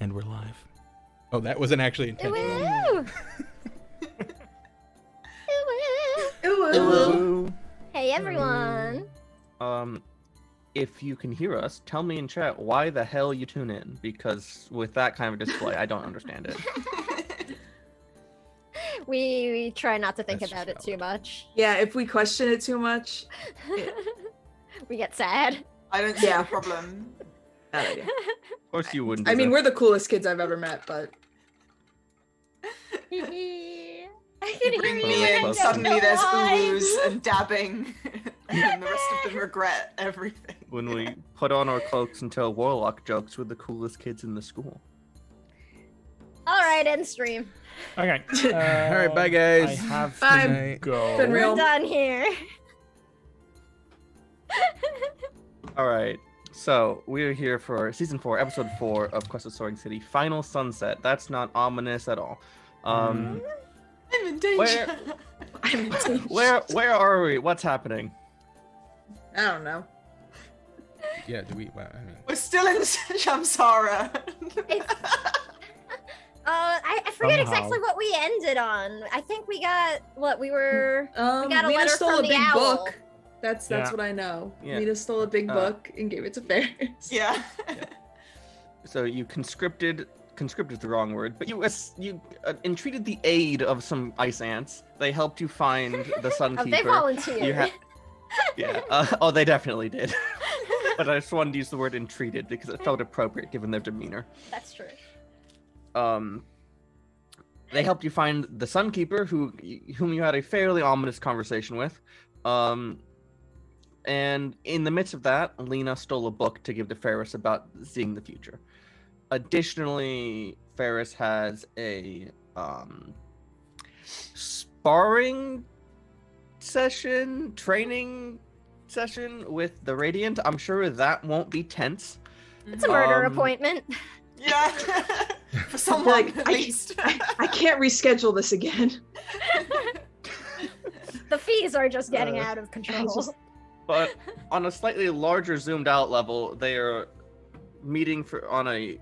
And we're live. Oh, that wasn't actually intentional. Ooh. Hey everyone! If you can hear us, tell me in chat why the hell you tune in, because with that kind of display, I don't understand it. We try not to think That's about it just too much. Yeah, if we question it too much, We get sad. I don't see a problem. bad idea. Of course you wouldn't. I mean, we're the coolest kids I've ever met, but I can hear Bring you me and I in, don't suddenly know there's why. oohs and dabbing, and the rest of them regret everything. When we put on our cloaks and tell warlock jokes, we're the coolest kids in the school. Alright, end stream. Okay. All right, bye guys. I have Bye. to Night. go. Been real. We're done here. Alright, so we're here for Season 4, Episode 4 of Quest of Soaring City, Final Sunset. That's not ominous at all. I'm in danger. Where are we? What's happening? I don't know. Yeah, do we? Well, I mean, We're still in Shamsara. I forget Somehow. exactly what we ended on. I think we got what we were. We got a Lena letter stole from a the big owl. book. That's Yeah. what I know. Yeah. Lena stole a big book and gave it to Ferris. Yeah. So you conscripted is the wrong word, but you entreated the aid of some ice ants. They helped you find the Sunkeeper. They volunteered. You yeah. Oh, they definitely did. But I just wanted to use the word entreated because it felt appropriate given their demeanor. That's true. They helped you find the Sunkeeper, whom you had a fairly ominous conversation with. And in the midst of that, Lena stole a book to give to Ferris about seeing the future. Additionally, Ferris has a sparring training session with the Radiant. I'm sure that won't be tense. It's a murder appointment. Yeah. For someone, Like, at least. I can't reschedule this again. The fees are just getting out of control. But on a slightly larger zoomed out level, they are meeting on a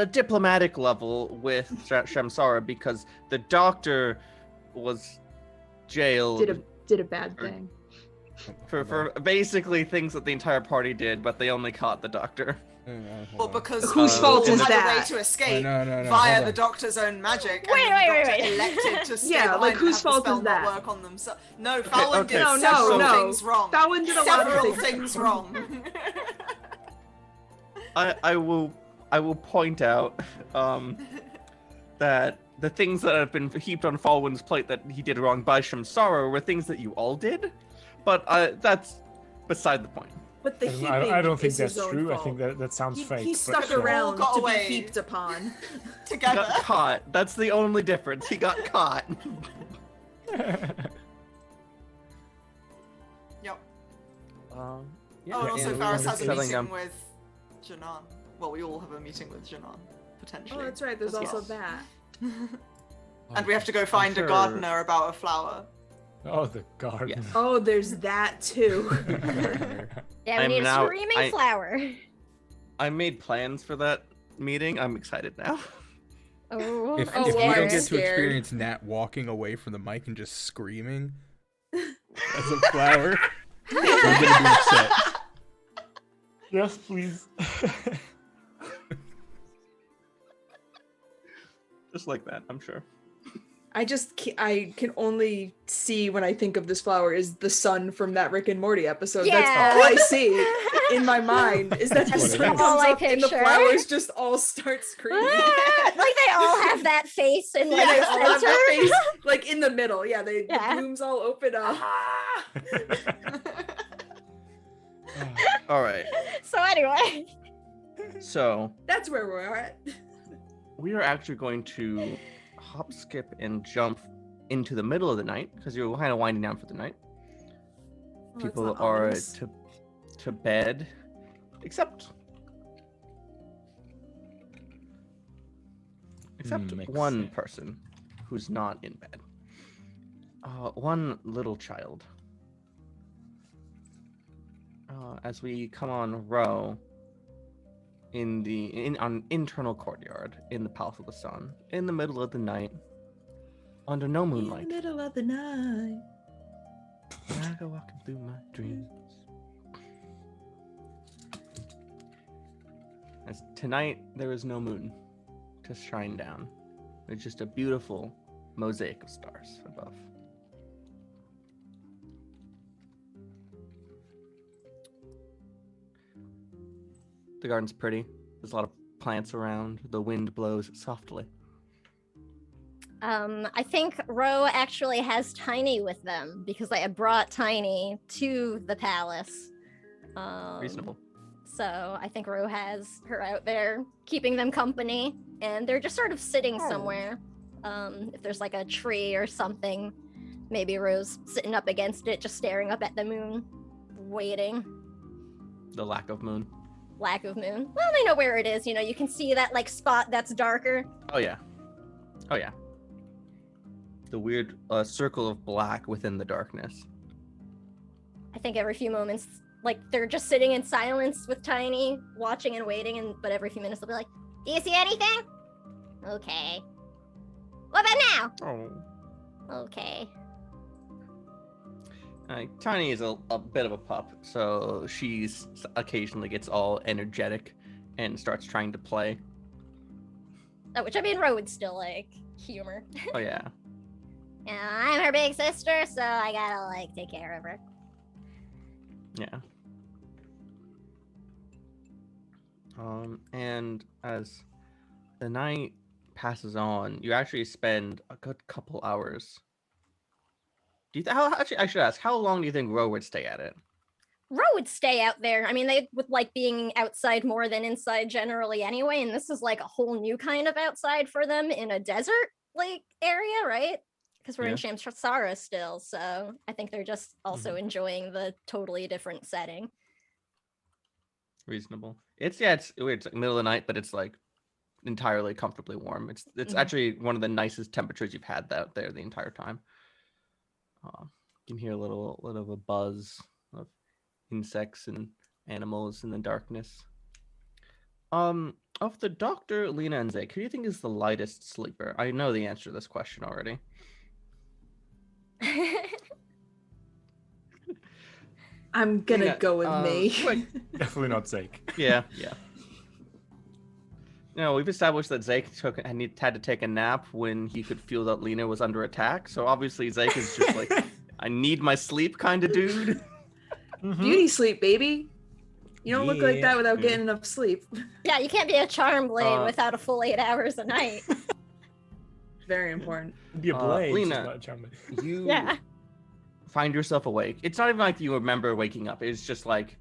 diplomatic level with Shamsara because the doctor was jailed Did a bad thing. for basically things that the entire party did, but they only caught the doctor. Well, because Whose fault people is had that? a way to escape no, via hold the on. doctor's own magic. Wait, and wait, the wait, doctor wait. elected to stay Yeah, behind like, and whose have the fault spell is not that? work on themselves. No, Fallon okay, did No, several no. things wrong. Fallon did a lot of Several things. things wrong. I will point out that the things that have been heaped on Falwyn's plate that he did wrong by Shamsara were things that you all did, but that's beside the point. But the I don't think is that's his own true. I fault. think that sounds fake. He but stuck sure. around Got to away. be heaped upon. He Together. got caught. That's the only difference. He got caught. Yep. Yeah, Oh, and also and Faris has a settling meeting down. with Janan. Well, we all have a meeting with Janan, potentially. Oh, that's right. There's as also well. that. And we have to go find sure- a gardener about a flower. Oh, the garden. Yes. Oh, there's that too. Yeah, we I'm need a now- screaming flower. I made plans for that meeting. I'm excited now. Oh, if I'm you well, I'm don't get to scared. experience Nat walking away from the mic and just screaming as a flower, I'm gonna be upset. Yes, please. Just like that, I'm sure. I can only see when I think of this flower is the sun from that Rick and Morty episode. Yeah. That's all I see in my mind is that the That's sun comes all I up and the picture. flowers just all start screaming. like they all have that face in like Yeah, they the all have center. their face like in the middle. Yeah, the Yeah. blooms all open up. All right. So anyway, So That's where we're at. we are actually going to hop, skip, and jump into the middle of the night because you're kind of winding down for the night. that's People not are ominous. to bed, except Makes one sense. person who's not in bed. One little child. As we come on row, in on internal courtyard in the Palace of the Sun, in the middle of the night, under no moonlight. In the middle of the night. I go walking through my dreams. As tonight there is no moon to shine down. It's just a beautiful mosaic of stars above. The garden's pretty. There's a lot of plants around. The wind blows softly. I think Ro actually has Tiny with them because I had brought Tiny to the palace. Reasonable. So I think Ro has her out there keeping them company, and they're just sort of sitting somewhere. If there's like a tree or something, maybe Ro's sitting up against it, just staring up at the moon, waiting. The lack of moon. Lack of moon. Well, they know where it is. You know, you can see that like spot that's darker. Oh yeah. Oh yeah. The weird circle of black within the darkness. I think every few moments, like they're just sitting in silence with Tiny, watching and waiting, but every few minutes they'll be like, "Do you see anything? Okay. What about now? Oh. Okay." Tiny is a bit of a pup, so she's occasionally gets all energetic and starts trying to play. Which I mean, Ro would still like humor. Oh yeah. Yeah, I'm her big sister, so I gotta like take care of her. Yeah. And as the night passes on, you actually spend a good couple hours. Actually, I should ask, how long do you think Ro would stay at it? Ro would stay out there. I mean, they would like being outside more than inside generally anyway, and this is like a whole new kind of outside for them in a desert like area, right? Because we're in Shamsara still, so I think they're just also enjoying the totally different setting. Reasonable. It's weird. It's like middle of the night, but it's like entirely comfortably warm. It's actually one of the nicest temperatures you've had out there the entire time. You can hear a little of a buzz of insects and animals in the darkness. Of the Doctor, Lena, and Zeke, who do you think is the lightest sleeper? I know the answer to this question already. I'm gonna Lena, go with me. Definitely not Zeke. Yeah. No, we've established that Zeke had to take a nap when he could feel that Lena was under attack. So obviously Zeke is just like, I need my sleep kind of dude. Beauty sleep, baby. You don't look like that without getting enough sleep. Yeah, you can't be a charm blade without a full 8 hours a night. Very important. Be a blade. Lena, you find yourself awake. It's not even like you remember waking up. It's just like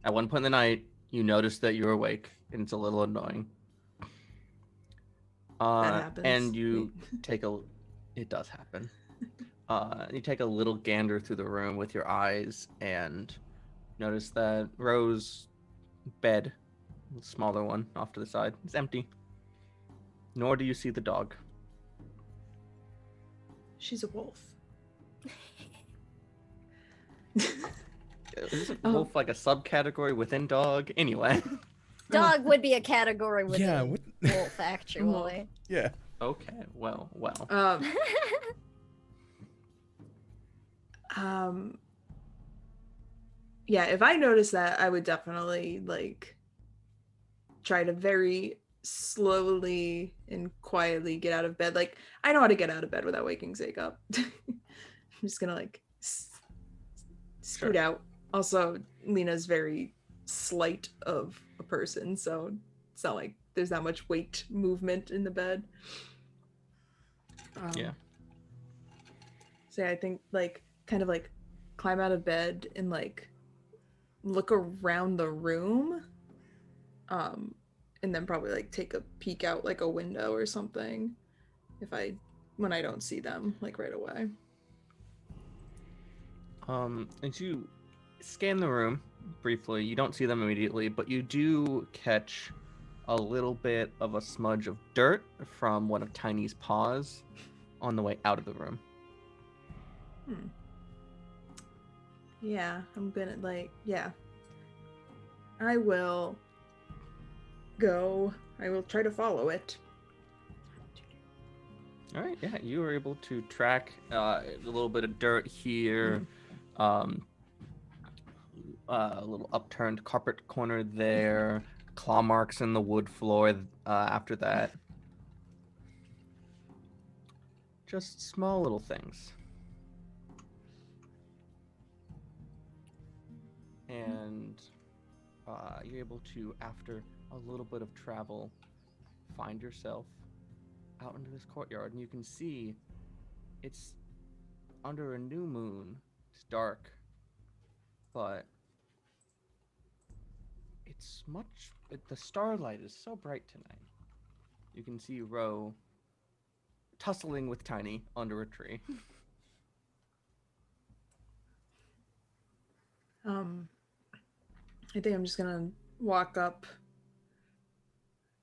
at one point in the night, you notice that you're awake, and it's a little annoying. That happens. And you take it does happen. You take a little gander through the room with your eyes and notice that Ro's bed, the smaller one off to the side, is empty. Nor do you see the dog. She's a wolf. Isn't wolf like a subcategory within dog? Anyway. Dog would be a category within Yeah, wolf, actually. Yeah. Okay, well. Yeah, if I noticed that, I would definitely like try to very slowly and quietly get out of bed. Like, I know how to get out of bed without waking Zeke up. I'm just gonna like scoot out. Also, Lena's very slight of a person, so it's not like there's that much weight movement in the bed. Yeah. So yeah, I think like kind of like climb out of bed and like look around the room, and then probably like take a peek out like a window or something when I don't see them like right away. As you scan the room briefly, you don't see them immediately, but you do catch a little bit of a smudge of dirt from one of Tiny's paws on the way out of the room. Yeah, I'm gonna like, yeah. I will go. I will try to follow it. All right, yeah, you were able to track a little bit of dirt here, a little upturned carpet corner there, claw marks in the wood floor after that. Just small little things. And you're able to, after a little bit of travel, find yourself out into this courtyard, and you can see it's under a new moon. It's dark, but the starlight is so bright tonight. You can see Ro tussling with Tiny under a tree. I think I'm just gonna walk up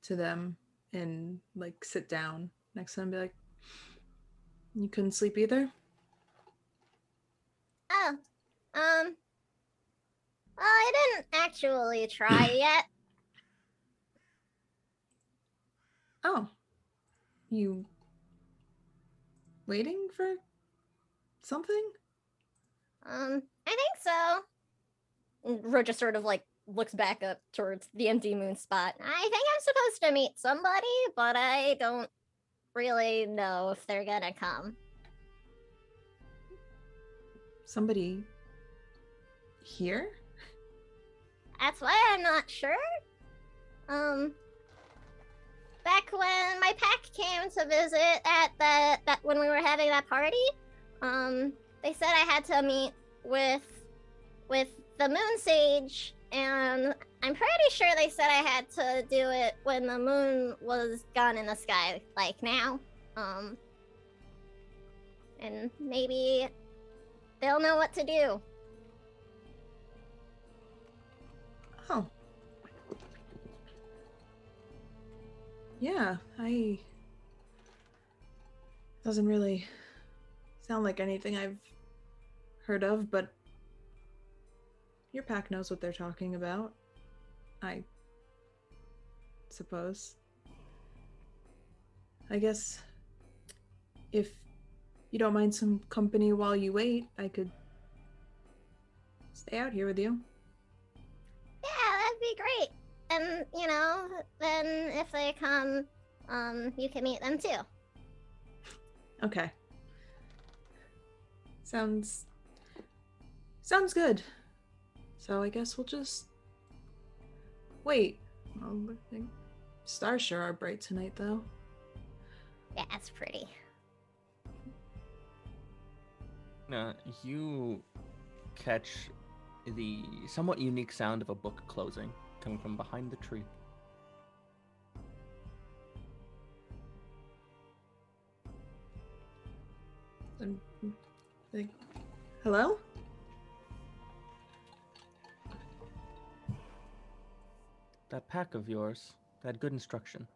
to them and like sit down next to them and be like, you couldn't sleep either? Oh, well, I didn't actually try yet. Oh. You waiting for something? I think so. And Ro just sort of like looks back up towards the empty moon spot. I think I'm supposed to meet somebody, but I don't really know if they're gonna come. Somebody here? That's why I'm not sure. Back when my pack came to visit at that when we were having that party, they said I had to meet with the moon sage, and I'm pretty sure they said I had to do it when the moon was gone in the sky, like now. And maybe they'll know what to do. Oh. Yeah, doesn't really sound like anything I've heard of, but your pack knows what they're talking about, I suppose. I guess if you don't mind some company while you wait, I could stay out here with you. Yeah, that'd be great. And, then if they come, you can meet them too. Okay. Sounds good. So I guess we'll just wait. Well, I think stars sure are bright tonight, though. Yeah, it's pretty. You catch the somewhat unique sound of a book closing coming from behind the tree. I'm like, hello? That pack of yours, that good instruction.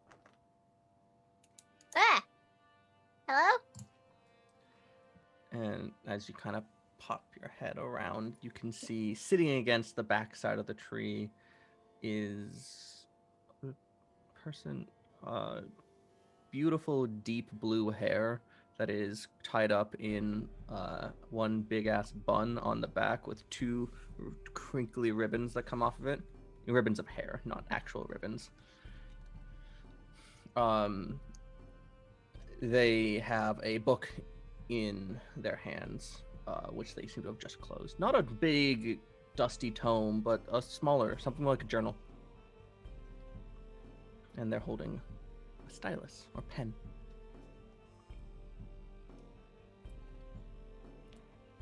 Ah! Hello? And as you kind of pop your head around, you can see sitting against the backside of the tree is a person, beautiful deep blue hair that is tied up in one big ass bun on the back with two crinkly ribbons that come off of it. Ribbons of hair, not actual ribbons. They have a book in their hands, which they seem to have just closed. Not a big, dusty tome, but a smaller, something like a journal. And they're holding a stylus or pen.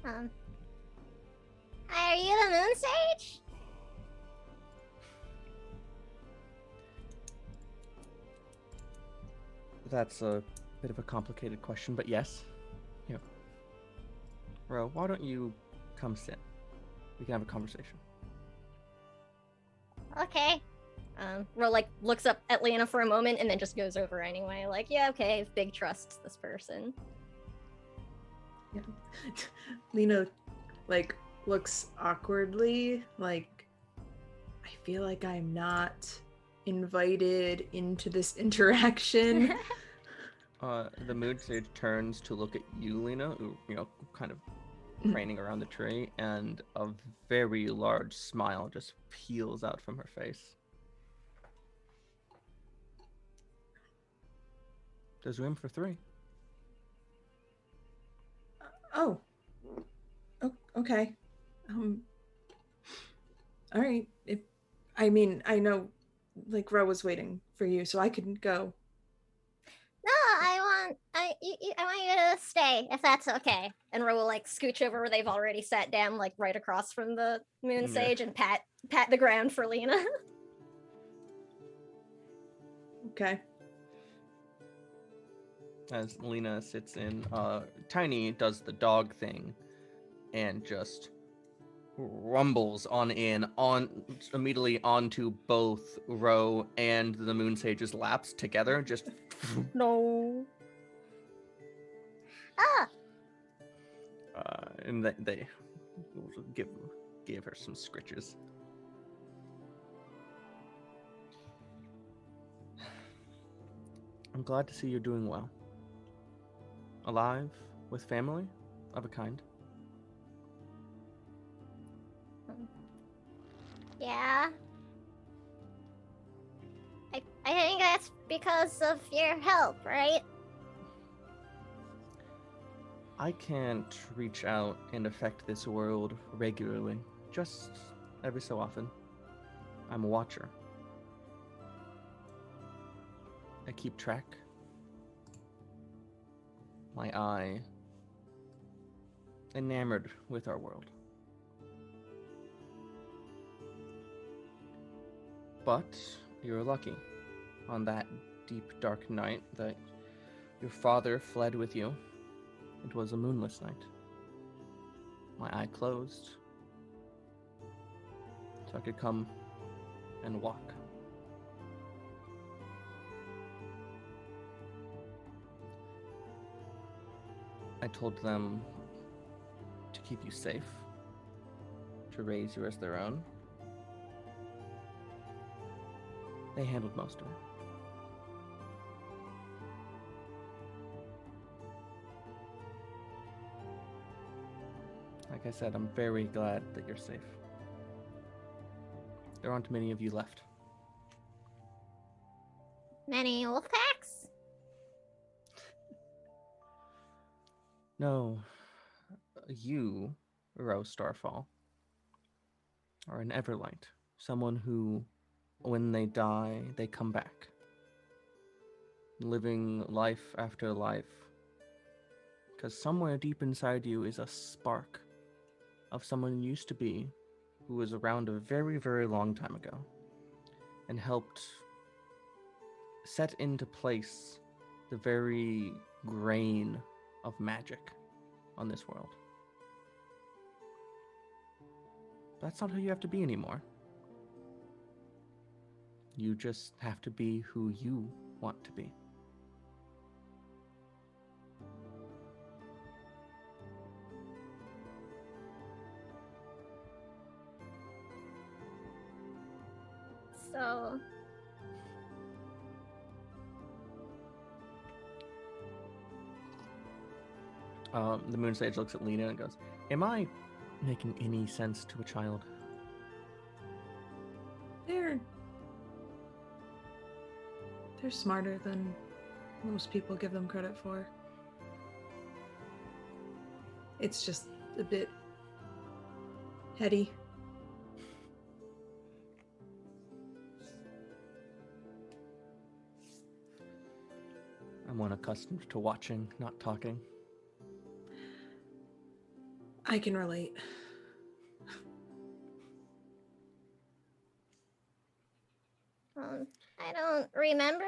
Hi, are you the moon sage? That's a bit of a complicated question, but yes. Here. Ro, why don't you come sit? We can have a conversation. Okay. Ro looks up at Lena for a moment and then just goes over anyway. Like, yeah, okay, I have big trust this person. Yeah. Lena, looks awkwardly, I feel like I'm not invited into this interaction. The moon sage turns to look at you, Lena, who, kind of craning around the tree, and a very large smile just peels out from her face. There's room for 3. Oh. Okay. All right. I know, like, Ro was waiting for you, so I couldn't go. No, I want you to stay, if that's okay. And Ro will like scooch over where they've already sat down, like right across from the moon sage, and pat the ground for Lena. Okay. As Lena sits in, Tiny does the dog thing and just rumbles on immediately onto both Ro and the moon sage's laps together. Just No. Ah. And they give her some scritches. I'm glad to see you're doing well. Alive, with family, of a kind. Yeah. I think that's because of your help, right? I can't reach out and affect this world regularly, just every so often. I'm a watcher. I keep track. My eye enamored with our world. But you're lucky on that deep, dark night that your father fled with you. It was a moonless night. My eye closed, so I could come and walk. I told them to keep you safe, to raise you as their own. They handled most of it. Like I said, I'm very glad that you're safe. There aren't many of you left. Many wolf packs? No, you, Heroes of Starfall, are an Everlight. Someone who, when they die, they come back. Living life after life. Because somewhere deep inside you is a spark of someone you used to be who was around a very, very long time ago and helped set into place the very grain of magic on this world. That's not who you have to be anymore. You just have to be who you want to be. So... The moon sage looks at Lena and goes, "Am I making any sense to a child?" They're smarter than most people give them credit for. It's just a bit heady. I'm unaccustomed to watching, not talking. I can relate. I don't remember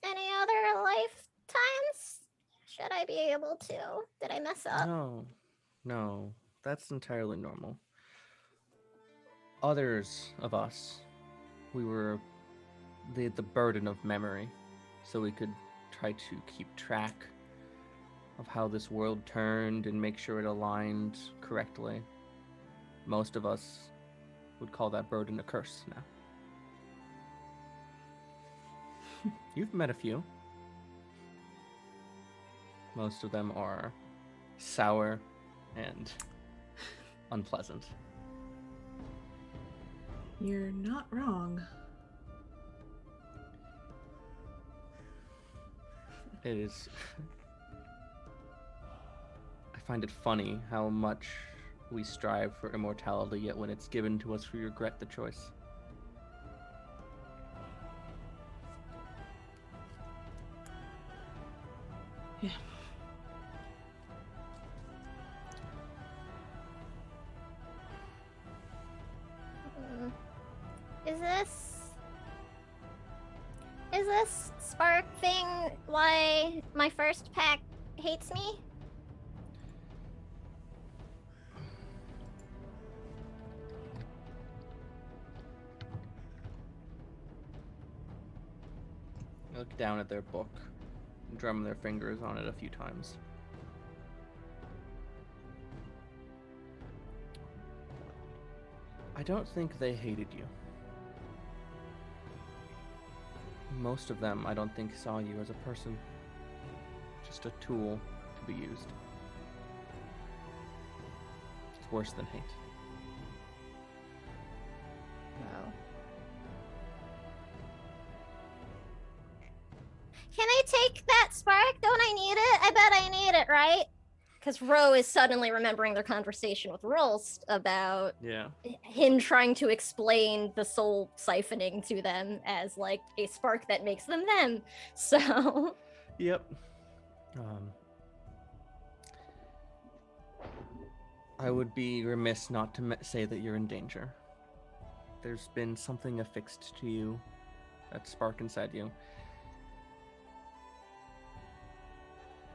any other lifetimes. Should I be able to? Did I mess up? No, that's entirely normal. Others of us, we were the burden of memory, so we could try to keep track of how this world turned and make sure it aligned correctly. Most of us would call that burden a curse now. You've met a few. Most of them are sour and unpleasant. You're not wrong. It is. I find it funny how much we strive for immortality, yet when it's given to us, we regret the choice. Yeah. Is this spark thing why my first pack hates me? They look down at their book and drum their fingers on it a few times. I don't think they hated you. Most of them, I don't think, saw you as a person. Just a tool to be used. It's worse than hate. No. Can I take that spark? Don't I need it? I bet I need it, right? Because Ro is suddenly remembering their conversation with Rolst about him trying to explain the soul siphoning to them as like a spark that makes them them. So. Yep. I would be remiss not to say that you're in danger. There's been something affixed to you, that spark inside you,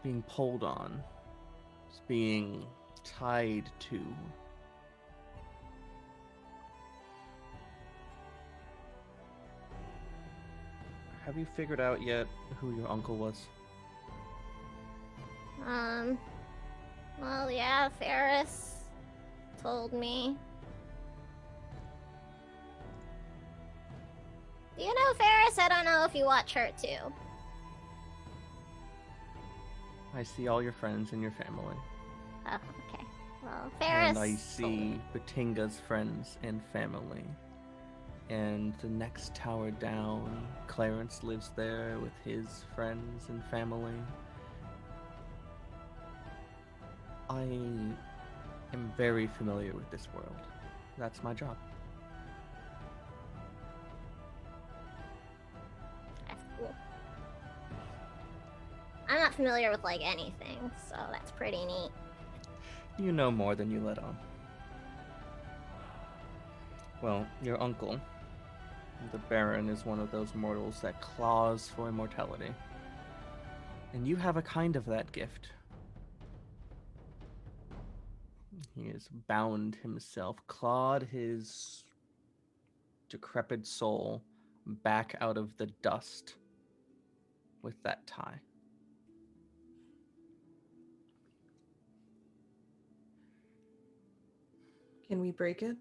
being pulled on. Being tied to. Have you figured out yet who your uncle was? Well, yeah, Ferris told me. Do you know Ferris? I don't know if you watch her too. I see all your friends and your family. Oh, okay. Well, Ferris. And I see Batinga's friends and family. And the next tower down, Clarence lives there with his friends and family. I am very familiar with this world. That's my job. That's cool. I'm not familiar with, like, anything, so that's pretty neat. You know more than you let on. Well, your uncle, the Baron, is one of those mortals that claws for immortality. And you have a kind of that gift. He has bound himself, clawed his decrepit soul back out of the dust with that tie. Can we break it?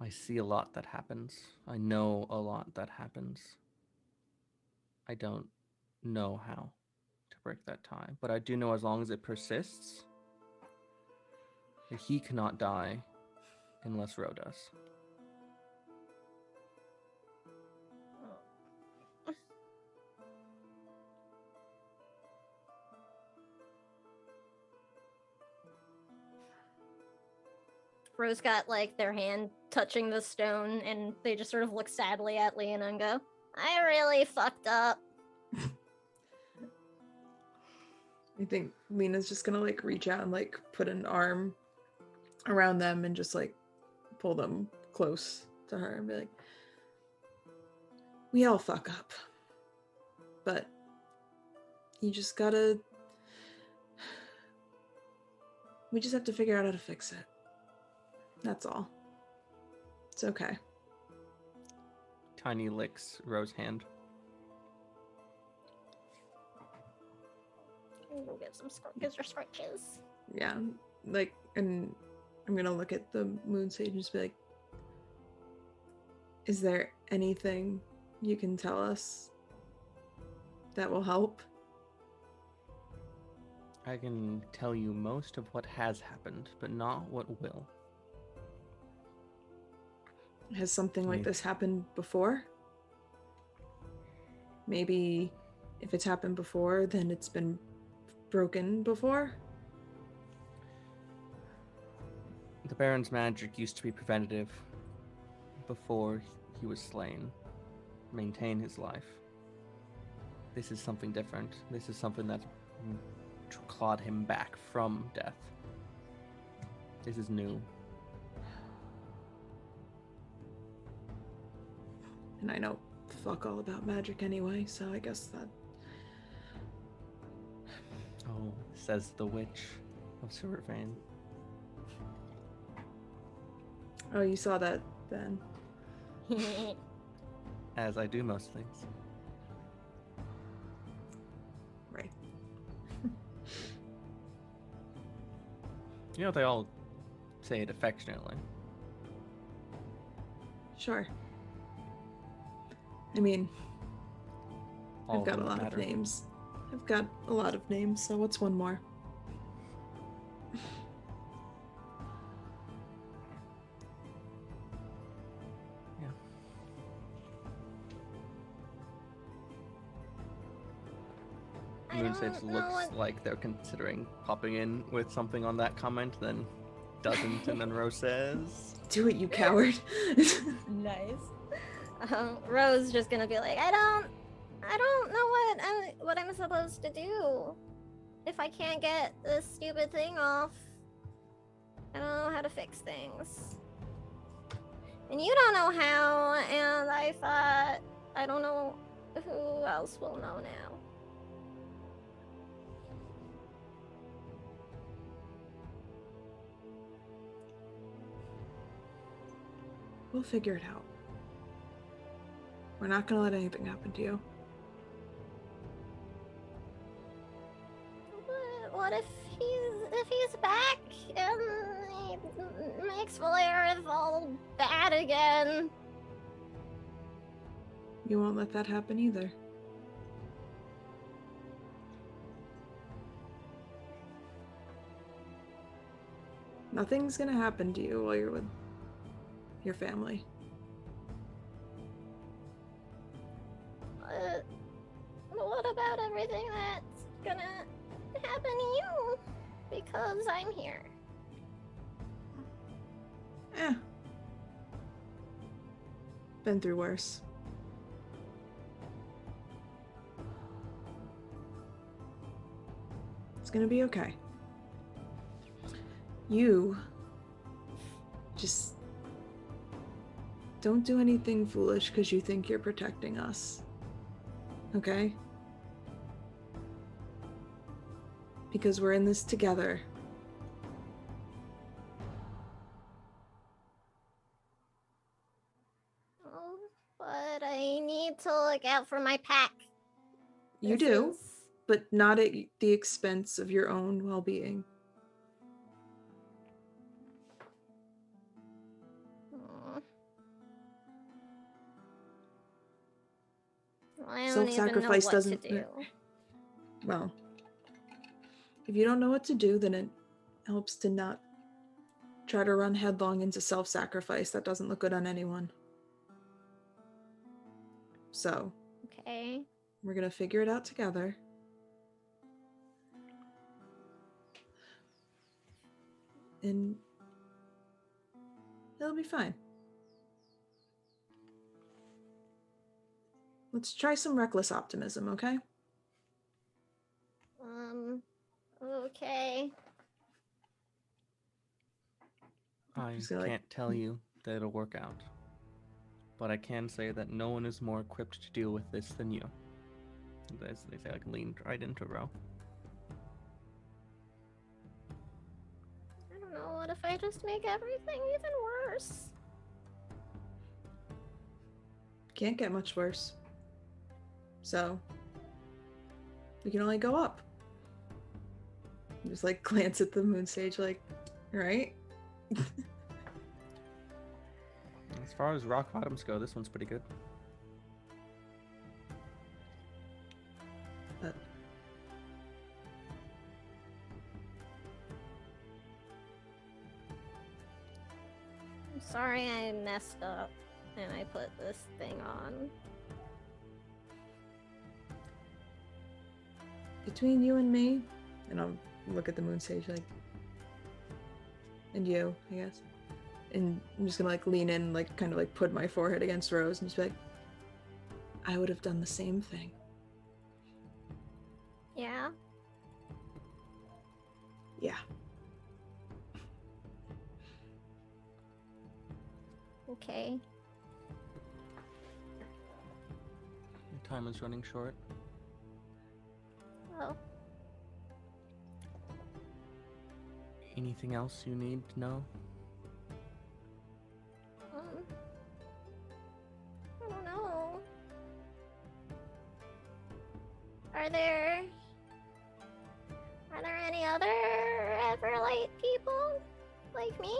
I see a lot that happens. I know a lot that happens. I don't know how to break that tie, but I do know as long as it persists, that he cannot die unless Ro does. Rose got, like, their hand touching the stone, and they just sort of look sadly at Lena and go, I really fucked up. I think Lena's just gonna, like, reach out and, like, put an arm around them and just, like, pull them close to her and be like, we all fuck up. But you just gotta... We just have to figure out how to fix it. That's all. It's okay. Tiny licks Ro's hand. We'll give her scratches. Yeah, like, and I'm gonna look at the moon sage and just be like, is there anything you can tell us that will help? I can tell you most of what has happened, but not what will. Has something like Me. this happened before? Maybe if it's happened before, then it's been broken before? The Baron's magic used to be preventative before he was slain, maintain his life. This is something different. This is something that clawed him back from death. This is new. And I know fuck all about magic anyway, so I guess that... Oh, says the witch of Soaring. Oh, you saw that then. As I do most things. Right. You know, they all say it affectionately. Sure. I mean, All I've got a them that lot of matter. names. I've got a lot of names, so what's one more? Yeah. I Moonsage don't know looks what- like they're considering popping in with something on that comment, then doesn't, and then Rose says, Do it, you coward. Nice. Rose just gonna be like, I don't know what I'm supposed to do. If I can't get this stupid thing off, I don't know how to fix things. And you don't know how, and I thought, I don't know who else will know now. We'll figure it out. We're not gonna let anything happen to you. But what if he's back and he makes Valeria all bad again? You won't let that happen either. Nothing's gonna happen to you while you're with your family. What about everything that's gonna happen to you? Because I'm here. Been through worse. It's gonna be okay. You just don't do anything foolish because you think you're protecting us. Okay? Because we're in this together. Oh, but I need to look out for my pack. You This do, is- but not at the expense of your own well-being. Aw. I don't even know Self-sacrifice what doesn't- to do. Well, if you don't know what to do, then it helps to not try to run headlong into self-sacrifice. That doesn't look good on anyone. So, Okay. we're gonna figure it out together. And it'll be fine. Let's try some reckless optimism, okay? Okay. I Just gonna, like- can't tell you that it'll work out. But I can say that no one is more equipped to deal with this than you. As they say, like, lean right into Ro. I don't know, what if I just make everything even worse? Can't get much worse. So, we can only go up. Just like glance at the moon stage, like, right? As far as rock bottoms go, this one's pretty good. But I'm sorry I messed up and I put this thing on. between you and me, and I'll look at the moon sage like, and you, I guess. And I'm just gonna like lean in, like kind of like put my forehead against Rose and just be like, I would have done the same thing. Yeah? Yeah. Okay. Your time is running short. Oh. Anything else you need to know? I don't know. Are there any other Everlight people like me?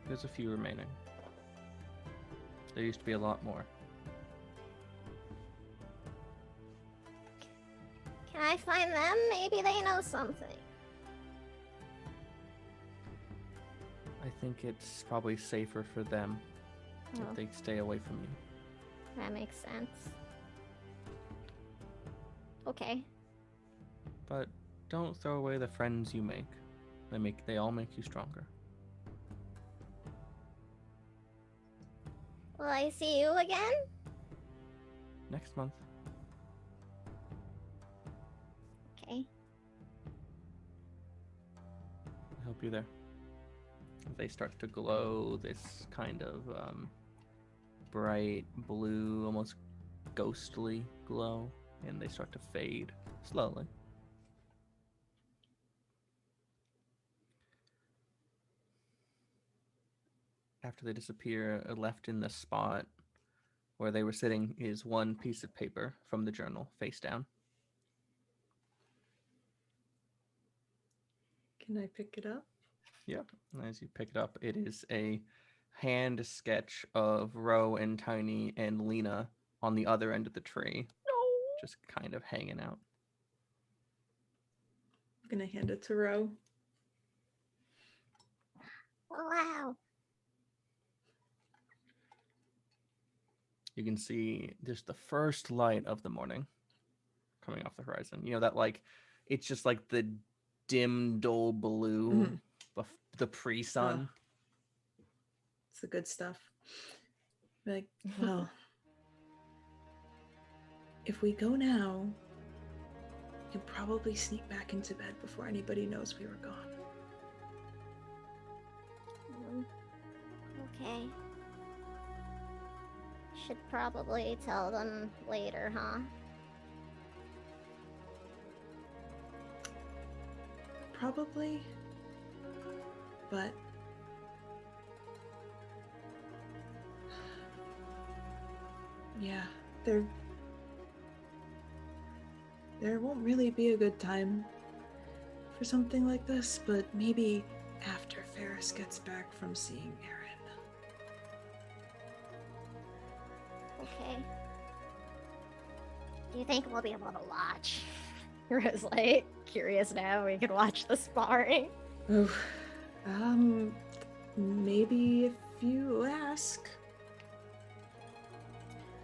There's a few remaining. There used to be a lot more. Can I find them? Maybe they know something. I think it's probably safer for them Oh, if they stay away from you. that makes sense. Okay. But don't throw away the friends you make. They all make you stronger. Will I see you again? Next month. Okay. I hope you're there. They start to glow this kind of bright blue, almost ghostly glow, and they start to fade slowly. After they disappear, left in the spot where they were sitting is one piece of paper from the journal, face down. Can I pick it up? Yep. As you pick it up, it is a hand sketch of Ro and Tiny and Lena on the other end of the tree. Just kind of hanging out. I'm gonna hand it to Ro. Wow. You can see just the first light of the morning coming off the horizon. You know, that like, it's just like the dim, dull blue, the pre-sun. It's the good stuff. Be like, well, if we go now, we can probably sneak back into bed before anybody knows we were gone. Okay. Should probably tell them later, huh? Probably. But yeah, there won't really be a good time for something like this, but maybe after Ferris gets back from seeing Aaron. Okay. Do you think we'll be able to watch? Rose like curious now. We could watch the sparring. Oh, maybe if you ask.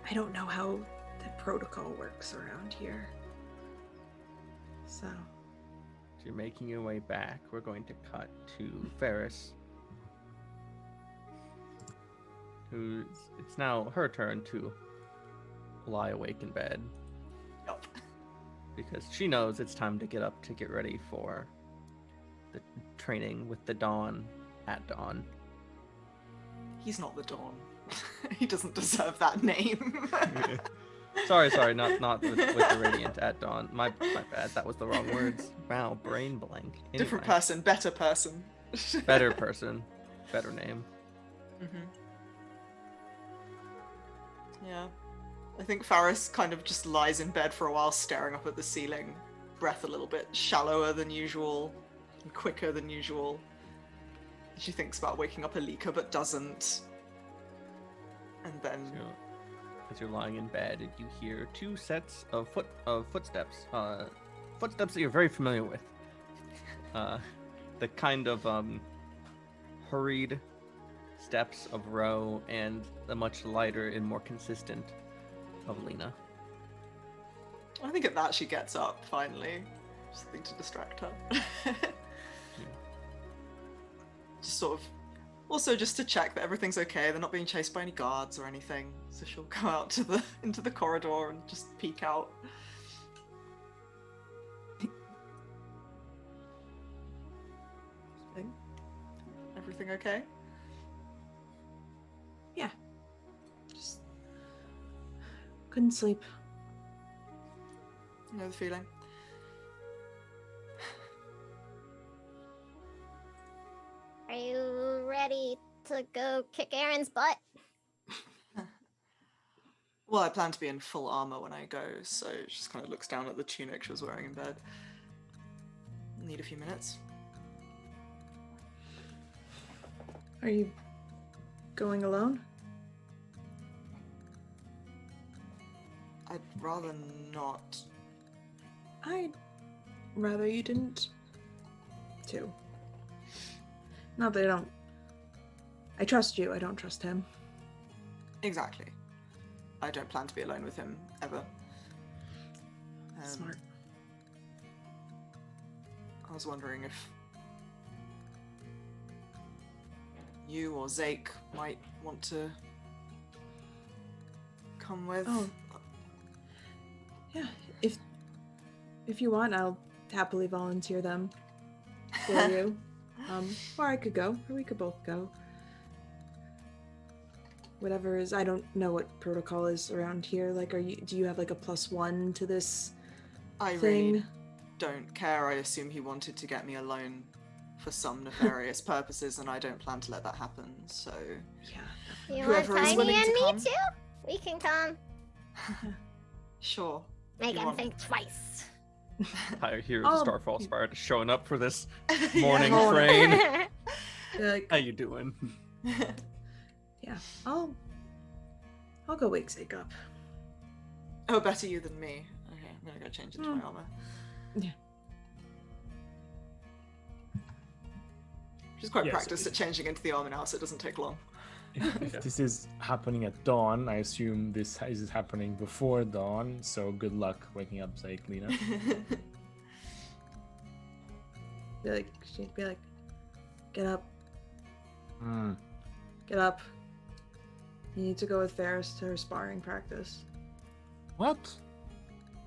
I don't know how the protocol works around here. So. As you're making your way back, we're going to cut to Ferris, who's, it's now her turn to lie awake in bed. Yup. Because she knows it's time to get up to get ready for the training with the Dawn at dawn. He's not the Dawn. He doesn't deserve that name. Sorry, not with the Radiant at dawn. My bad, that was the wrong words. Wow, brain blank. Different Anyway, person, better person. better person, better name. Yeah. I think Faris kind of just lies in bed for a while, staring up at the ceiling, breath a little bit shallower than usual, and quicker than usual. She thinks about waking up Alika, but doesn't. And then As you're lying in bed, you hear two sets of footsteps. Footsteps that you're very familiar with. The kind of hurried steps of Ro and the much lighter and more consistent of Lena. I think at that she gets up finally. Something to distract her. Just sort of. Also, just to check that everything's okay. They're not being chased by any guards or anything. So she'll go out to into the corridor and just peek out. Everything okay? Yeah. Just couldn't sleep. You know the feeling. Are you ready to go kick Aaron's butt? Well, I plan to be in full armor when I go, so she just kind of looks down at the tunic she was wearing in bed. Need a few minutes. Are you going alone? I'd rather not. I'd rather you didn't, too. Not that I don't. I trust you, I don't trust him. Exactly. I don't plan to be alone with him, ever. Smart. I was wondering if you or Zake might want to come with. Oh. Yeah, if you want, I'll happily volunteer them for you. Or I could go, or we could both go. Whatever is, I don't know what protocol is around here. Like, do you have like a +1 to this I thing? really don't care. I assume he wanted to get me alone for some nefarious purposes, and I don't plan to let that happen. So, Yeah. You Whoever want is Tiny willing and to me come. too? We can come. sure. Make You him want- think twice. Entire Heroes Oh. of Starfall Spire just showing up for this Yeah. morning Oh. train. They're like, How you doing? yeah, I'll go wake Zake up. Oh, better you than me. Okay, I'm gonna go change into my armor. Yeah. She's quite Yes. practiced at changing into the armor now, so it doesn't take long. If this is happening at dawn, I assume this is happening before dawn, so good luck waking up Zake, Lena. She'd be like, get up, Hmm. get up. You need to go with Ferris to her sparring practice. What?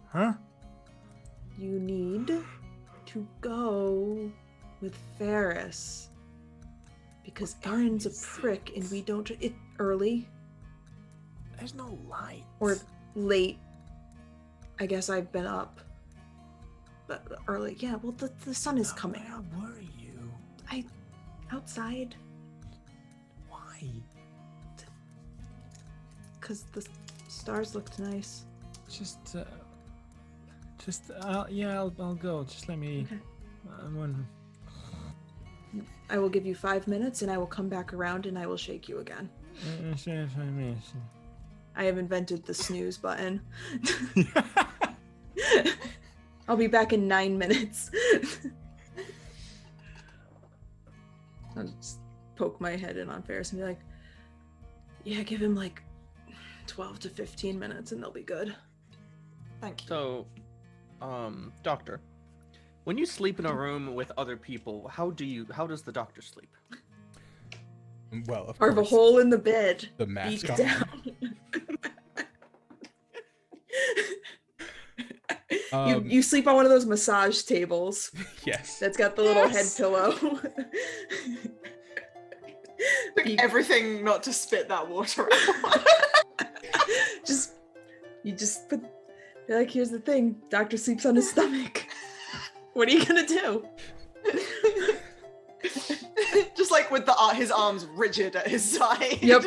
Huh? You need to go with Ferris. Because What Aaron's time a is prick it? and we don't. Early There's no light. or late. I guess I've been up. But early. Yeah, well, the sun is coming Where up. were you? Outside. Why? Because the stars looked nice. Yeah, I'll go. Just let me. Okay. One. I will give you 5 minutes and I will come back around and I will shake you again. I have invented the snooze button. I'll be back in 9 minutes. I'll just poke my head in on Ferris and be like, yeah, give him like 12 to 15 minutes and they'll be good. Thank you. So, doctor, when you sleep in a room with other people, how does the doctor sleep? Well, of Carve a course, hole in the bed. the mask Beat on. down. You sleep on one of those massage tables Yes. that's got the little head Yes. pillow. Like You- everything not to spit that water out. you just put. You're like, here's the thing. Doctor sleeps on his stomach. What are you gonna do? Just like with his arms rigid at his side. Yep,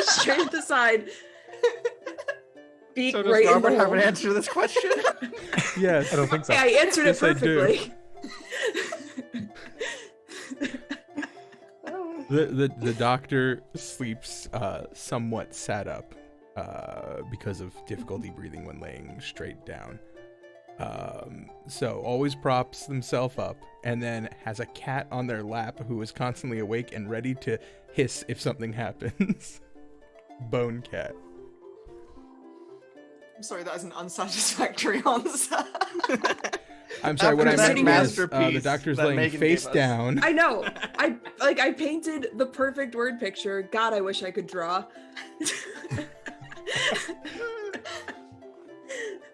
straight at the side. Beak So does right in the Robert have an hole. answer to this question? Yes. I don't think so. Yeah, I answered it Yes, I do. perfectly. The doctor sleeps somewhat sat up because of difficulty breathing when laying straight down. So always props themselves up, and then has a cat on their lap who is constantly awake and ready to hiss if something happens. Bone cat. I'm sorry, that is an unsatisfactory answer. I'm sorry, what I After meant that was the masterpiece doctor's that laying Megan face gave us. down. I know. I painted the perfect word picture. God, I wish I could draw.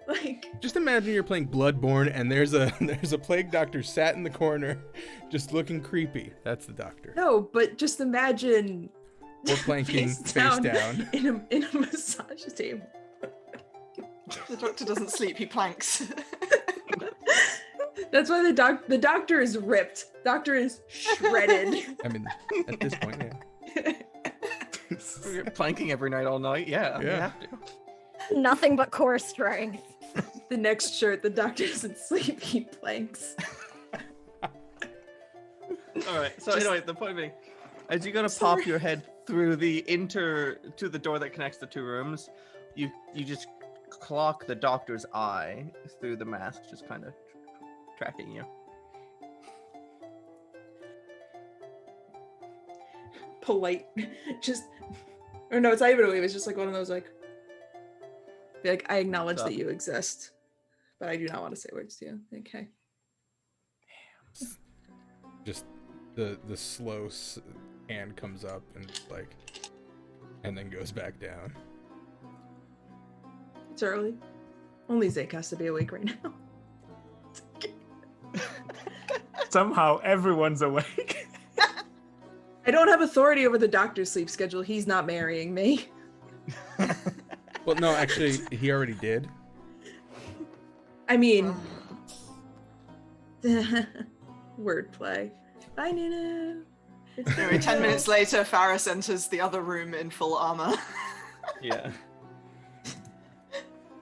Like, Just imagine you're playing Bloodborne and there's a plague doctor sat in the corner, just looking creepy. That's the doctor. no, but just imagine Or planking face down. in a massage table. The doctor doesn't sleep, he planks. That's why the doctor is ripped. Doctor is shredded. I mean, at this point, yeah. You're planking every night, all night. Yeah, you Yeah. have to. Nothing but core strength. The next shirt, the doctor doesn't sleep, he planks. All right. So anyway, the point being, as you're gonna pop your head through to the door that connects the two rooms, you just clock the doctor's eye through the mask, just kind of tracking you. Polite. Or no, it's not even a wave, it's just like one of those like, be like, I acknowledge that you exist, but I do not want to say words to you. Okay. Just the slow hand comes up and and then goes back down. It's early. Only Zeke has to be awake right now. Somehow everyone's awake. I don't have authority over the doctor's sleep schedule. He's not marrying me. Well, no, actually, he already did. I mean, wordplay. Bye, Nina. It's Anyway, 10 minutes later, Faris enters the other room in full armor. Yeah.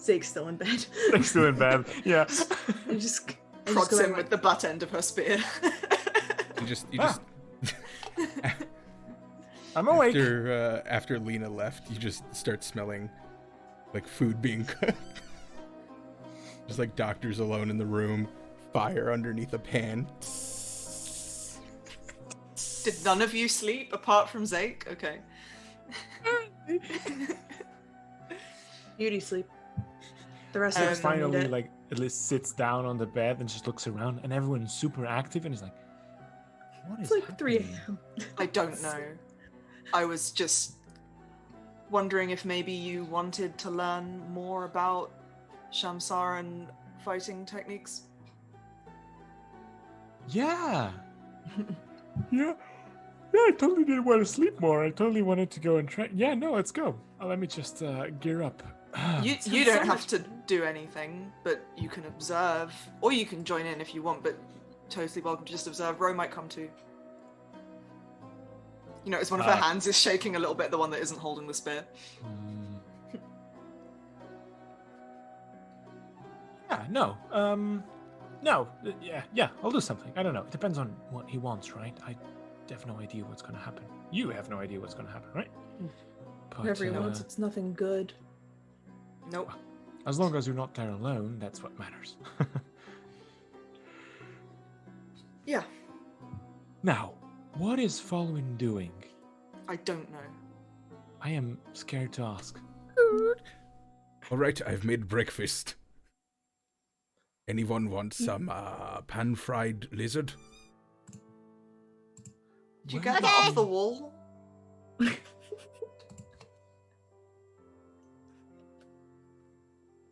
Zake's still in bed. Like still in bed. Yeah. I just Prods him with the butt end of her spear. You just I'm awake. after Lena left, you just start smelling like food being cooked. Just like doctors alone in the room, fire underneath a pan. Did none of you sleep apart from Zake? Okay. beauty sleep. The rest of And us don't need finally, it. like, at least sits down on the bed and just looks around, and everyone's super active, and is like, "What is It's like 3 happening?" a.m. I don't know. I was just wondering if maybe you wanted to learn more about Shamsara and fighting techniques. Yeah. Yeah. Yeah, I totally didn't want to sleep more. I totally wanted to go and try. Yeah, no, let's go. Let me just gear up. You don't have to do anything, but you can observe, or you can join in if you want, but totally welcome to just observe. Ro might come too. You notice one of her hands is shaking a little bit, the one that isn't holding the spear. Yeah, no. No. Yeah, I'll do something. I don't know. It depends on what he wants, right? I have no idea what's going to happen. You have no idea what's going to happen, right? But, Whatever he wants, it's nothing good. Nope. as long as you're not there alone, that's what matters. Yeah, Now, what is Following doing? I don't know. I am scared to ask. All right, I've made breakfast. Anyone want some pan-fried lizard? Did you get that off the wall?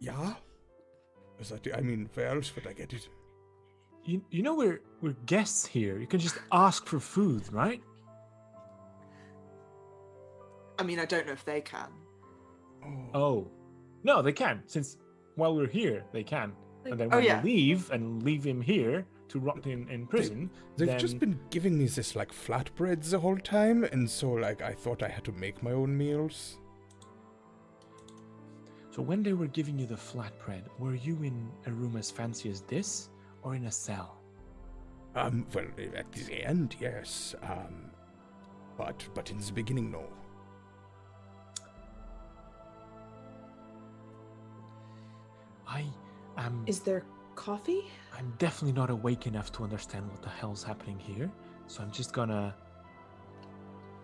Yeah. I mean, where else would I get it? You know we're guests here. You can just ask for food, right? I mean, I don't know if they can. Oh. No, they can. Since while we're here, they can. And then Oh, when yeah. we leave and leave him here to rot in prison, They've then... just been giving me this like flatbreads the whole time, and so like I thought I had to make my own meals. So when they were giving you the flatbread, were you in a room as fancy as this, or in a cell? Well, at the end, yes. But in the beginning, no. I am. Is there coffee? I'm definitely not awake enough to understand what the hell's happening here. So I'm just gonna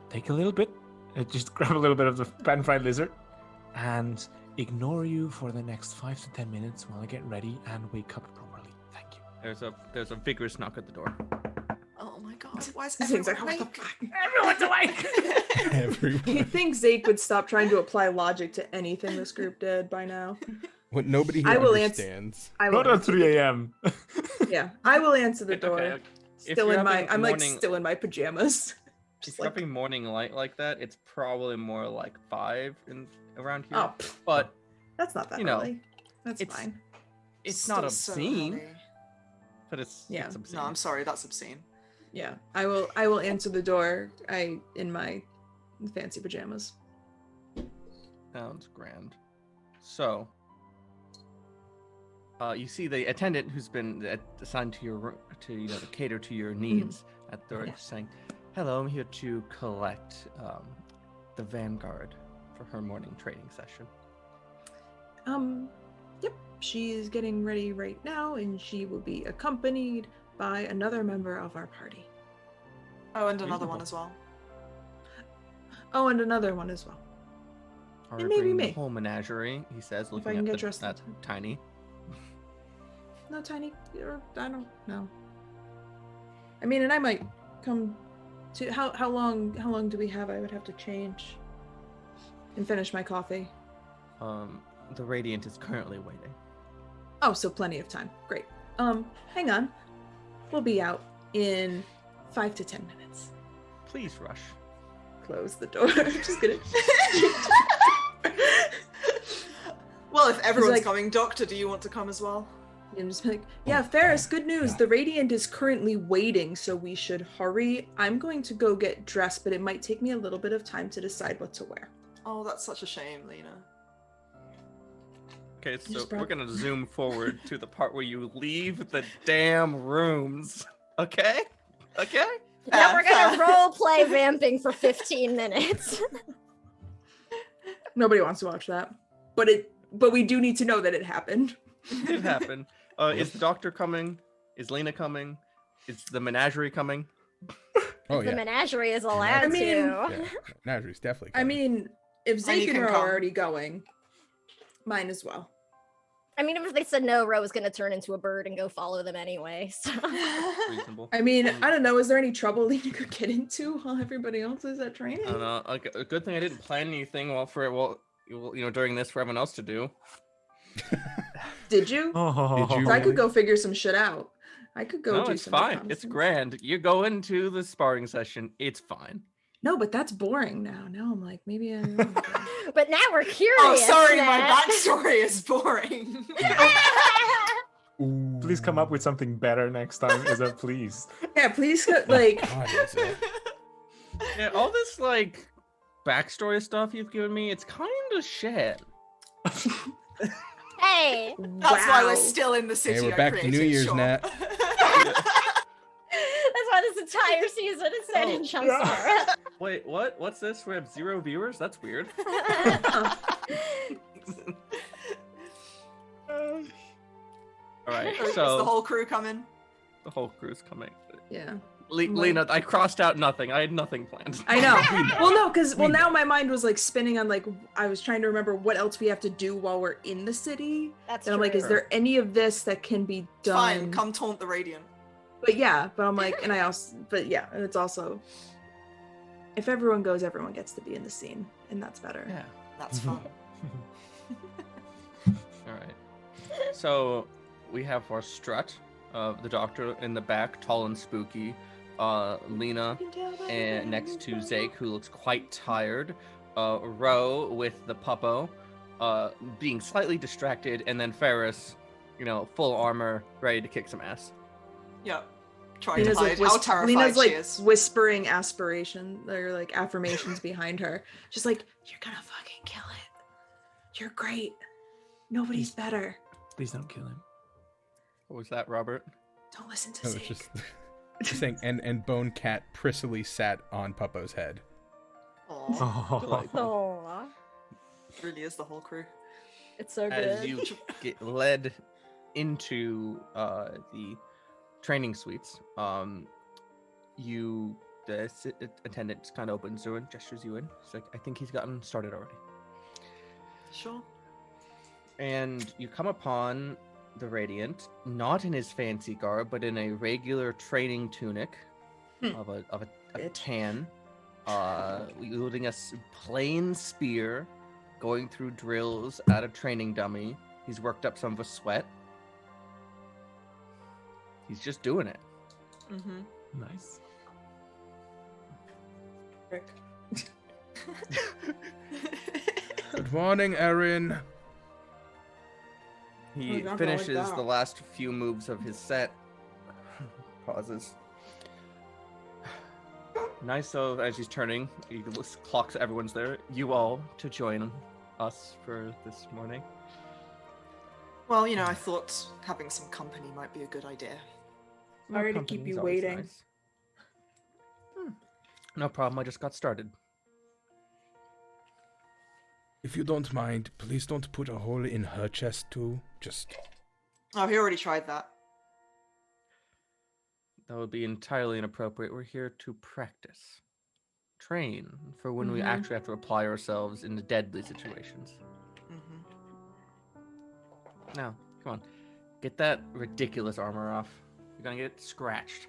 take a little bit, just grab a little bit of the pan-fried lizard, and ignore you for the next 5 to 10 minutes while I get ready and wake up properly. Thank you. There's a vigorous knock at the door. Oh my god, why is Things everyone like, awake? Everyone's awake! Everyone. You'd think Zeke would stop trying to apply logic to anything this group did by now. What nobody here I will understands. I will Not at answer 3 a.m. Yeah, I will answer the door. Okay, if Still you're in my, having I'm like morning- still in my pajamas. If Just you're like, having morning light like that, it's probably more like 5 in around here. oh, pff, But that's not that you know, early. That's it's- fine. it's not Still so obscene, early. but it's Yeah. it's obscene. No, I'm sorry, that's obscene. Yeah, I will answer the door. In my fancy pajamas. Sounds grand. So, you see the attendant who's been assigned to your to cater to your needs at the door, Yeah. saying, "Hello, I'm here to collect the Vanguard for her morning training session." Yep. She is getting ready right now, and she will be accompanied by another member of our party. Oh, and another one Reasonable. as well. Oh, and another one as well. Or And maybe bring the me. whole menagerie, he says, If I looking can at get dressed that in time. tiny. No, tiny. Or I don't know. I mean, and I might come to. How long do we have? I would have to change and finish my coffee. The Radiant is currently waiting. Oh, so plenty of time. Great. Hang on. We'll be out in 5 to 10 minutes. Please rush. Close the door. Just kidding. Well, if everyone's like- coming, Doctor, do you want to come as well? And just be like, yeah, Ferris, good news. The Radiant is currently waiting, so we should hurry. I'm going to go get dressed, but it might take me a little bit of time to decide what to wear. Oh, that's such a shame, Lena. Okay, so just we're brought- gonna zoom forward to the part where you leave the damn rooms. Okay? Okay? Now we're gonna role play vamping for 15 minutes. Nobody wants to watch that. But we do need to know that it happened. It happened. Is the doctor coming? Is Lena coming? Is the menagerie coming? Oh The yeah. menagerie is allowed I mean- to. Yeah. Menagerie's definitely. I coming. mean, if And Zeke you and can Ro come. are already going, mine as well. I mean, if they said no, Ro was gonna turn into a bird and go follow them anyway. So Reasonable. I mean, I don't know. Is there any trouble Lena could get into while everybody else is at training? I don't know. Okay, a good thing I didn't plan anything during this for everyone else to do. Did you? Oh, Did you? So I could go figure some shit out. I could go No, do it's some fine. It's reconnaissance. grand. You go into the sparring session. It's fine. No, but that's boring now. Now I'm like, maybe I. but now we're curious. Oh, sorry, my Matt. backstory is boring. Ooh. please come up with something better next time, Izza, please. Yeah, please. Like, God, is it? Yeah, all this like backstory stuff you've given me, it's kind of shit. Hey, That's why wow. we're still in the city. Hey, we're I back to created, New Year's, sure. Nat. that's why this entire season is set in Shamsara. Wait, what? What's this? We have 0 viewers? That's weird. All right, Is so the whole crew coming? the whole crew's coming. yeah. Lena, I crossed out nothing. I had nothing planned. I know. Well, no, because We know. now my mind was like spinning on like I was trying to remember what else we have to do while we're in the city. That's And I'm like, is true. there any of this that can be done? Fine, come taunt the Radiant. But yeah, but I'm like, and I also, but yeah, and it's also, if everyone goes, everyone gets to be in the scene, and that's better. Yeah. That's fun. All right. So we have our strut of the doctor in the back, tall and spooky. Lena and next to Zake, who looks quite tired. Ro with the puppo, being slightly distracted, and then Ferris, full armor, ready to kick some ass. Yep. Trying to Lena's hide like, how terrified Lena's like she is. whispering aspiration or like affirmations behind her. Just like, you're gonna fucking kill it. You're great. Nobody's better. Please don't kill him. What was that, Robert? Don't listen to No, it's Zeke. just Saying, and Bone Cat prissily sat on Puppo's head. Aw, Delightful. Oh, really is the whole crew. it's so As good. you get led into the training suites, the attendant kind of opens the door and gestures you in. It's like, I think he's gotten started already. Sure. And you come upon the Radiant, not in his fancy garb, but in a regular training tunic of a Bitch. tan, wielding a plain spear, going through drills at a training dummy. He's worked up some of a sweat. He's just doing it. Mm-hmm. Nice. Rick. Good morning, Erin. He not gonna like finishes that. the last few moves of his set. Pauses. Nice of, as he's turning, he clocks everyone's there. You all to join us for this morning. Well, I thought having some company might be a good idea. Sorry to Company keep is you always waiting. nice. No problem, I just got started. If you don't mind, please don't put a hole in her chest too. Just Oh, he already tried that. That would be entirely inappropriate. We're here to practice. Train for when we Mhm. actually have to apply ourselves in the deadly situations. Mm-hmm. Now, come on. Get that ridiculous armor off. You're gonna get scratched.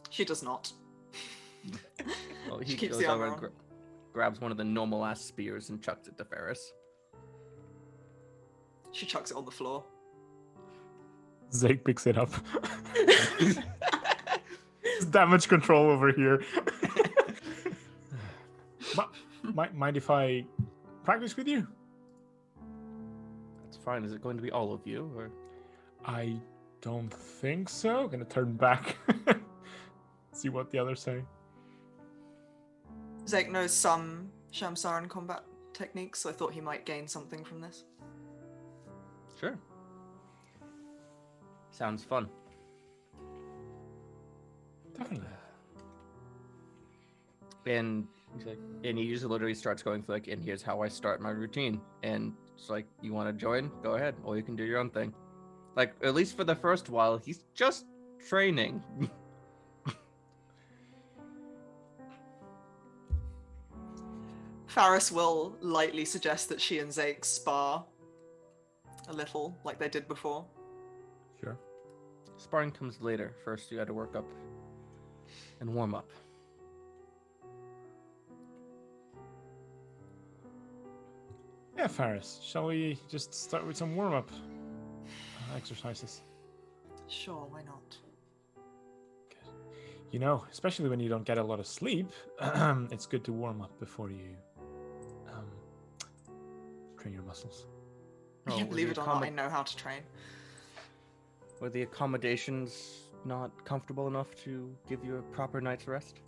She does not. Well, She he keeps goes the over armor and on. grabs one of the normal ass spears and chucks it to Ferris. She chucks it on the floor. Zeke picks it up. Damage control over here. Mind if I practice with you? That's fine. Is it going to be all of you, or I don't think so. Gonna turn back. See what the others say. Zeke knows some Shamsaran combat techniques, so I thought he might gain something from this. sure? Sounds fun. Definitely. And he's like, and he just literally starts going through like, and here's how I start my routine. And it's like, you want to join? Go ahead, or you can do your own thing. Like, at least for the first while, he's just training. Faris will lightly suggest that she and Zeke spar a little, like they did before. Sure. Sparring comes later. First, you got to work up and warm up. Yeah, Faris. Shall we just start with some warm-up exercises? Sure, why not? Good. Especially when you don't get a lot of sleep, it's good to warm up before you train your muscles. Oh, Yeah, were believe the it or not, I know how to train. Were the accommodations not comfortable enough to give you a proper night's rest?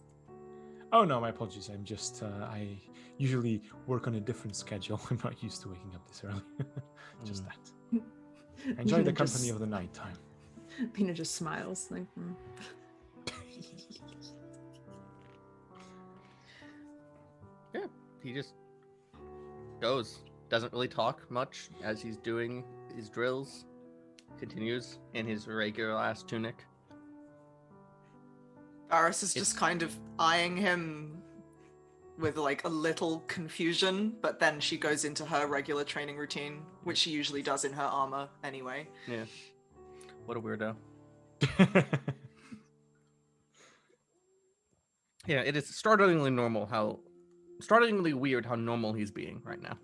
Oh no, my apologies. I'm just I usually work on a different schedule. I'm not used to waking up this early. Just that. I enjoy the Lena company just- of the nighttime. Lena just smiles like, Yeah, he just goes. Doesn't really talk much as he's doing his drills. Continues in his regular ass tunic. Faris is just kind of eyeing him with like a little confusion, but then she goes into her regular training routine, which she usually does in her armor anyway. Yeah. What a weirdo. Yeah, it is startlingly weird how normal he's being right now.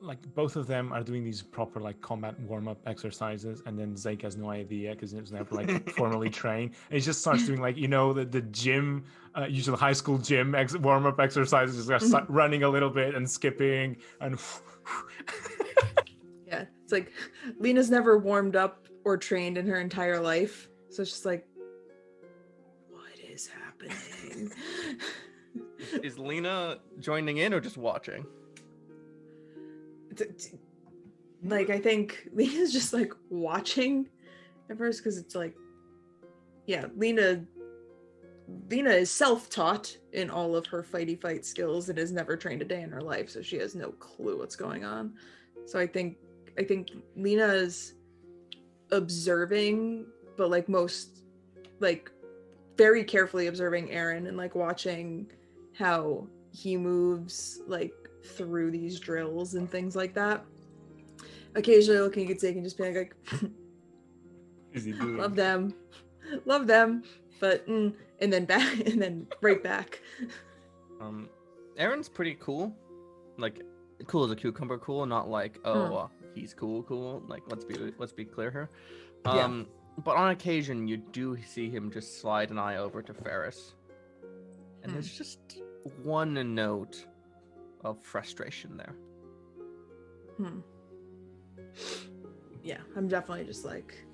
Like both of them are doing these proper like combat warm-up exercises, and then Zeke has no idea because he's never like formally trained. And he just starts doing like the gym, usually high school gym warm-up exercises. Just like start running a little bit and skipping and. yeah. It's like Lena's never warmed up or trained in her entire life. So it's just like, what is happening? Is Lena joining in or just watching? Like, I think Lena's just like watching at first because it's like, yeah, Lena is self-taught in all of her fight skills and has never trained a day in her life, so she has no clue what's going on. So I think Lena is observing, but like most, like very carefully observing Aaron and like watching how he moves like through these drills and things like that. Occasionally looking at Zeke and just being like, Is he doing? love them, but and then back and then right back. Aaron's pretty cool, like cool as a cucumber cool, not like he's cool. Like let's be clear here. Yeah. But on occasion you do see him just slide an eye over to Ferris, and there's just one note of frustration there. Yeah, I'm definitely just like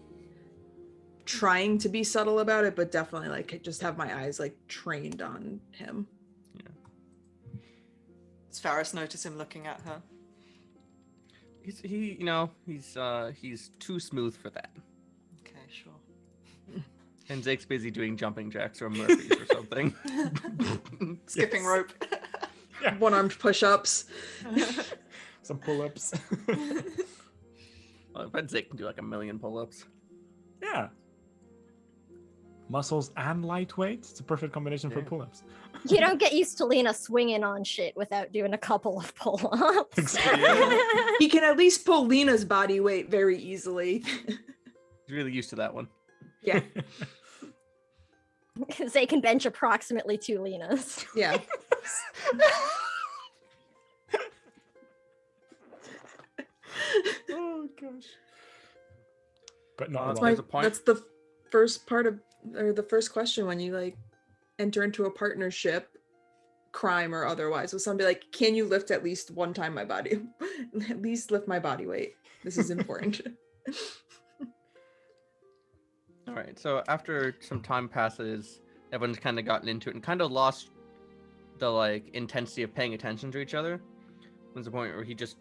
trying to be subtle about it, but definitely like just have my eyes like trained on him. Yeah. Does Ferris notice him looking at her? He's too smooth for that. Okay, sure. And Zake's busy doing jumping jacks or Murphys or something. Skipping rope. One-armed push-ups. Some pull-ups. I bet Zake can do like 1,000,000 pull-ups. Yeah. Muscles and lightweight. It's a perfect combination for Yeah. pull-ups. You don't get used to Lena swinging on shit without doing a couple of pull-ups. Exactly. He can at least pull Lena's body weight very easily. He's really used to that one. Yeah, Because they can bench approximately 2 Lenas. yeah. Oh gosh. But not That's a my- lot. There's a point. That's the first part of, or the first question when you like enter into a partnership, crime or otherwise, with somebody like, can you lift at least one time my body? At least lift my body weight. This is important. All right. So after some time passes, everyone's kind of gotten into it and kind of lost the like intensity of paying attention to each other. There's a point where he just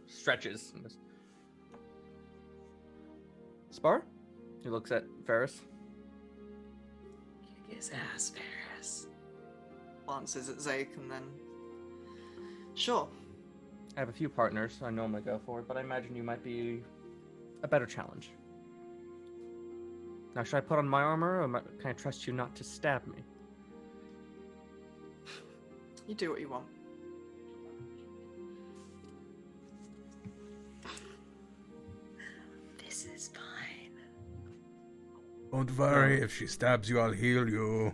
stretches. And just... Spar? He looks at Ferris. Kick his ass, Ferris. Glances at Zake and then... Sure. I have a few partners I normally go for, but I imagine you might be a better challenge. Now, should I put on my armor, or can I trust you not to stab me? You do what you want. This is fine. Don't worry, if she stabs you, I'll heal you.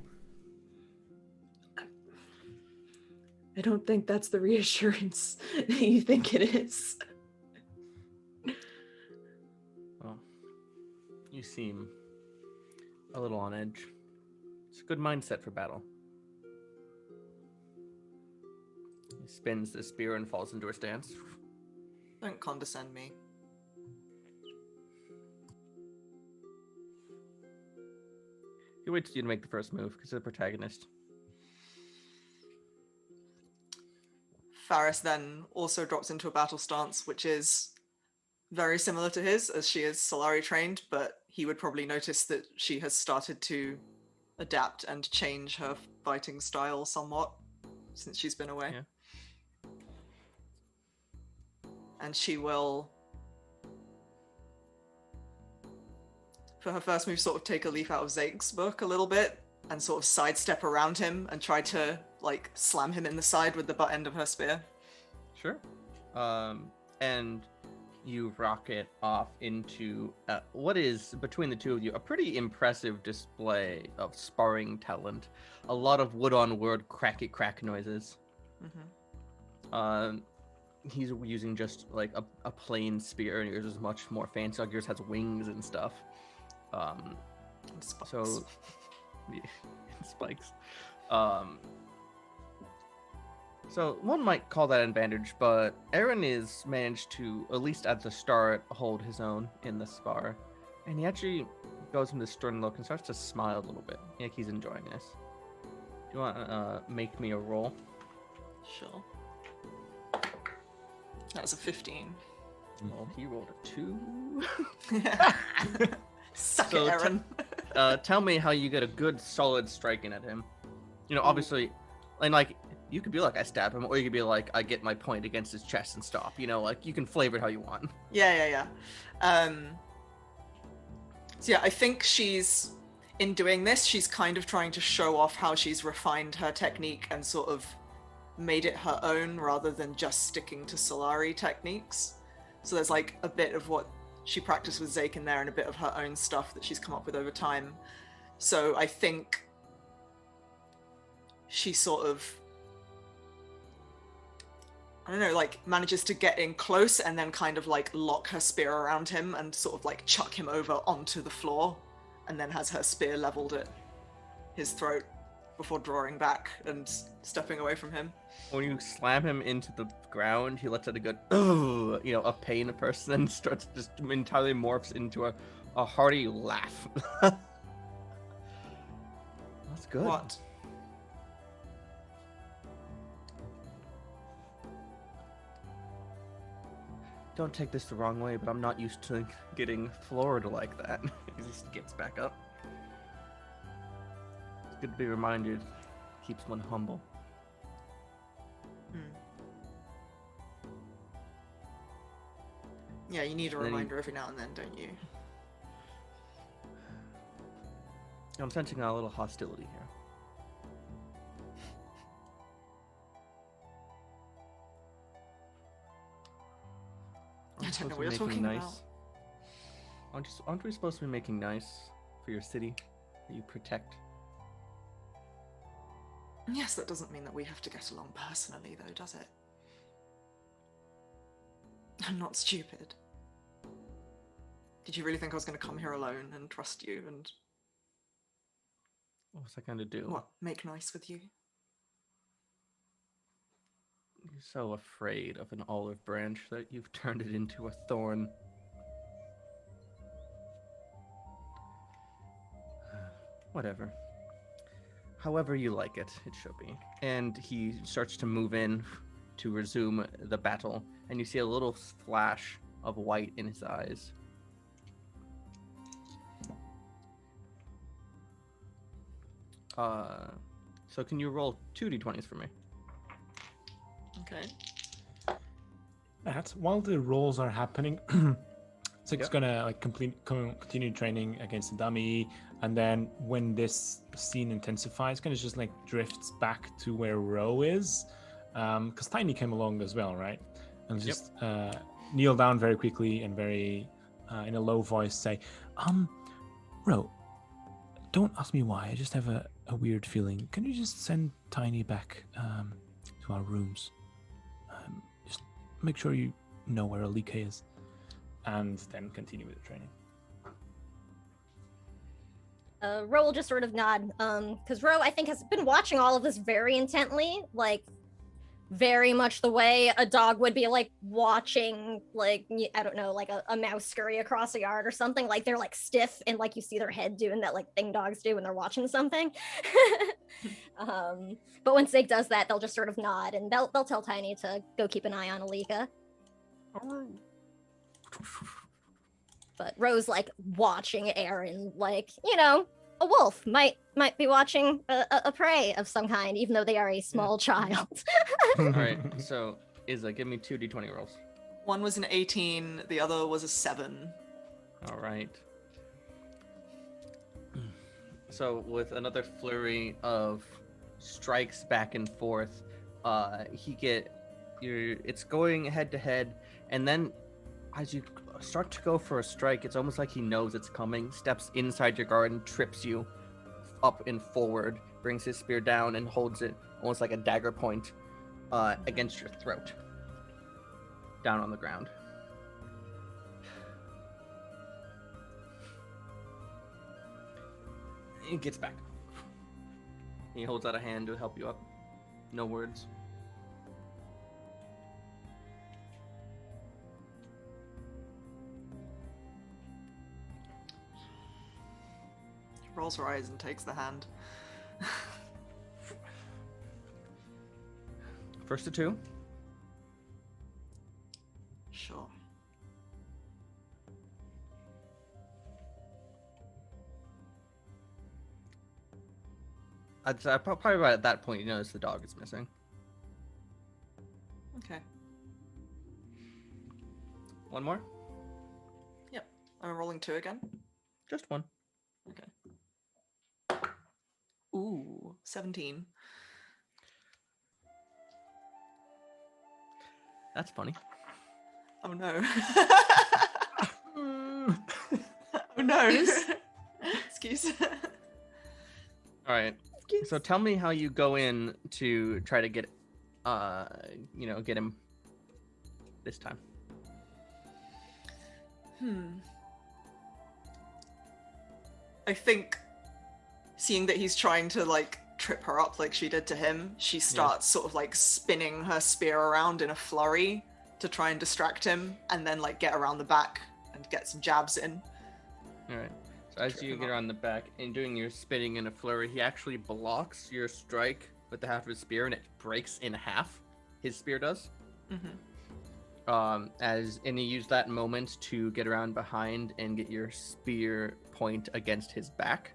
I don't think that's the reassurance that you think it is. Well, you seem a little on edge. It's a good mindset for battle. He spins the spear and falls into her stance. Don't condescend me. He waits for you to make the first move because you're the protagonist. Faris then also drops into a battle stance, which is very similar to his, as she is Solari trained, but he would probably notice that she has started to adapt and change her fighting style somewhat since she's been away. Yeah. And she will, for her first move, sort of take a leaf out of Zake's book a little bit and sort of sidestep around him and try to, like, slam him in the side with the butt end of her spear. Sure. And you rocket off into what is, between the two of you, a pretty impressive display of sparring talent. A lot of wood-on-wood cracky crack noises. Mm-hmm. He's using just like a plain spear, and yours is much more fancy. Like yours has wings and stuff. And spikes. So yeah, spikes. So one might call that an advantage, but Aaron is managed to, at least at the start, hold his own in the spar. And he actually goes from this stern look and starts to smile a little bit, like he's enjoying this. Do you want to make me a roll? Sure. That was a 15. Well, he rolled a 2. Suck So it, Aaron. Tell me how you get a good, solid strike in at him. You know, obviously, and like, you could be like, I stab him, or you could be like, I get my point against his chest and stop. You know, like, you can flavor it how you want. Yeah. So yeah, I think in doing this, she's kind of trying to show off how she's refined her technique and sort of made it her own rather than just sticking to Solari techniques. So there's like a bit of what she practiced with Zake in there and a bit of her own stuff that she's come up with over time. So I think she sort of, I don't know, like manages to get in close and then kind of like lock her spear around him and sort of like chuck him over onto the floor, and then has her spear leveled at his throat before drawing back and stepping away from him. When you slam him into the ground, he lets out a good, "Ugh," you know, a pain person, and starts just entirely morphs into a hearty laugh. That's good. What? Don't take this the wrong way, but I'm not used to getting floored like that. He just gets back up. It's good to be reminded. Keeps one humble. Yeah, you need a And then reminder every now and then, don't you? I'm sensing a little hostility here. I don't know what you're talking about. Aren't we supposed to be making nice for your city that you protect? Yes, that doesn't mean that we have to get along personally, though, does it? I'm not stupid. Did you really think I was going to come here alone and trust you and... What's that going to do? What, make nice with you? You're so afraid of an olive branch that you've turned it into a thorn. Whatever. However you like it, it should be. And he starts to move in to resume the battle, and you see a little flash of white in his eyes. So can you roll 2d20s for me? Okay. That while the rolls are happening, Sig's Yep. gonna like continue training against the dummy, and then when this scene intensifies, kind of just like drifts back to where Ro is, because Tiny came along as well, right? And just kneel down very quickly and very in a low voice say, Ro, don't ask me why. I just have a weird feeling. Can you just send Tiny back to our rooms? Just make sure you know where Alika is, and then continue with the training. Ro will just sort of nod, because Ro, I think, has been watching all of this very intently, like, very much the way a dog would be, like, watching, like, I don't know, like a mouse scurry across a yard or something. Like, they're, like, stiff, and, like, you see their head doing that, like, thing dogs do when they're watching something. But when Sig does that, they'll just sort of nod, and they'll tell Tiny to go keep an eye on Alika. But Ro's like watching Aaron, like, you know, a wolf might be watching a prey of some kind, even though they are a small child. Alright, so Izza, give me 2d20 rolls. One was an 18, the other was a 7. Alright. So with another flurry of strikes back and forth, it's going head to head, and then as you start to go for a strike, it's almost like he knows it's coming, steps inside your garden, trips you up and forward, brings his spear down and holds it almost like a dagger point against your throat, down on the ground. He gets back. He holds out a hand to help you up. No words. He rolls her eyes and takes the hand. First to 2. I'd say probably right at that point you notice the dog is missing. Okay. One more? Yep. I'm rolling 2 again. Just one. Okay. Ooh, 17. That's funny. Oh no. Oh no. Excuse. All right. So tell me how you go in to try to get, get him this time. I think seeing that he's trying to like trip her up like she did to him, she starts sort of like spinning her spear around in a flurry to try and distract him, and then like get around the back and get some jabs in. All right. So as you get around the back and doing your spinning in a flurry, he actually blocks your strike with the half of his spear, and it breaks in half. His spear does. And you use that moment to get around behind and get your spear point against his back.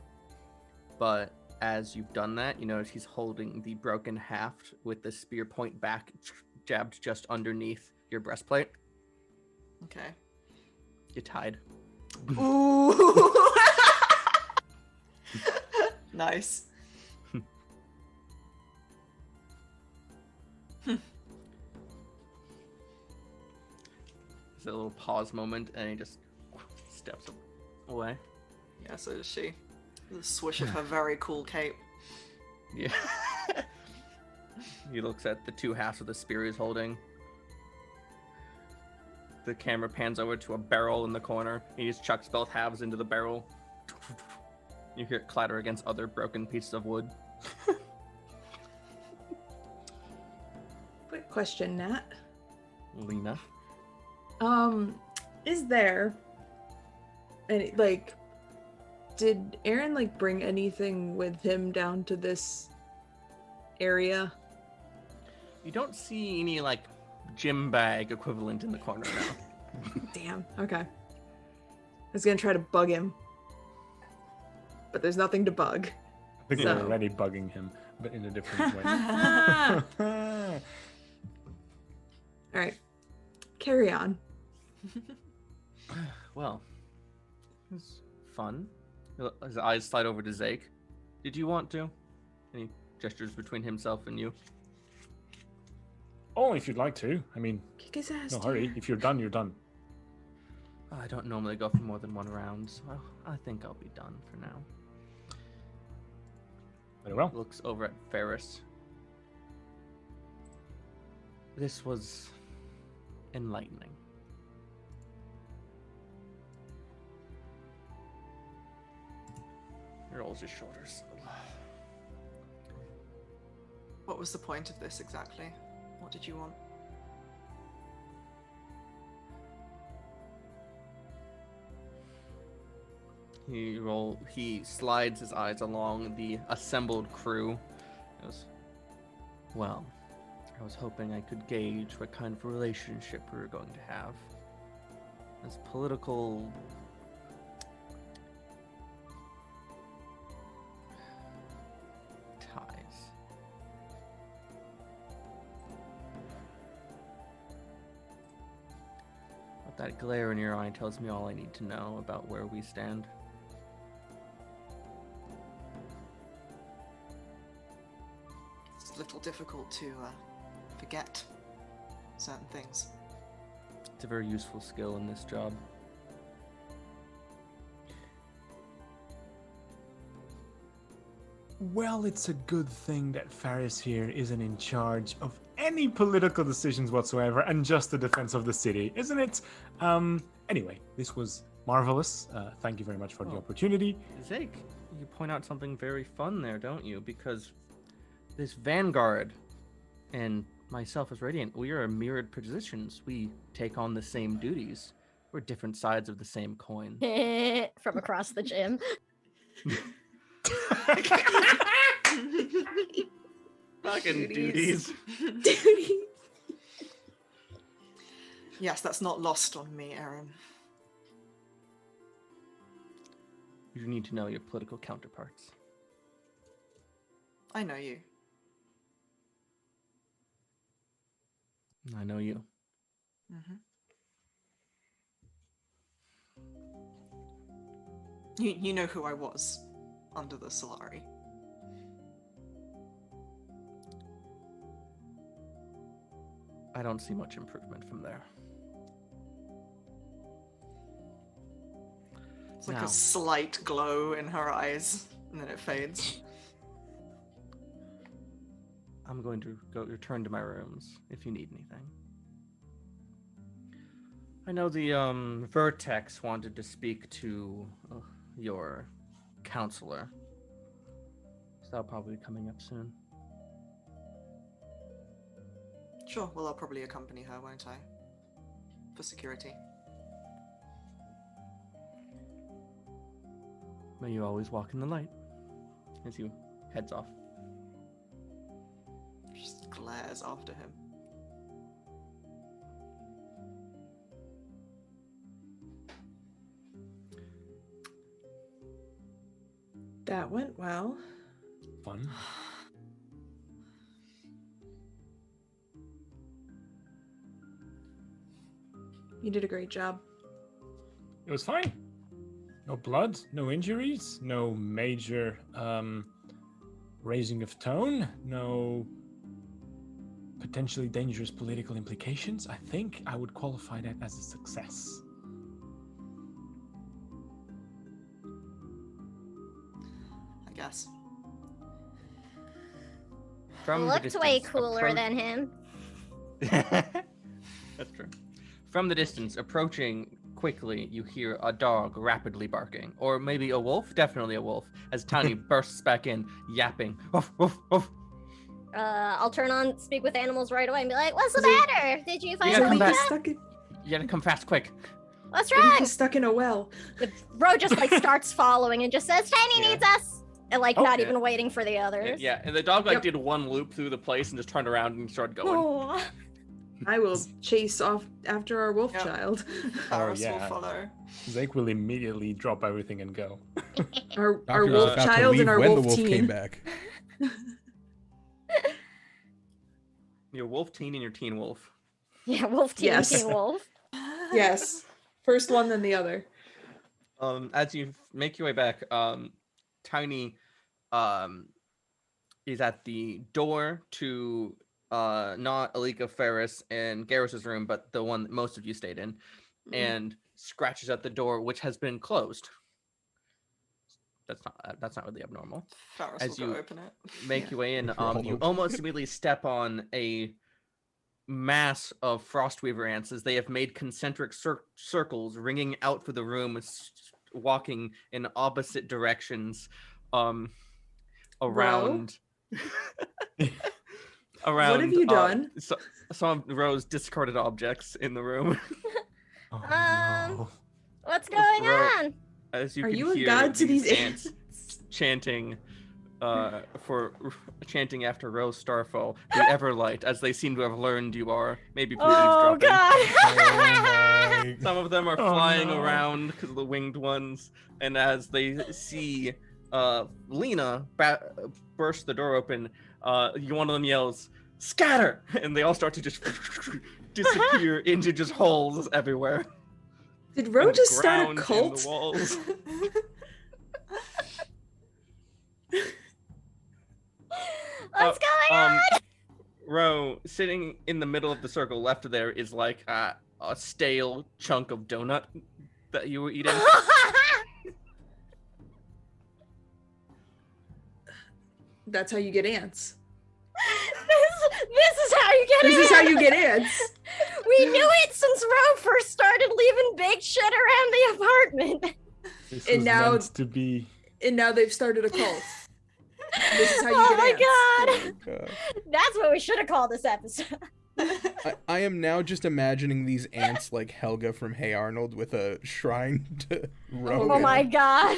But as you've done that, you notice he's holding the broken haft with the spear point back, jabbed just underneath your breastplate. Okay. You're tied. Ooh. Nice. There's a little pause moment, and he just steps away. Yeah, so does she. The swish of her very cool cape. Yeah. He looks at the two halves of the spear he's holding. The camera pans over to a barrel in the corner. He just chucks both halves into the barrel. You hear it clatter against other broken pieces of wood. Quick question, Nat. Lena. Is there any, like, did Aaron, like, bring anything with him down to this area? You don't see any, like, gym bag equivalent in the corner now. Damn, okay. I was gonna try to bug him, but there's nothing to bug. I think So- we're already bugging him, but in a different way. Alright. Carry on. Well, it was fun. His eyes slide over to Zake. Did you want to? Any gestures between himself and you? Only if you'd like to. I mean, Kick his ass. no dude. hurry. If you're done, you're done. I don't normally go for more than one round, so I think I'll be done for now. Very well. Looks over at Ferris. This was enlightening. He rolls his shoulders. What was the point of this exactly? What did you want? He slides his eyes along the assembled crew. He goes, well, I was hoping I could gauge what kind of relationship we were going to have. As political ties. But that glare in your eye tells me all I need to know about where we stand. It's a little difficult to forget certain things. It's a very useful skill in this job. Well, it's a good thing that Faris here isn't in charge of any political decisions whatsoever and just the defense of the city, isn't it? Anyway, this was marvelous. Thank you very much for the opportunity. Zake, you point out something very fun there, don't you? Because this Vanguard and myself as Radiant, we are mirrored positions. We take on the same duties. We're different sides of the same coin. From across the gym. Fucking duties. Yes, that's not lost on me, Aaron. You need to know your political counterparts. I know you. I know you. Mm-hmm. You know who I was under the Solari. I don't see much improvement from there. It's like Now. a slight glow in her eyes, and then it fades. I'm going to return to my rooms if you need anything. I know the Vertex wanted to speak to your counselor. So that'll probably be coming up soon. Sure, well, I'll probably accompany her, won't I? For security. May you always walk in the light. As he heads off. Just glares after him. That went well. Fun. You did a great job. It was fine. No blood, no injuries, no major raising of tone, no potentially dangerous political implications. I think I would qualify that as a success. I guess. From the Looked way distance, cooler than him. That's true. From the distance, approaching quickly, you hear a dog rapidly barking. Or maybe a wolf? Definitely a wolf. As Tiny bursts back in, yapping. Woof, woof, woof. I'll turn on Speak with Animals right away and be like, what's the Is it- matter? Did you find gotta come something? back. out? Stuck in, You gotta come fast, quick. What's what if wrong? he's stuck in a well? The bro just like starts following and just says, Tiny Yeah. needs us. And like Oh, not yeah. even waiting for the others. Yeah, and the dog like Yep. did one loop through the place and just turned around and started going. Oh. I will chase off after our wolf Yep. child. Paris will yeah. follow. Zeke will immediately drop everything and go. Our Doctor was wolf about to child leave and our when wolf the wolf teen. came back. Your wolf teen and your teen wolf. Yeah, wolf team, Yes. teen wolf. Yes. First one, then the other. As you make your way back, Tiny is at the door to not Alika, Ferris, and Garrus's room, but the one that most of you stayed in, and scratches at the door, which has been closed. That's not really abnormal. Faris As will go you open it. Make Yeah. your way in. If we're all You open. almost immediately step on a mass of Frostweaver ants as they have made concentric circles, ringing out for the room, walking in opposite directions, around. Around. What have you done? Some of Ro's discarded objects in the room. Oh, Um, What's Let's going throw- on? As you Are can you a hear god to these ants chanting chanting after Rose Starfall, the Everlight, as they seem to have learned you are. Maybe please Oh dropping. god. Some of them are Oh, flying no. around because of the winged ones, and as they see Lena burst the door open, one of them yells, "Scatter!" and they all start to just disappear into just holes everywhere. Did Ro And just start a ground in cult? the walls. What's going on? Ro, sitting in the middle of the circle left of there is like a stale chunk of donut that you were eating. That's how you get ants. This is how you get This is how you ants. get ants. We knew it since Ro first started leaving big shit around the apartment. This And was now- meant to be. And now they've started a cult. This is how you Oh get my ants. Oh my God. That's what we should have called this episode. I am now just imagining these ants like Helga from Hey Arnold with a shrine to Ro. Oh my god.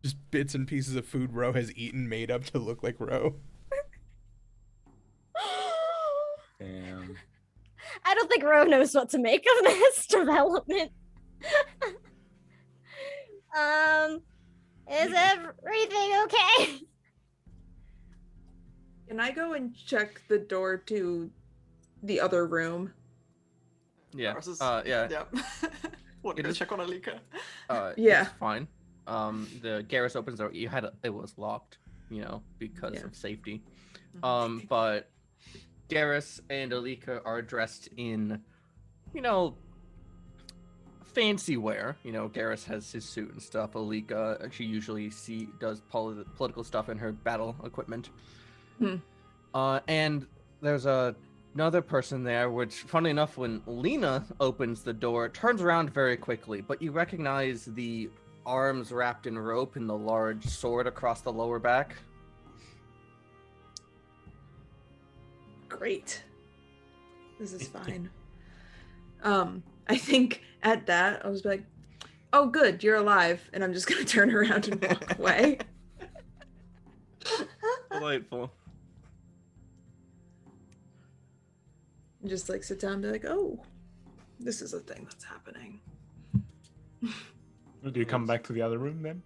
Just bits and pieces of food Ro has eaten made up to look like Ro. Damn. I don't think Ro knows what to make of this development. Is everything okay? Can I go and check the door to the other room? Yeah. Varus is- Yeah. Yep. Want to It go is- check on Alika? Yeah. It's fine. The Garrus opens the door. It was locked, because Yeah. of safety. Mhm. But Garrus and Alika are dressed in, fancy wear. Garrus has his suit and stuff. Alika, she usually does political stuff in her battle equipment. Hmm. And there's another person there, which, funny enough, when Lena opens the door, it turns around very quickly, but you recognize the arms wrapped in rope and the large sword across the lower back. Great. This is fine. I think at that I was like, "Oh, good, you're alive," and I'm just gonna turn around and walk away. Delightful. And just like sit down and be like, "Oh, this is a thing that's happening." Do you come back to the other room then?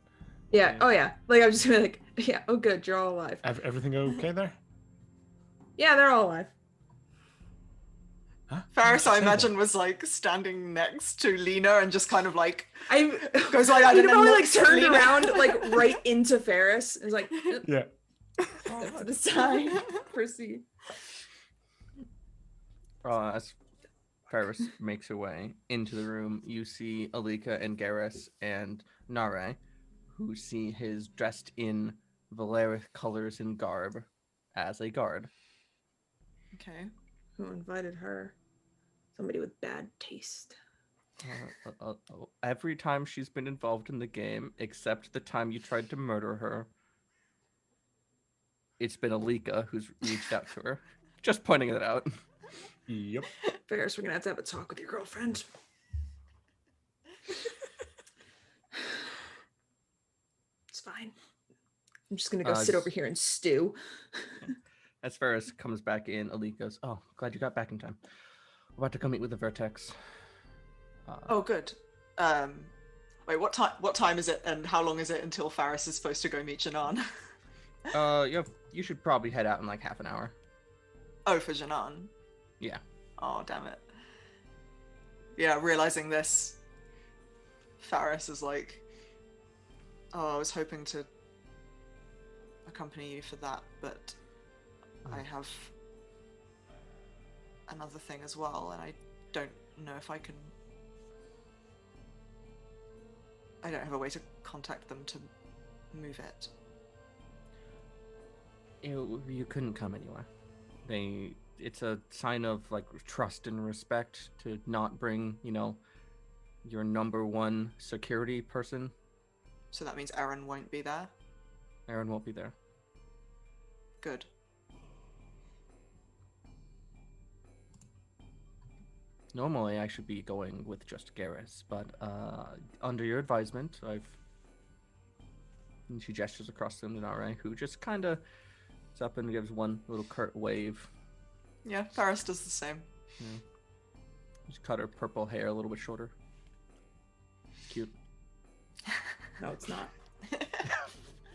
Yeah. Yeah. Oh yeah. Like I'm just gonna be like, "Yeah. Oh, good, you're all alive." Everything okay there? Yeah, they're all alive. Huh? Varus, I Say that. imagine, was like standing next to Lena and just kind of like I goes like that. he and then probably like looks at turned Lena. around like right into Ferris and was like, Yeah. step to the side, proceed. As Ferris makes her way into the room, you see Alika and Garrus and Nare, who see his dressed in Valeric colors and garb as a guard. Okay. Who invited her? Somebody with bad taste. Every time she's been involved in the game, except the time you tried to murder her, it's been Alika who's reached out to her. Just pointing it out. Yep. Ferris, we're gonna have a talk with your girlfriend. It's fine. I'm just gonna go sit over here and stew. As Ferris comes back in, Alika goes, "Oh, glad you got back in time. We're about to go meet with the Vertex." Oh, good. Wait, what time is it, and how long is it until Faris is supposed to go meet Janan? You should probably head out in like half an hour. Oh, for Janan. Yeah. Oh, damn it. Yeah, realizing this, Faris is like, "Oh, I was hoping to accompany you for that, but I have another thing as well, and I don't know if I can. I don't have a way to contact them to move it." You couldn't come anywhere. It's a sign of like trust and respect to not bring, your number one security person. So that means Aaron won't be there? Aaron won't be there. Good. Normally I should be going with just Garrus, but under your advisement, and she gestures across to Nare, who just kind of is up and gives one little curt wave. Yeah, Faris does the same. Yeah. Just cut her purple hair a little bit shorter. Cute. No, it's not.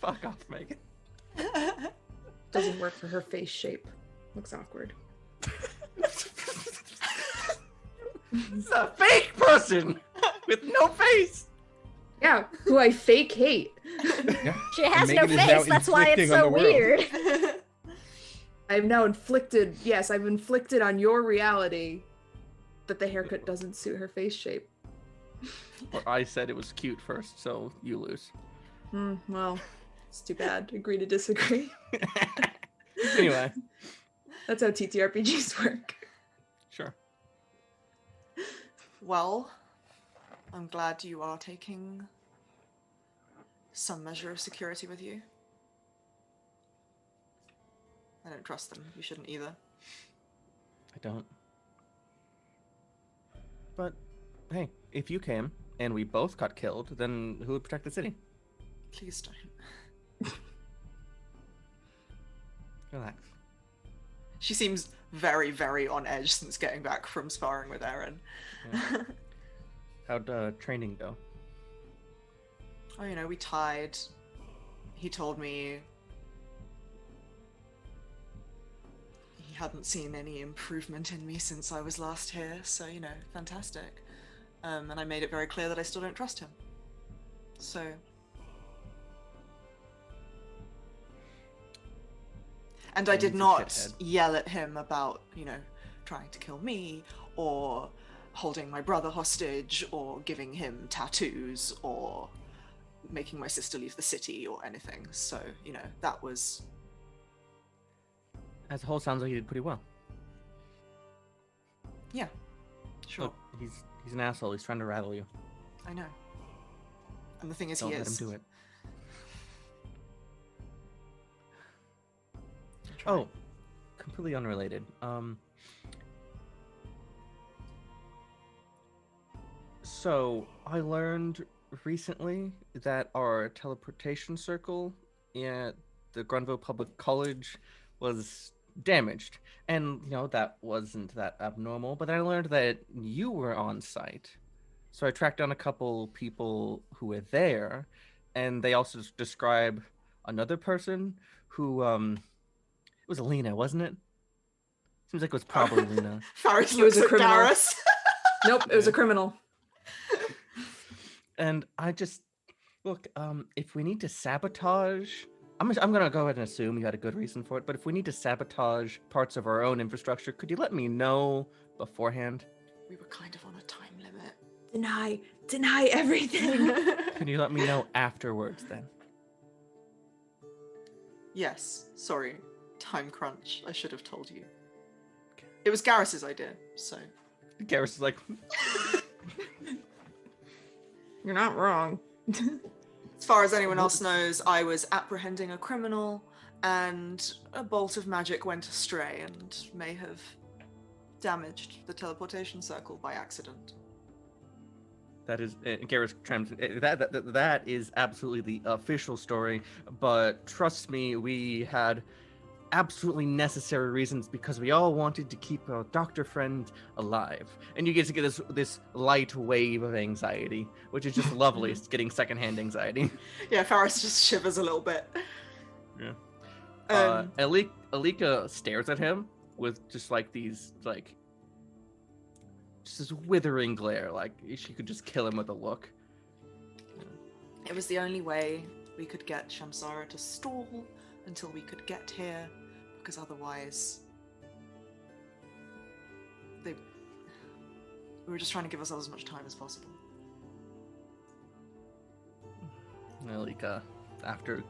Fuck off, Megan. Doesn't work for her face shape. Looks awkward. It's a fake person with no face. Yeah, who I fake hate. Yeah. She has no Megan is now face. That's why it's inflicting on so the world. weird. I've now inflicted, yes, I've inflicted on your reality that the haircut doesn't suit her face shape. Or I said it was cute first, so you lose. Well, it's too bad. Agree to disagree. Anyway, That's how TTRPGs work. sure. Well, I'm glad you are taking some measure of security with you. I don't trust them. You shouldn't either. I don't. But hey, if you came and we both got killed, then who would protect the city? Please don't. Relax. She seems very, very on edge since getting back from sparring with Aaron. Yeah. How'd training go? Oh, we tied. He told me hadn't seen any improvement in me since I was last here, so, you know, fantastic. And I made it very clear that I still don't trust him. So... And I did not yell at him about, you know, trying to kill me, or holding my brother hostage, or giving him tattoos, or making my sister leave the city, or anything. So, you know, that was... As a whole, sounds like he did pretty well. Yeah, sure. Look, he's an asshole. He's trying to rattle you. I know. And the thing is, Don't he let is. him do it. Oh, completely unrelated. So I learned recently that our teleportation circle at the Grunville Public College was damaged, and you know that wasn't that abnormal. But then I learned that you were on site, so I tracked down a couple people who were there, and they also describe another person who it was Alina, wasn't it? Seems like it was probably Lena. Faris He was looks a at criminal. Garrus. Nope, it was a criminal. And I just look. If we need to sabotage, I'm gonna go ahead and assume you had a good reason for it. But if we need to sabotage parts of our own infrastructure, could you let me know beforehand? We were kind of on a time limit. Deny everything. Can you let me know afterwards then? Yes, sorry. Time crunch. I should have told you. It was Garrus's idea, so... Garrus is like, You're not wrong. As far as anyone else knows, I was apprehending a criminal, and a bolt of magic went astray and may have damaged the teleportation circle by accident. that is Garrus chimes. That is absolutely the official story. But trust me, we had absolutely necessary reasons because we all wanted to keep our doctor friend alive. And you get to get this light wave of anxiety, which is just lovely. It's getting secondhand anxiety. Yeah, Faris just shivers a little bit. Yeah. Alika stares at him with just like these just this withering glare, like she could just kill him with a look. It was the only way we could get Shamsara to stall until we could get here, because otherwise we were just trying to give ourselves as much time as possible. Alika, after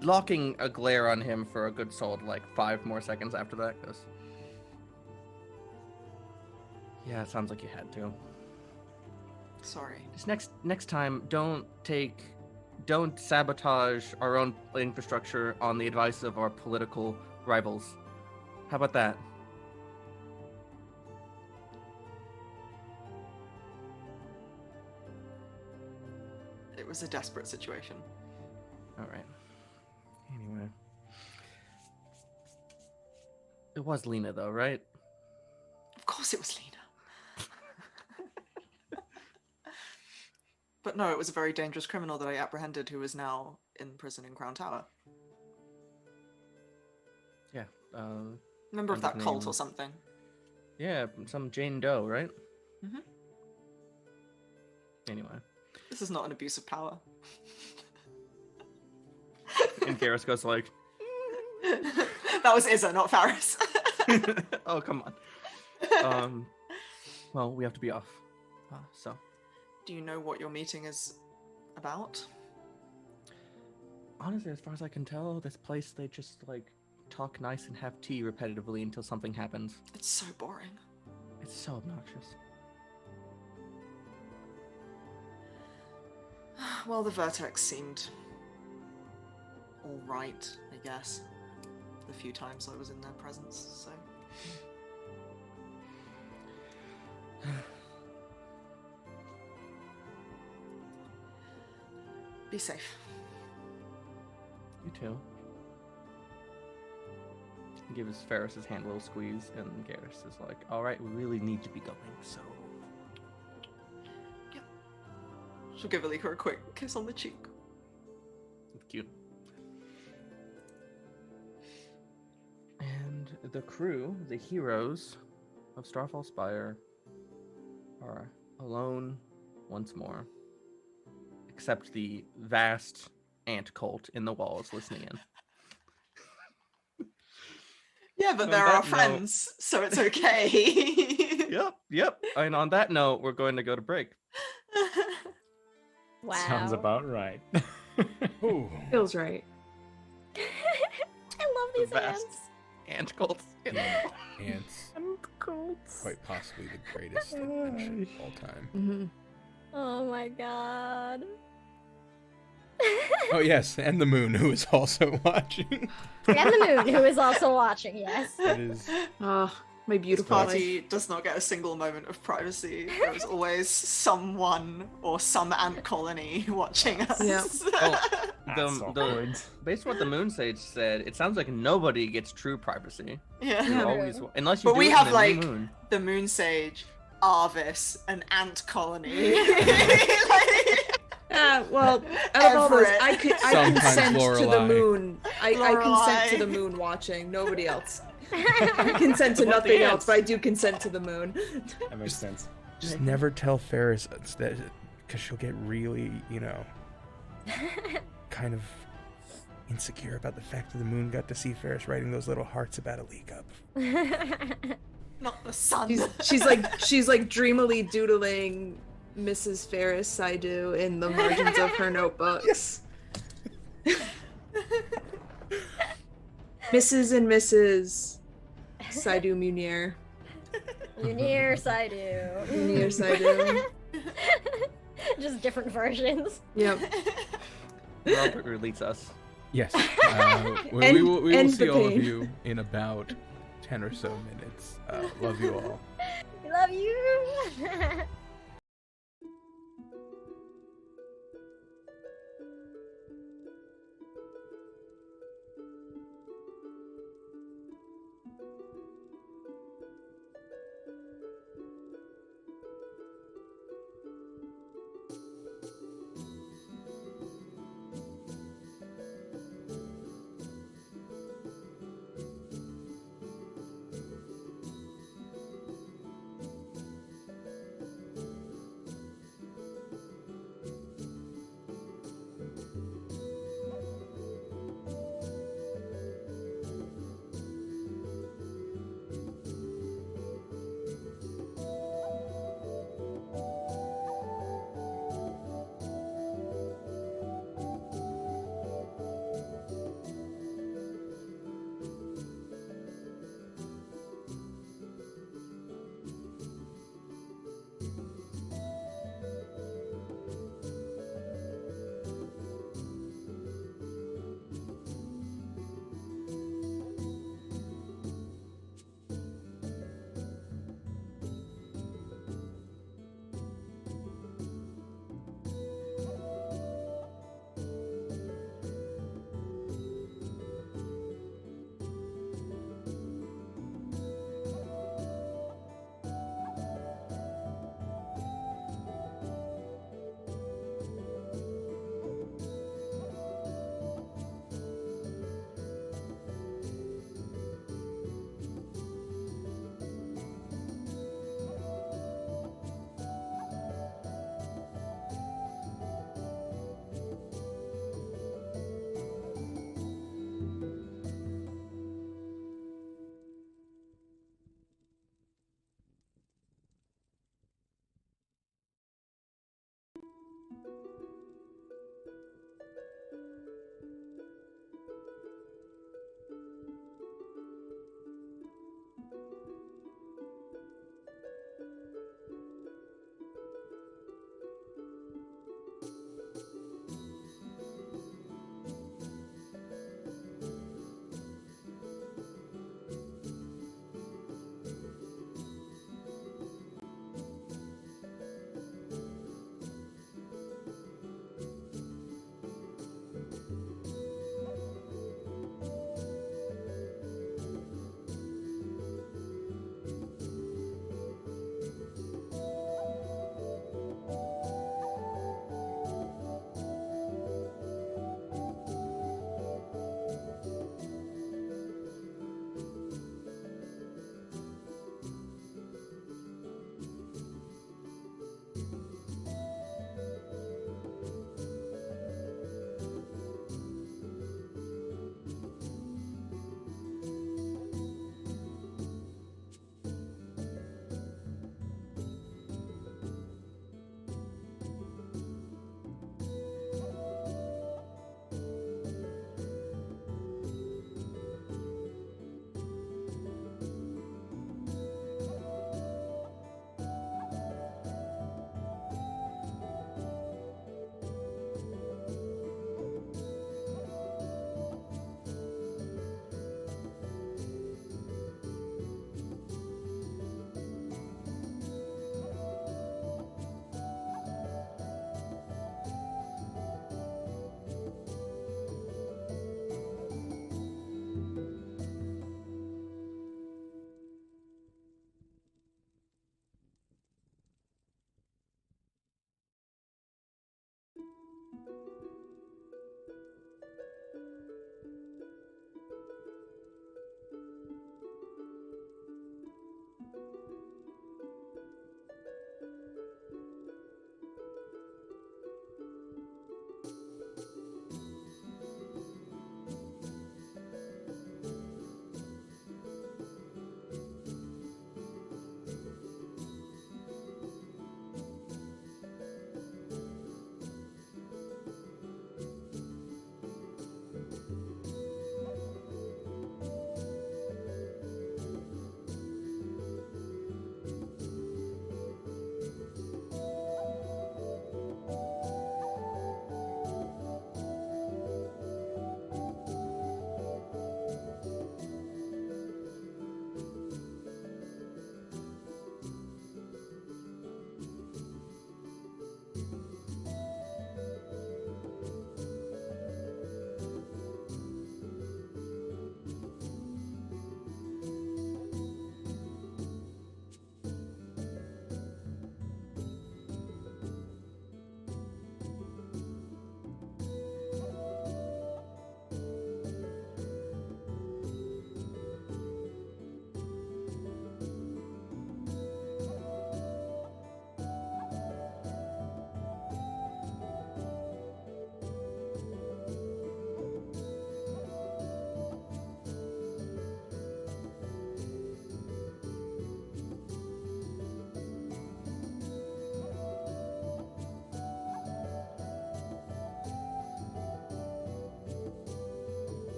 locking a glare on him for a good solid 5 more seconds after that, goes, yeah, it sounds like you had to. Sorry. Just next time, don't sabotage our own infrastructure on the advice of our political rivals. How about that? It was a desperate situation. All right. Anyway. It was Lena, though, right? Of course it was Lena. But no, it was a very dangerous criminal that I apprehended who is now in prison in Crown Tower. Yeah. Member of Kind that of cult name. or something. Yeah, some Jane Doe, right? Mhm. Anyway. This is not an abuse of power. And Garrus goes like, That was Izza, not Faris. oh, come on. Well, we have to be off. So. Do you know what your meeting is about? Honestly, as far as I can tell, this place, they just, talk nice and have tea repetitively until something happens. It's so boring. It's so obnoxious. Well, the Vertex seemed alright, I guess. The few times I was in their presence, so... Be safe. You too. He gives Ferris his hand a little squeeze, and Garrus is like, alright, we really need to be going, so... Yep. She'll give Alika a quick kiss on the cheek. Cute. And the crew, the heroes of Starfall Spire, are alone once more, except the vast ant cult in the walls listening in. Yeah, but On they're that our note- friends, so it's okay. Yep. And on that note, we're going to go to break. Wow. Sounds about right. Ooh. Feels right. I love these Vast. ants. Ant cults. Ants. Quite possibly the greatest invention of all time. Mm-hmm. Oh my god. Oh yes, and the moon, who is also watching. And the moon, who is also watching, yes. That is. Oh, my This beautiful life. party does not get a single moment of privacy. There's always someone or some ant colony watching us. Yeah. That's awkward. Based on what the Moon Sage said, it sounds like nobody gets true privacy. Yeah. You Yeah. always, unless you But do we it in have, the like, new moon. The Moon Sage, Arvis, an ant colony. Well, out of all those, Everett. I Sometimes consent to the Lorelei. moon. I consent to Lorelei. the moon watching. Nobody else. I consent to What about the nothing else, ants? but I do consent to the moon. That makes sense. Just never tell Ferris that, because she'll get really, kind of insecure about the fact that the moon got to see Ferris writing those little hearts about a leak up. Not the sun. She's like dreamily doodling Mrs. Ferris Saidu in the margins of her notebooks. Mrs. and Mrs. Saidu Munir. Munir Saidu. Munir Saidu. Just different versions. Yep. Robert release us. Yes. We End- will end see the all of pain. you in about 10 or so minutes. Love you all. We love you.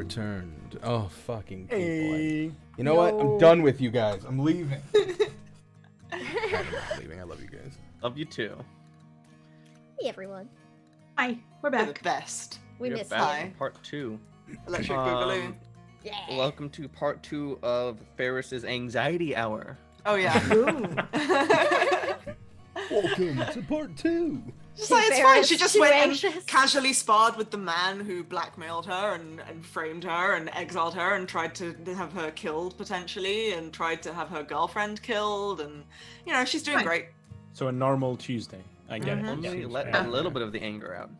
returned. Oh, fucking people. Hey. You know what? I'm done with you guys. I'm leaving. I'm not leaving. I love you guys. Love you too. Hey everyone. Hi, we're You're the back. best. We You're missed back Hi. you. for part 2. Electric Boogaloo. Um, Yeah. Welcome to part 2 of Ferris's anxiety hour. Oh yeah. Ooh. Welcome to part 2. Just like, it's fine. She Ferris, just too went and anxious. casually sparred with the man who blackmailed her and framed her and exiled her and tried to have her killed potentially and tried to have her girlfriend killed and she's doing Fine. great. So a normal Tuesday. I get it. Only Yeah. let Yeah. a little bit of the anger out.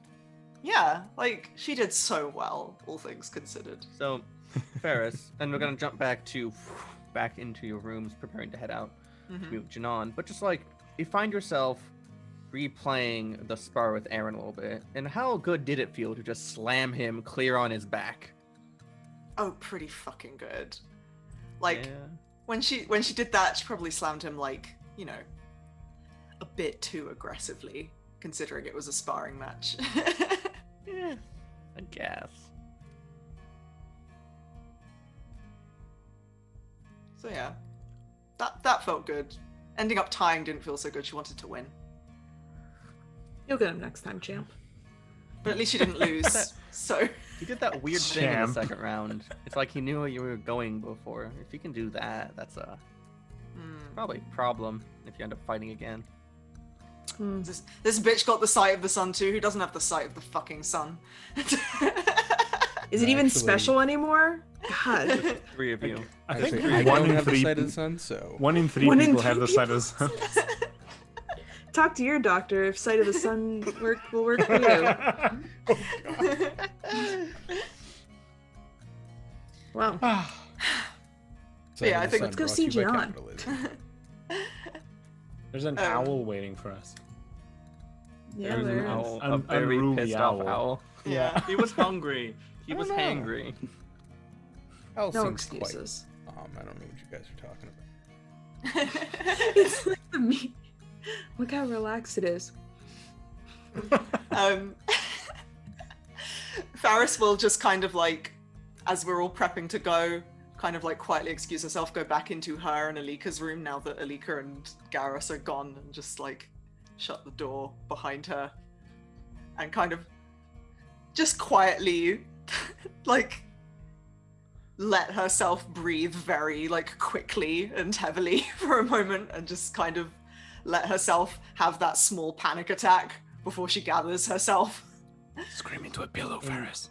Yeah, like she did so well, all things considered. So, Ferris, and we're gonna jump back into your rooms, preparing to head out to Mhm. meet with Janan. But just like you find yourself replaying the spar with Aaron a little bit, and how good did it feel to just slam him clear on his back? Oh, pretty fucking good. Like Yeah. when she did that, she probably slammed him like, a bit too aggressively, considering it was a sparring match. Yeah, I guess. So yeah. That felt good. Ending up tying didn't feel so good. She wanted to win. You'll get him next time, champ. But at least she didn't lose. So He did that weird thing in the Champ. second round. It's like he knew where you were going before. If you can do that, that's probably a problem if you end up fighting again. this bitch got the sight of the sun too. Who doesn't have the sight of the fucking sun? Is it even Actually- special anymore? God. 3 of you. I Actually, think I one don't in have the three. sight of the sun, so... One in 3 One in people 3 have the sight of the sun. Talk to your doctor if sight of the sun will work for you. Wow. Sight Yeah, of I the think- sun Let's go brought see to you by Gian. capitalism. There's an owl waiting for us. Yeah, There's there an is. owl, An a very unruly pissed off owl. owl. Yeah. He was hungry. He I was don't know. hangry. Owl No seems quite excuses. I don't know what you guys are talking about. It's like the me. Look how relaxed it is. Faris will just kind of like, as we're all prepping to go, kind of like quietly excuse herself, go back into her and Alika's room now that Alika and Garrus are gone, and just like shut the door behind her and kind of just quietly like let herself breathe very like quickly and heavily for a moment and just kind of let herself have that small panic attack before she gathers herself. Scream into a pillow, Ferris.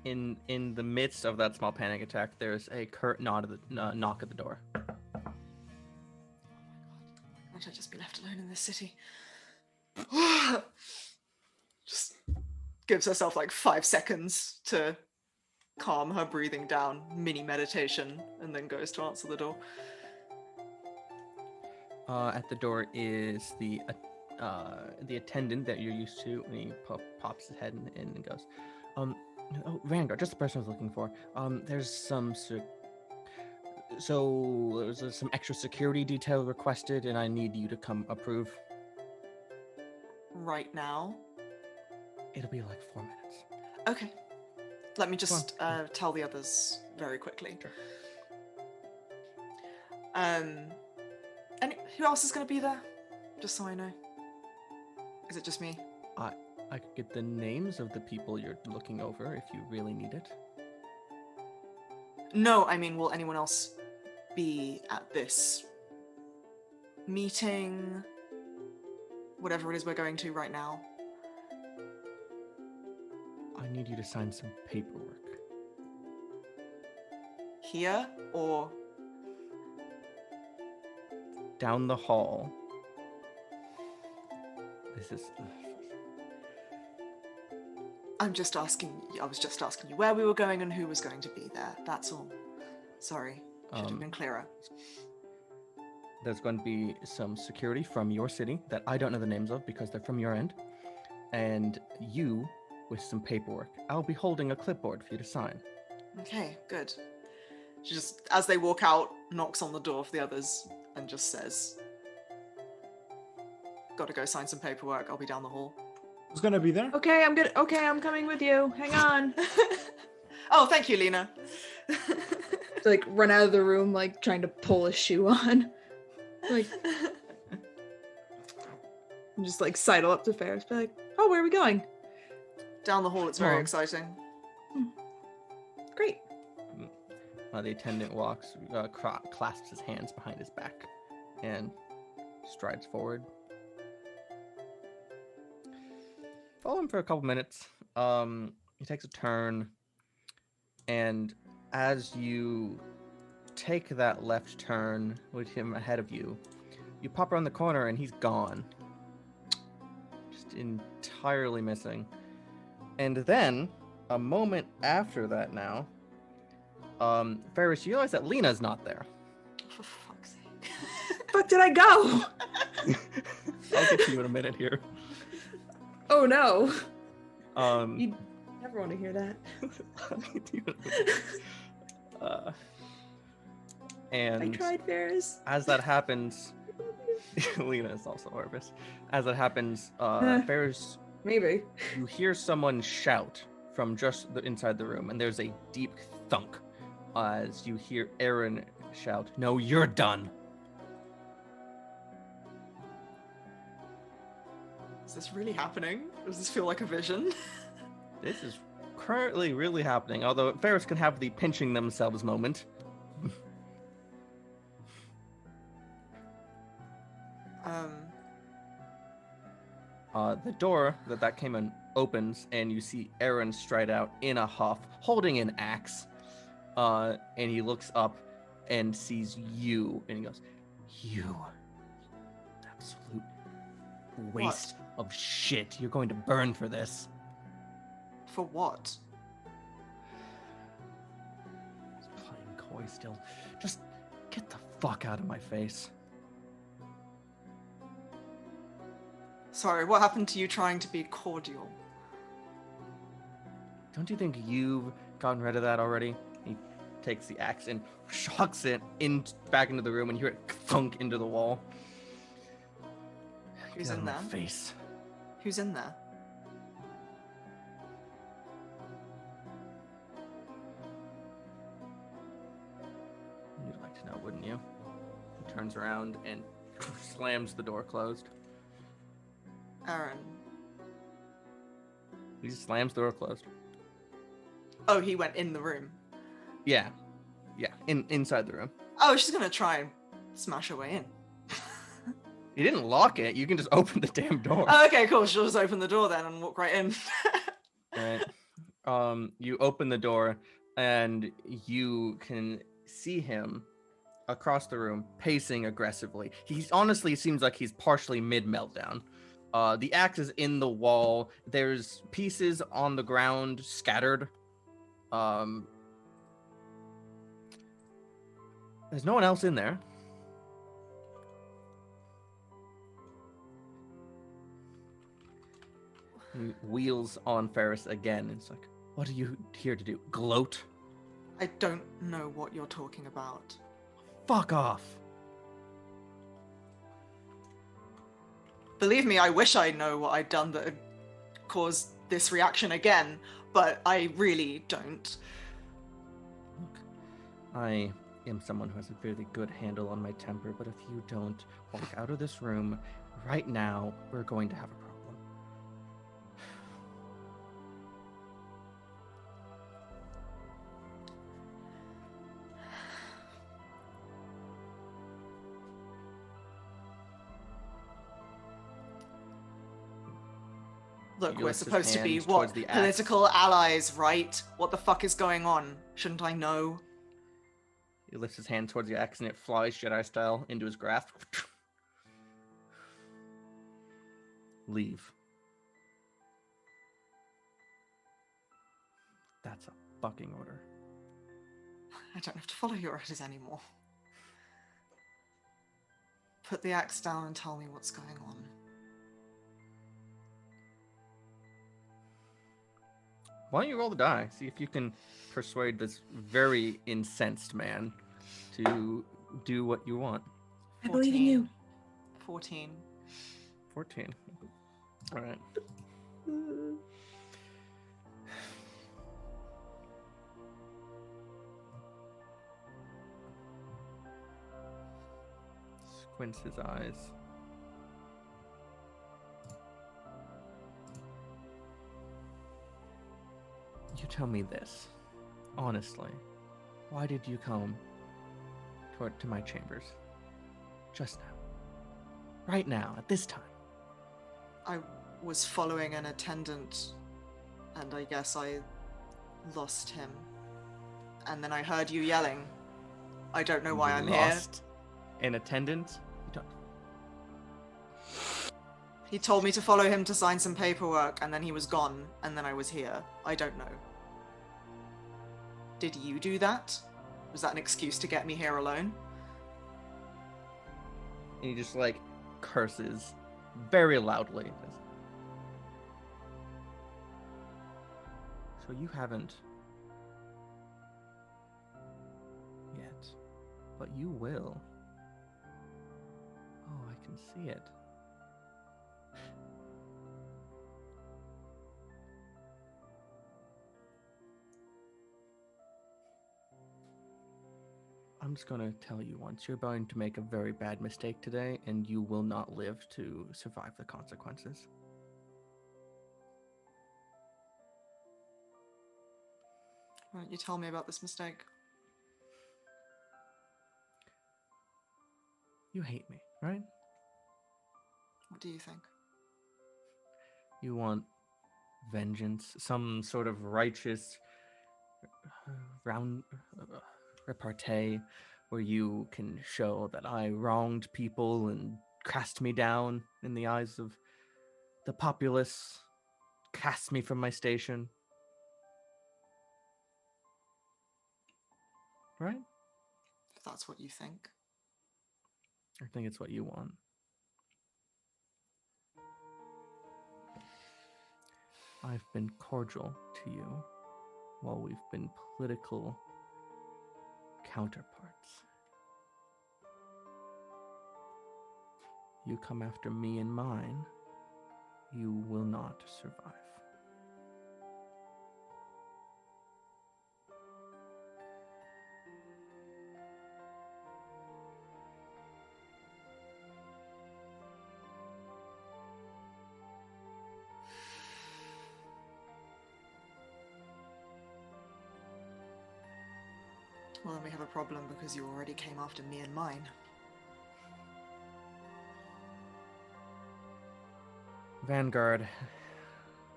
In the midst of that small panic attack, there's a curt knock at the door. I should just be left alone in this city. Just gives herself like 5 seconds to calm her breathing down, mini meditation, and then goes to answer the door. At the door is the attendant that you're used to, and he pops his head in and goes, "Oh, Vanguard, just the person I was looking for. There's some there's some extra security detail requested, and I need you to come approve. Right now. It'll be like 4 minutes." Okay. Let me just tell the others very quickly. Sure. And who else is going to be there? Just so I know. Is it just me? I could get the names of the people you're looking over if you really need it. No, I mean, will anyone else be at this meeting? Whatever it is we're going to right now. I need you to sign some paperwork. Here or Down the hall. This is... I was just asking you where we were going and who was going to be there. That's all. Sorry. Should have been clearer. There's going to be some security from your city that I don't know the names of because they're from your end. And you with some paperwork. I'll be holding a clipboard for you to sign. Okay, good. She just, as they walk out, knocks on the door for the others and just says, "Gotta go sign some paperwork. I'll be down the hall." Who's gonna be there? Okay, I'm coming with you. Hang on. Oh, thank you, Lena. To like run out of the room, like trying to pull a shoe on. Like, and just like sidle up to Ferris, be like, "Oh, where are we going?" Down the hall, it's very Oh. exciting. Great. The attendant walks, clasps his hands behind his back, and strides forward. Follow him for a couple minutes. He takes a turn, and as you take that left turn with him ahead of you, you pop around the corner and he's gone. Just entirely missing. And then, a moment after that now, Ferris, you realize that Lena's not there. For fuck's sake. Fuck did I go? I'll get to you in a minute here. Oh no. Um, You never want to hear that. I'll get to you in a minute. I And tried, Ferris. as that happens, Lena is also nervous. As that happens, Ferris, Maybe. you hear someone shout from just inside the room, and there's a deep thunk as you hear Aaron shout, "No, you're done." Is this really happening? Does this feel like a vision? This is currently really happening, although Ferris can have the pinching themselves moment. The door that came in opens, and you see Aaron stride out in a huff, holding an axe. And he looks up and sees you, and he goes, "You absolute waste of shit. You're going to burn for this." For what? He's playing coy still. Just get the fuck out of my face. Sorry, what happened to you trying to be cordial? Don't you think you've gotten rid of that already? He takes the axe and shocks it back into the room, and you hear it thunk into the wall. Who's Get out in of my there? face. Who's in there? You'd like to know, wouldn't you? He turns around and slams the door closed. Aaron. He just slams the door closed. Oh, he went in the room. Yeah. Inside the room. Oh, she's gonna try and smash her way in. You didn't lock it. You can just open the damn door. Oh, okay, cool. She'll just open the door then and walk right in. Right. You open the door, and you can see him across the room, pacing aggressively. He honestly seems like he's partially mid-meltdown. The axe is in the wall. There's pieces on the ground scattered. There's no one else in there. He wheels on Ferris again. And it's like, "What are you here to do? Gloat? I don't know what you're talking about. Fuck off." Believe me, I wish I know what I'd done that had caused this reaction again, but I really don't. Look, I am someone who has a really good handle on my temper, but if you don't walk out of this room right now, we're going to have a problem. Look, He we're lifts his supposed to be, hands what, towards the axe. political allies, right? What the fuck is going on? Shouldn't I know? He lifts his hand towards the axe, and it flies Jedi style into his grasp. Leave. That's a fucking order. I don't have to follow your orders anymore. Put the axe down and tell me what's going on. Why don't you roll the die? See if you can persuade this very incensed man to do what you want. I believe in you. 14. 14. All right. squints his eyes. You tell me this, honestly. Why did you come to my chambers? Just now. Right now, at this time. I was following an attendant, and I guess I lost him. And then I heard you yelling. I don't know why I'm here. Lost an attendant? You don't... He told me to follow him to sign some paperwork, and then he was gone, and then I was here. I don't know. Did you do that? Was that an excuse to get me here alone? And he just, like, curses very loudly. So you haven't yet, but you will. Oh, I can see it. I'm just gonna tell you once, you're going to make a very bad mistake today, and you will not live to survive the consequences. Why don't you tell me about this mistake? You hate me, right? What do you think? You want vengeance, some sort of righteous round repartee where you can show that I wronged people and cast me down in the eyes of the populace, cast me from my station. Right? If that's what you think. I think it's what you want. I've been cordial to you while we've been political counterparts. You come after me and mine, you will not survive. Well, then we have a problem because you already came after me and mine. Vanguard,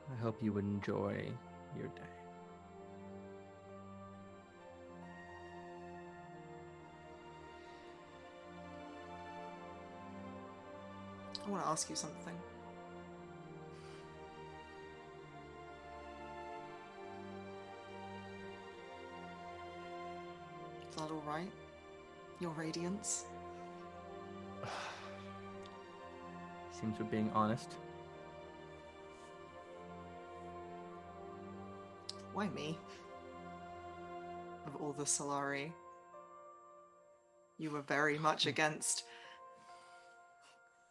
I hope you enjoy your day. I want to ask you something. Is that all right? Your radiance? Seems we're being honest. Why me? Of all the Solari, you were very much against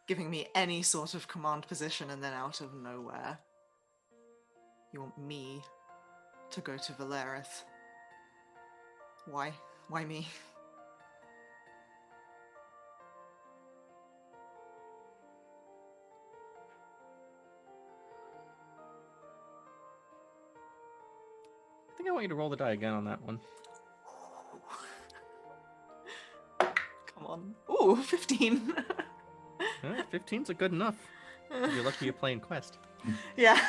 giving me any sort of command position, and then out of nowhere, you want me to go to Valerith. Why? Why me? I think I want you to roll the die again on that one. Come on. Ooh, 15. 15's a good enough. You're lucky you're playing Quest. Yeah.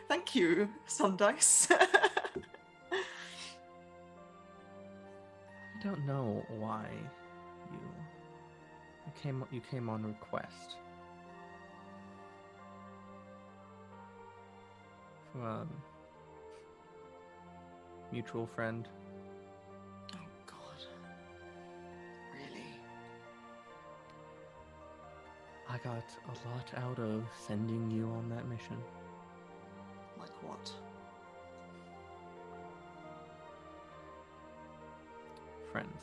Thank you, Sundice. I don't know why you came on request from a mutual friend. Oh God. Really? I got a lot out of sending you on that mission. Like what? Friends.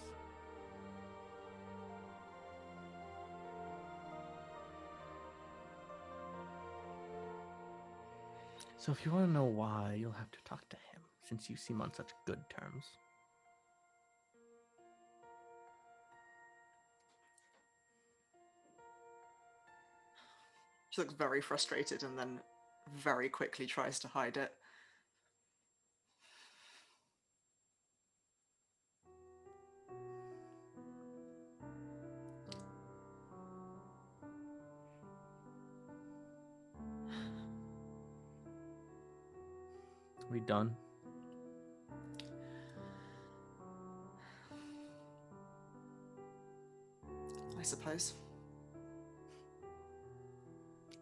So if you want to know why, you'll have to talk to him, since you seem on such good terms. She looks very frustrated and then very quickly tries to hide it. We done? I suppose.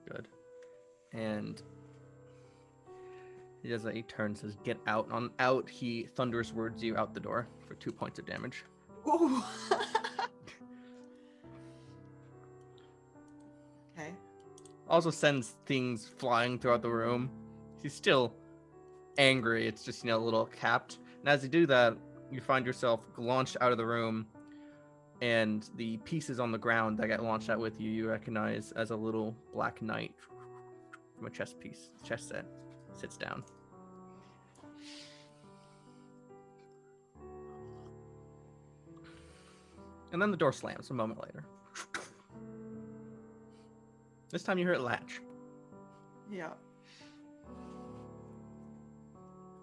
Good. And he does that. He turns, says, "Get out." On out, he thunders words you out the door for 2 points of damage. Ooh. Okay. Also sends things flying throughout the room. He's still angry. It's just, a little capped. And as you do that, you find yourself launched out of the room, and the pieces on the ground that get launched out with you, you recognize as a little black knight from a chess set. Sits down. And then the door slams a moment later. This time you hear it latch. Yeah.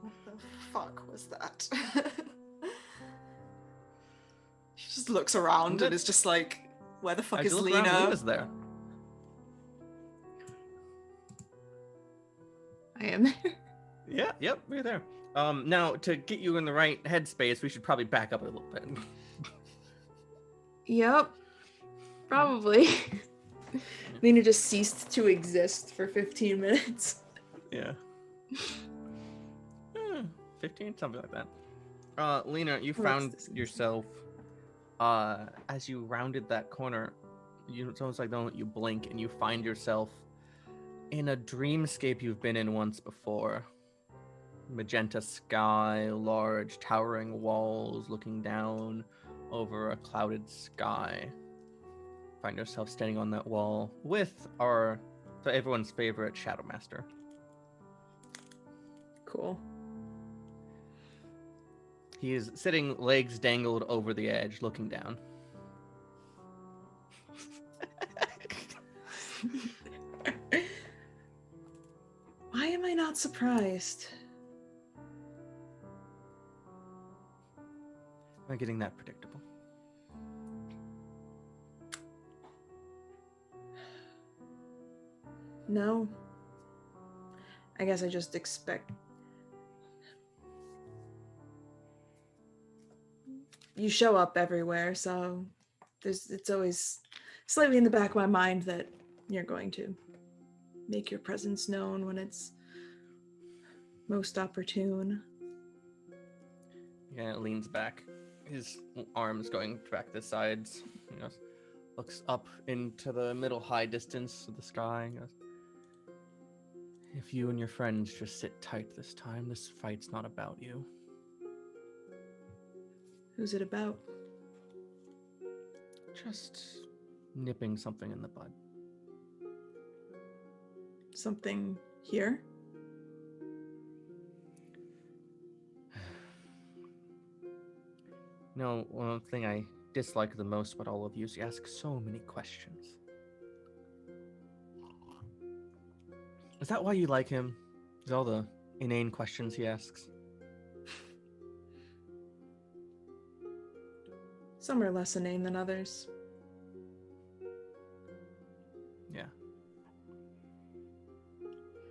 What the fuck was that? She just looks around and is just like, where the fuck As is you look around, Lena? Lena's there. I am there. Yeah, yep, we're there. Now, to get you in the right headspace, we should probably back up a little bit. Yep. Probably. Lena just ceased to exist for 15 minutes. Yeah. 15, something like that. Lena, you Let's found listen. yourself, as you rounded that corner, it's almost like you blink and you find yourself in a dreamscape you've been in once before. Magenta sky, large towering walls looking down over a clouded sky. Find yourself standing on that wall with everyone's favorite Shadow Master. Cool. He is sitting, legs dangled over the edge, looking down. Why am I not surprised? Am I getting that predictable? No. I guess I just expect. You show up everywhere, so it's always slightly in the back of my mind that you're going to make your presence known when it's most opportune. Yeah, leans back, his arms going back to the sides. Looks up into the middle high distance of the sky. And goes, "If you and your friends just sit tight this time, this fight's not about you." Who's it about? Just nipping something in the bud. Something here? One thing I dislike the most about all of you is you ask so many questions. Is that why you like him? Is all the inane questions he asks? Some are less inane than others. Yeah.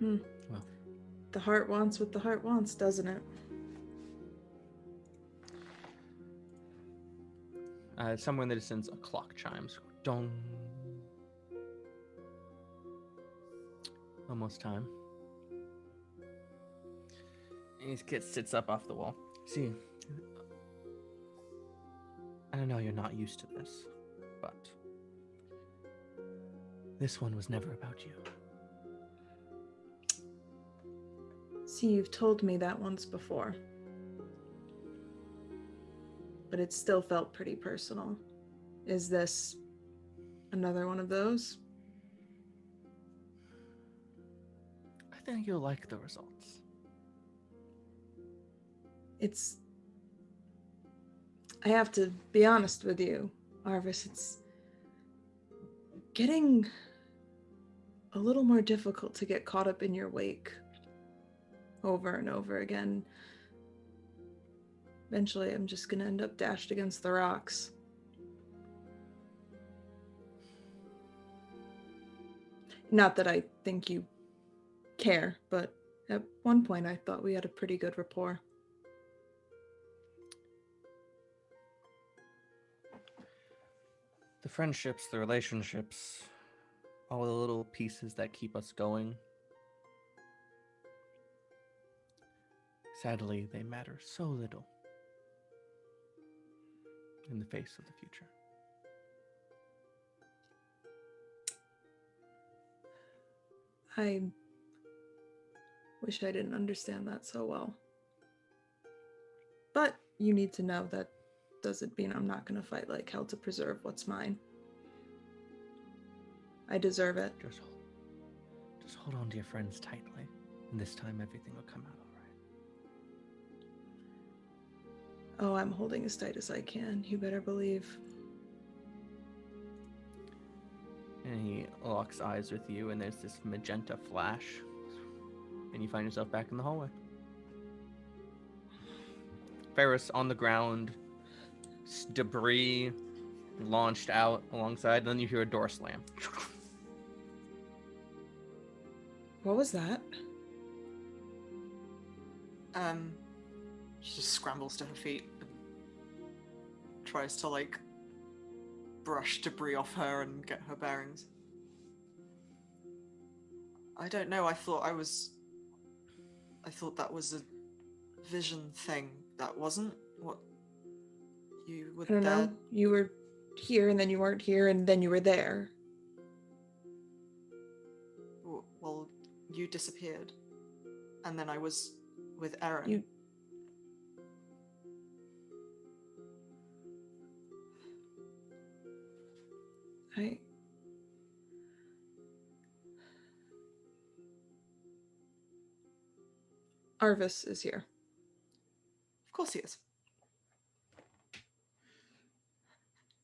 Well. The heart wants what the heart wants, doesn't it? Somewhere in the distance, a clock chimes. Dong. Almost time. And his kid sits up off the wall. See, I don't know you're not used to this, but this one was never about you. See, you've told me that once before. But it still felt pretty personal. Is this another one of those? I think you'll like the results. I have to be honest with you, Arvis, it's getting a little more difficult to get caught up in your wake over and over again. Eventually, I'm just gonna end up dashed against the rocks. Not that I think you care, but at one point I thought we had a pretty good rapport. The friendships, the relationships, all the little pieces that keep us going. Sadly, they matter so little in the face of the future. I wish I didn't understand that so well. But you need to know that doesn't mean I'm not going to fight like hell to preserve what's mine. I deserve it. Just hold on to your friends tightly, and this time everything will come out all right. Oh, I'm holding as tight as I can. You better believe. And he locks eyes with you, and there's this magenta flash, and you find yourself back in the hallway. Ferris on the ground, debris launched out alongside, and then you hear a door slam. What was that? She just scrambles to her feet and tries to, like, brush debris off her and get her bearings. I don't know, I thought that was a vision thing. That wasn't what you were I don't there. know. You were here and then you weren't here and then you were there. Well, you disappeared. And then I was with Aaron. Arvis is here. Of course he is.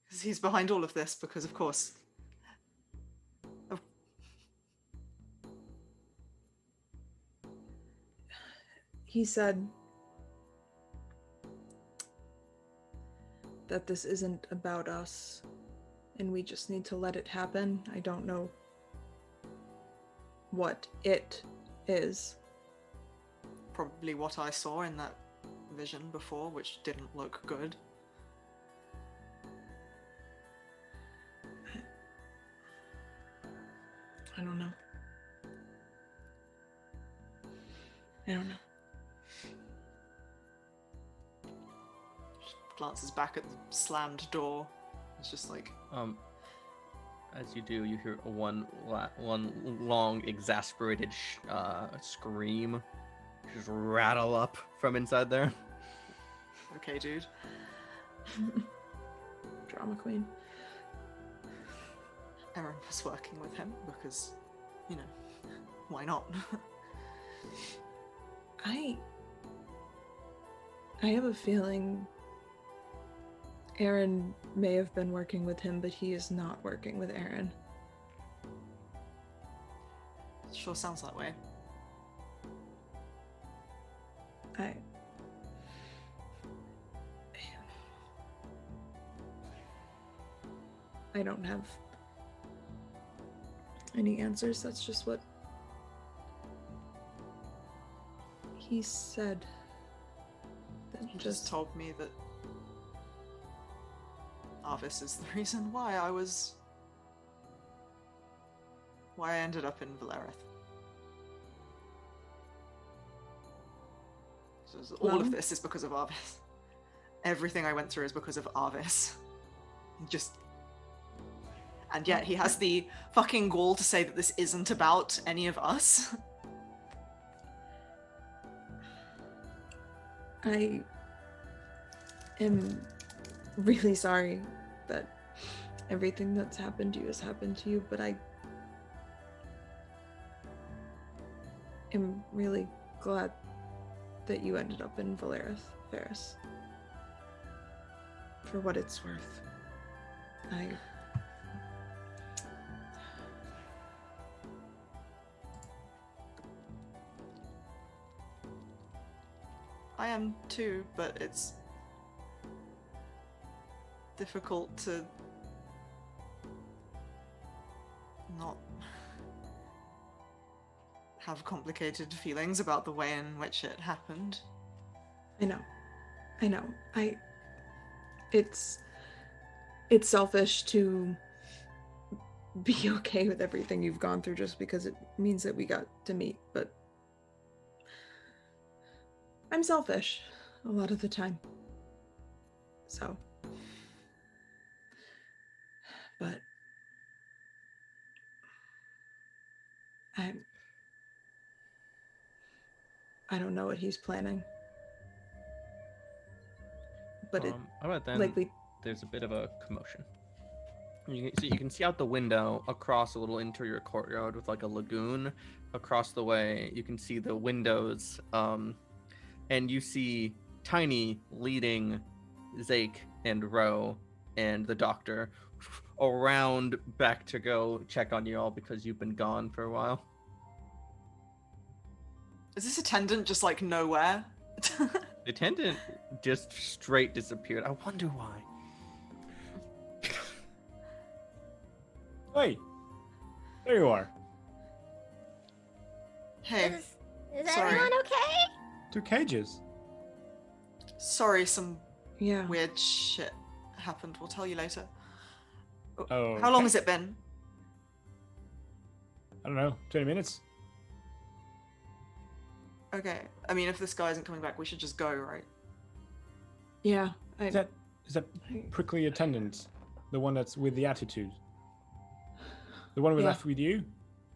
Because he's behind all of this, because of course. He said that this isn't about us and we just need to let it happen. I don't know what it is. Probably what I saw in that vision before, which didn't look good. I don't know. I don't know. She glances back at the slammed door. It's just like... As you do, you hear one long, exasperated scream just rattle up from inside there. Okay, dude. Drama queen. Aaron was working with him because, you know, why not? I have a feeling Aaron may have been working with him, but he is not working with Aaron. Sure sounds that way. I don't have any answers. That's just what he said. He just told me that Arvis is the reason why I ended up in Valerith. So all of this is because of Arvis. Everything I went through is because of Arvis. And yet he has the fucking gall to say that this isn't about any of us. I am really sorry that everything that's happened to you has happened to you, but I am really glad that you ended up in Valerith, Ferris. For what it's worth. I am too, but it's difficult to not have complicated feelings about the way in which it happened. I know. It's selfish to be okay with everything you've gone through just because it means that we got to meet, but I'm selfish a lot of the time. So, but I don't know what he's planning. But How about then? likely There's a bit of a commotion. You can see out the window across a little interior courtyard with like a lagoon across the way. You can see the windows, and you see Tiny leading Zake and Ro and the doctor around back to go check on you all because you've been gone for a while. Is this attendant just like nowhere? The attendant just straight disappeared. I wonder why. Hey, there you are. Hey, Is Sorry. everyone okay? 2 cages. sorry, some yeah. weird shit happened. We'll tell you later. Oh. How long has it been? I don't know, 20 minutes. Okay. I mean, if this guy isn't coming back, we should just go, right? Yeah. Is that prickly attendant the one that's with the attitude? The one we Yeah. left with you?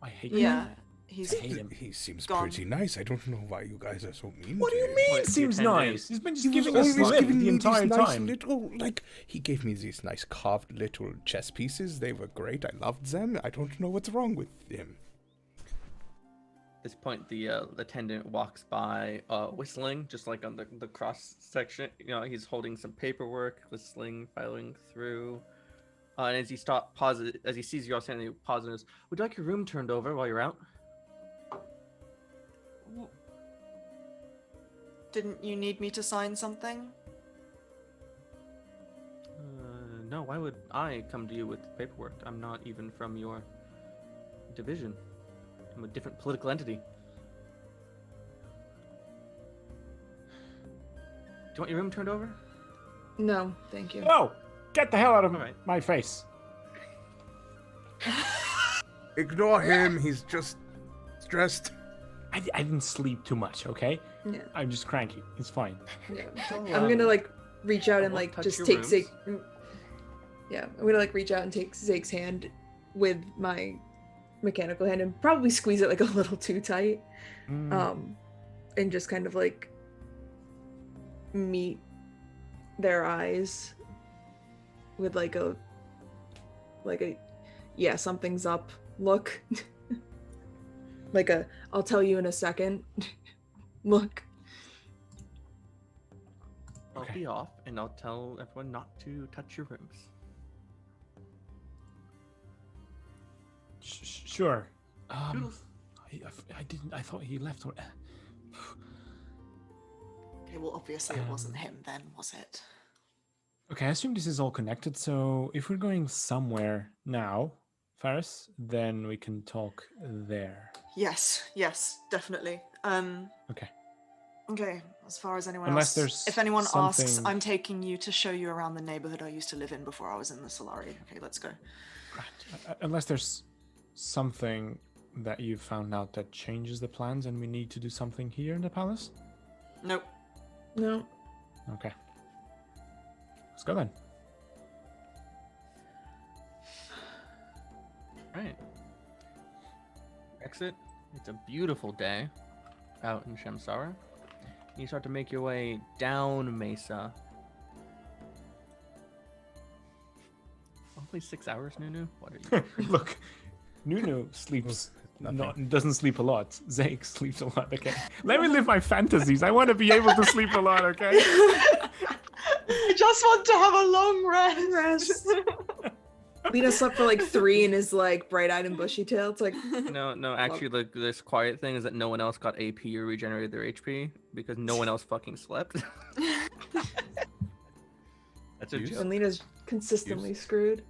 I hate Yeah. him. He's I hate him. He seems Gone. pretty nice. I don't know why you guys are so mean. What do to you him. mean? Wait, the Seems attendant- nice. He's been just He was giving us always lip giving the me entire these nice time. little, like, he gave me these nice carved little chess pieces. They were great. I loved them. I don't know what's wrong with him. At this point, the attendant walks by, whistling, just like on the cross section. You know, he's holding some paperwork, whistling, filing through. And as he pauses, as he sees you all standing, he pauses. Would you like your room turned over while you're out? Didn't you need me to sign something? No. Why would I come to you with paperwork? I'm not even from your division. I'm a different political entity. Do you want your room turned over? No, thank you. No! Get the hell out of Alright. my face. Ignore him. He's just stressed. I didn't sleep too much, okay? Yeah. I'm just cranky. It's fine. Yeah. Don't, I'm gonna like reach out I and won't like touch just your take rooms. Zake. Yeah, I'm gonna like reach out and take Zake's hand with my mechanical hand and probably squeeze it like a little too tight. And just kind of like meet their eyes with like a yeah, something's up look. Like a I'll tell you in a second look. I'll Okay. be off, and I'll tell everyone not to touch your rooms. Sure. Toodles. I didn't. I thought he left. Okay, well, obviously it wasn't him then, was it? Okay, I assume this is all connected. So if we're going somewhere now, Ferris, then we can talk there. Yes, definitely. Okay. Okay, as far as anyone Unless else... there's If anyone asks, something- I'm taking you to show you around the neighborhood I used to live in before I was in the Solari. Okay, let's go. Right. Unless there's something that you found out that changes the plans and we need to do something here in the palace? Nope. No. Okay. Let's go then. Right. Exit. It's a beautiful day out in Shamsara. You start to make your way down Mesa. Only 6 hours, Nunu? What are you? Look, Nunu sleeps. Nothing. Doesn't sleep a lot. Zake sleeps a lot. Okay. Let me live my fantasies. I want to be able to sleep a lot. Okay. I just want to have a long rest. Lena slept for like 3 and is like bright-eyed and bushy-tailed. It's like, No, actually, this quiet thing is that no one else got AP or regenerated their HP because no one else fucking slept. That's a Use? joke. and Lena's consistently screwed.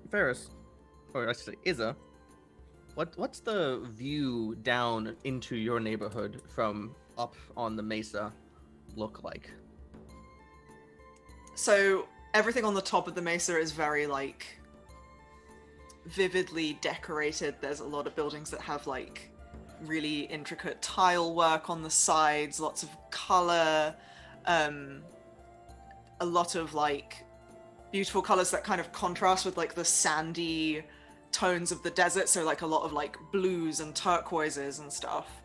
Ferris, or I should say Izza, what's the view down into your neighborhood from up on the mesa look like? So everything on the top of the mesa is very like vividly decorated. There's a lot of buildings that have like really intricate tile work on the sides, lots of color, a lot of like beautiful colors that kind of contrast with like the sandy tones of the desert, so like a lot of like blues and turquoises and stuff.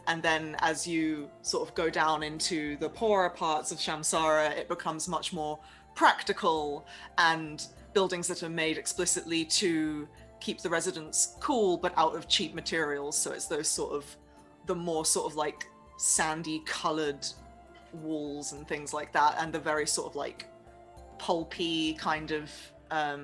And then as you sort of go down into the poorer parts of Shamsara, it becomes much more practical and buildings that are made explicitly to keep the residents cool but out of cheap materials. So it's those sort of the more sort of like sandy colored walls and things like that, and the very sort of like pulpy kind of I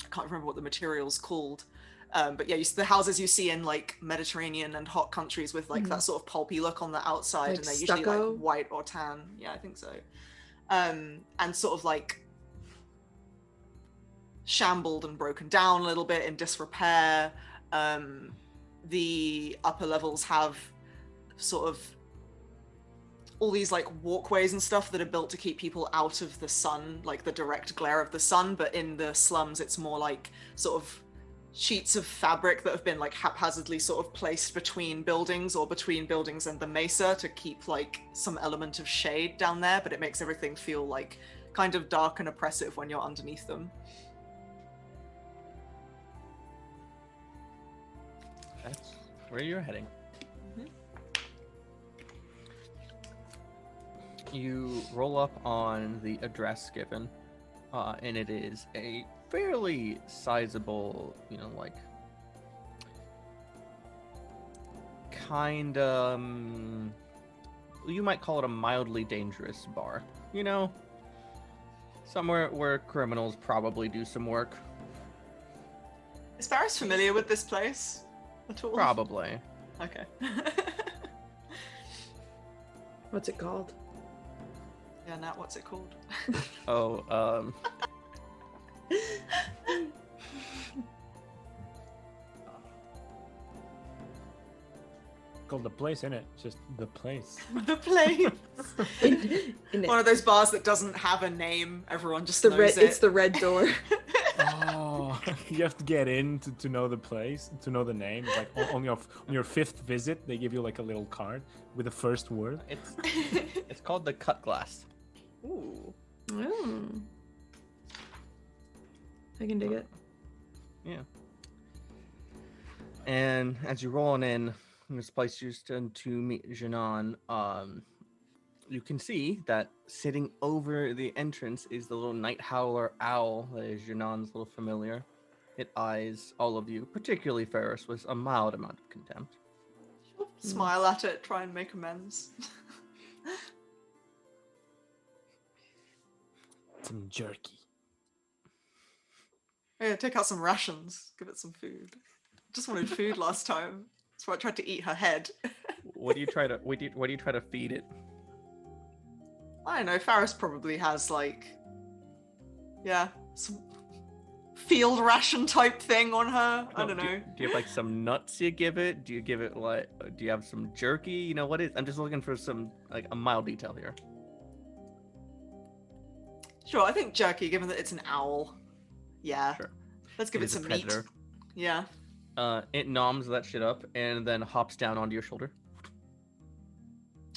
can't remember what the material's called. But yeah, the houses you see in like Mediterranean and hot countries with like that sort of pulpy look on the outside, Like and they're stucco? usually like white or tan. Yeah, I think so. And sort of like shambled and broken down a little bit in disrepair. The upper levels have sort of all these like walkways and stuff that are built to keep people out of the sun, like the direct glare of the sun, but in the slums it's more like sort of sheets of fabric that have been like haphazardly sort of placed between buildings or between buildings and the mesa to keep like some element of shade down there, but it makes everything feel like kind of dark and oppressive when you're underneath them. That's where you're heading. You roll up on the address given, and it is a fairly sizable, like kind of, you might call it a mildly dangerous bar. Somewhere where criminals probably do some work. Is Ferris familiar with this place at all? Probably. Okay. What's it called? Yeah, Nat, what's it called? Oh, Called the place, innit? Just the place. The place. In One of those bars that doesn't have a name. Everyone just the knows red. it. It's the red door. Oh, you have to get in to know the place, to know the name. It's like on your 5th visit, they give you like a little card with the first word. it's called the Cut Glass. Ooh. Mm. I can dig it. Yeah. And as you're rolling in this place you're to meet Janan, you can see that sitting over the entrance is the little night howler owl that is Janan's little familiar. It eyes all of you, particularly Ferris, with a mild amount of contempt. Smile at it, try and make amends. Some jerky. Yeah, take out some rations, give it some food. Just wanted food last time. That's why I tried to eat her head. What do you try to feed it? I don't know, Ferris probably has like, yeah, some field ration type thing on her. I don't know. Do you have like some nuts you give it? Do you give it like, do you have some jerky? What is, I'm just looking for some, like a mild detail here. Sure, I think jerky, given that it's an owl. Yeah. Sure. Let's give it is a some meat. predator. Yeah. It noms that shit up and then hops down onto your shoulder.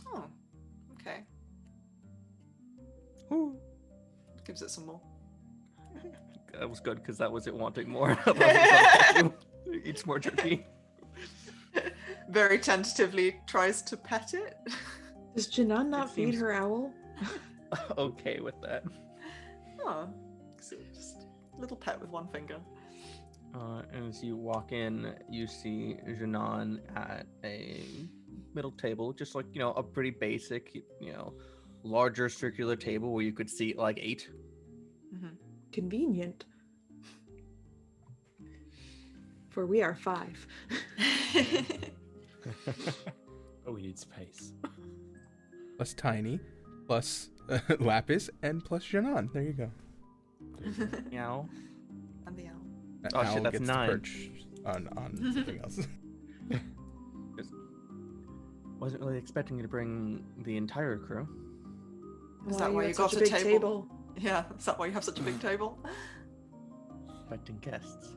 Oh, okay. Gives it some more. That was good because that was it wanting more. Eats more jerky. Very tentatively tries to pet it. Does Janan not feed seems- her owl? Okay with that. Oh, so just a little pet with one finger. And as you walk in, you see Janan at a middle table, just like, a pretty basic, larger circular table where you could seat like 8. Convenient. For we are 5. Oh, we need space. Plus Tiny, plus Lapis, and plus Janan. There you go. Meow. And the owl. That Oh, shit, owl that's gets 9. to perch on something else. Wasn't really expecting you to bring the entire crew. Is that why you have got such a big table? Yeah, is that why you have such a big table? Expecting guests.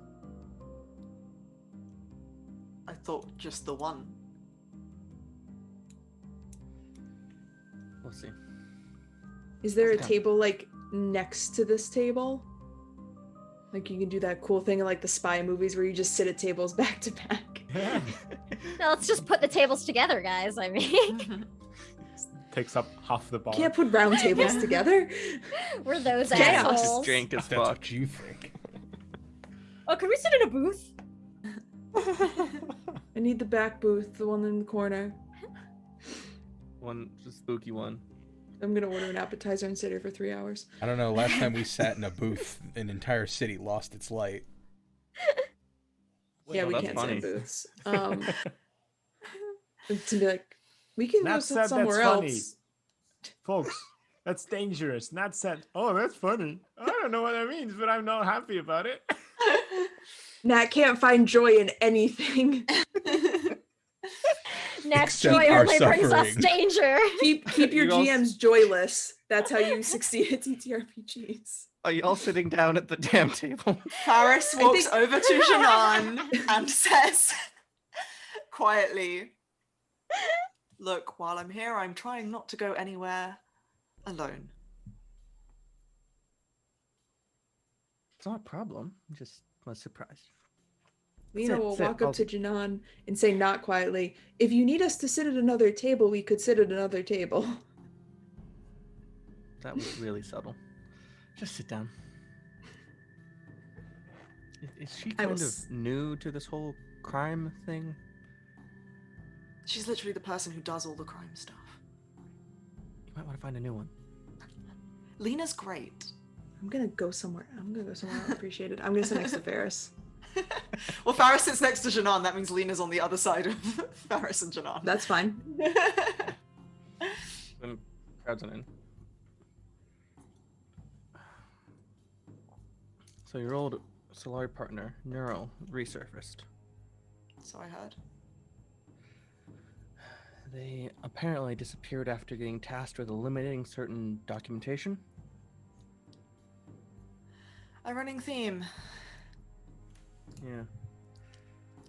I thought just the one. We'll see. Is there a Okay. table like next to this table? Like you can do that cool thing in like the spy movies where you just sit at tables back to back. Yeah. No, let's just put the tables together, guys. I mean, Takes up half the bar. Can't put round tables together. we're those Chaos. assholes. Drink as That's fuck. what you think. Oh, can we sit in a booth? I need the back booth, the one in the corner. One just spooky one. I'm gonna order an appetizer and sit here for 3 hours. I don't know. Last time we sat in a booth, an entire city lost its light. Yeah, well, we that's can't funny. sit in booths. To be like, we can go Nat sit said somewhere that's funny. else. Folks, that's dangerous. Nat said, oh, that's funny. I don't know what that means, but I'm not happy about it. Nat can't find joy in anything. Next Except joy our only brings us suffering. danger. Keep your You all- GMs joyless. That's how you succeed at TTRPGs. Are you all sitting down at the damn table? Paris I walks think- over to Janan and says quietly, "Look, while I'm here, I'm trying not to go anywhere alone." It's not a problem. I just was surprised. Lena Sit, will sit, walk up I'll- to Janan and say not quietly, if you need us to sit at another table, we could sit at another table. That was really subtle. Just sit down. Is she I kind was- of new to this whole crime thing? She's literally the person who does all the crime stuff. You might want to find a new one. Lena's great. I'm gonna go somewhere. I'll appreciate it. I'm gonna sit next to Ferris. Well, Faris sits next to Janan. That means Lena's on the other side of Faris and Janan. That's fine. When crowds on in. So your old Solari partner, Neural, resurfaced. So I heard. They apparently disappeared after getting tasked with eliminating certain documentation. A running theme. Yeah.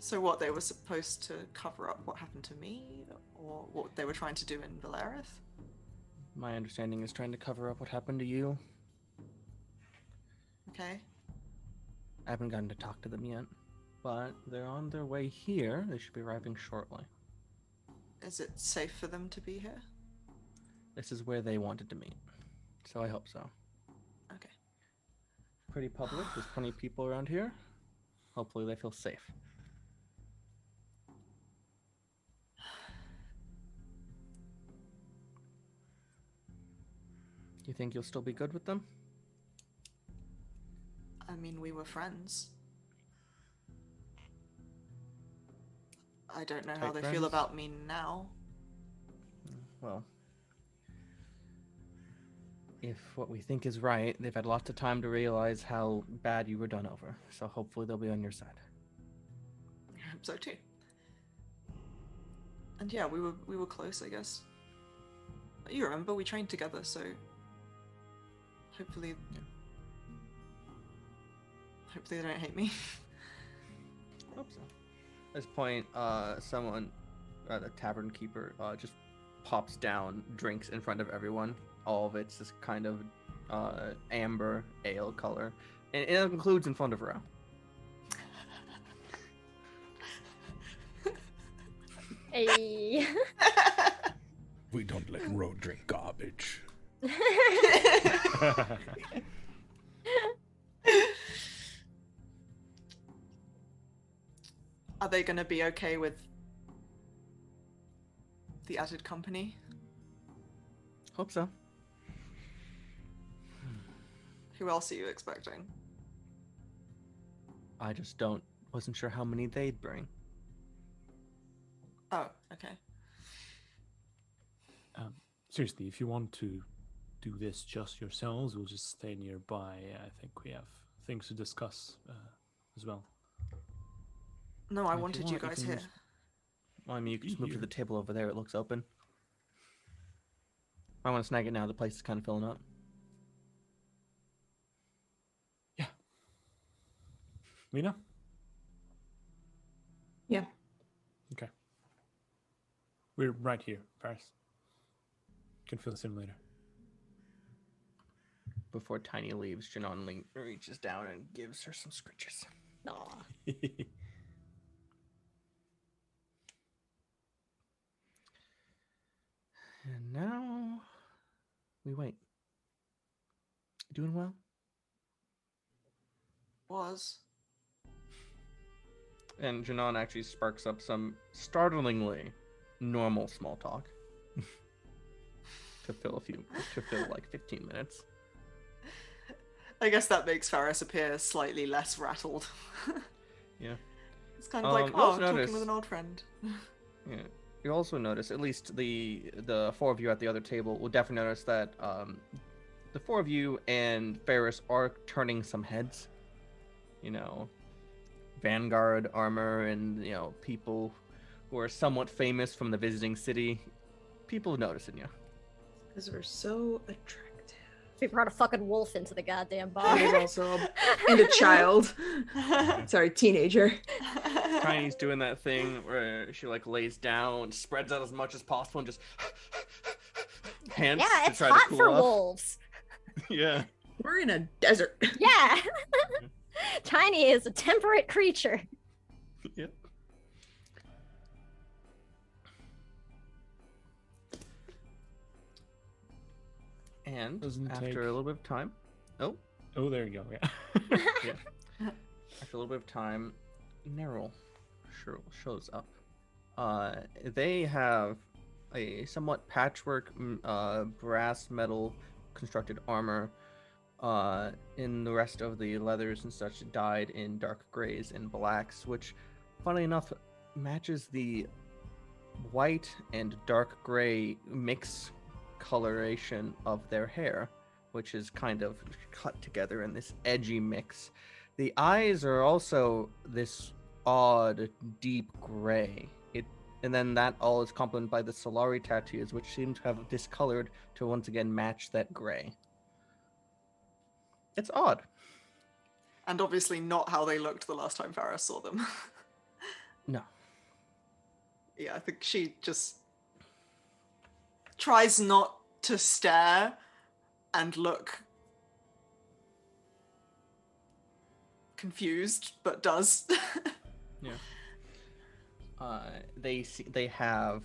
So what, they were supposed to cover up what happened to me? Or what they were trying to do in Valerith? My understanding is trying to cover up what happened to you. Okay. I haven't gotten to talk to them yet, but they're on their way here. They should be arriving shortly. Is it safe for them to be here? This is where they wanted to meet, so I hope so. Okay. Pretty public. There's plenty of people around here. Hopefully they feel safe. You think you'll still be good with them? I mean, we were friends. I don't know how Tight they friends? feel about me now. Well, if what we think is right, they've had lots of time to realize how bad you were done over. So hopefully they'll be on your side. I hope so too. And yeah, we were close, I guess. You remember we trained together, so hopefully, hopefully they don't hate me. Hope so. At this point, someone, the tavern keeper, just pops down drinks in front of everyone. All of it's this kind of amber ale color, and it includes in front of Ro. Hey. We don't let road drink garbage. Are they gonna be okay with the added company? Hope so. Who else are you expecting? I just wasn't sure how many they'd bring. Oh, okay. Seriously, if you want to do this just yourselves, we'll just stay nearby. I think we have things to discuss as well. No, I If you wanted you want, you guys can here. use- Well, I mean, you can just move to Here. the table over there. It looks open. I want to snag it now. The place is kind of filling up. Yeah. Lena? Yeah. Okay. We're right here, Paris. Can fill us in later. Before Tiny leaves, Janon reaches down and gives her some scritches. Aw. And now we wait. Doing well? Was. And Janon actually sparks up some startlingly normal small talk to fill like 15 minutes. I guess that makes Ferris appear slightly less rattled. Yeah. It's kind of like, you oh, also I'm talking notice- with an old friend. Yeah. You also notice, at least the four of you at the other table will definitely notice that the four of you and Ferris are turning some heads. You know, Vanguard armor and, you know, people who are somewhat famous from the visiting city. People noticing you. Because we're so attractive. We brought a fucking wolf into the goddamn And bar. there's also and a child. Sorry, teenager. Tiny's doing that thing where she like lays down, spreads out as much as possible, and just pants Yeah, to it's try hot to cool for off. wolves. Yeah. We're in a desert. Yeah. Tiny is a temperate creature. Yep. And Doesn't after take- a little bit of time, Oh, there you go. Yeah. after a little bit of time, Neryl shows up. They have a somewhat patchwork brass metal constructed armor. In the rest of the leathers and such dyed in dark grays and blacks, which, funnily enough, matches the white and dark gray mix coloration of their hair, which is kind of cut together in this edgy mix. The eyes are also this odd, deep gray. And then that all is complemented by the Solari tattoos, which seem to have discolored to once again match that gray. It's odd. And obviously not how they looked the last time Ferris saw them. No. Yeah, I think she just tries not to stare and look confused, but does. Yeah. They have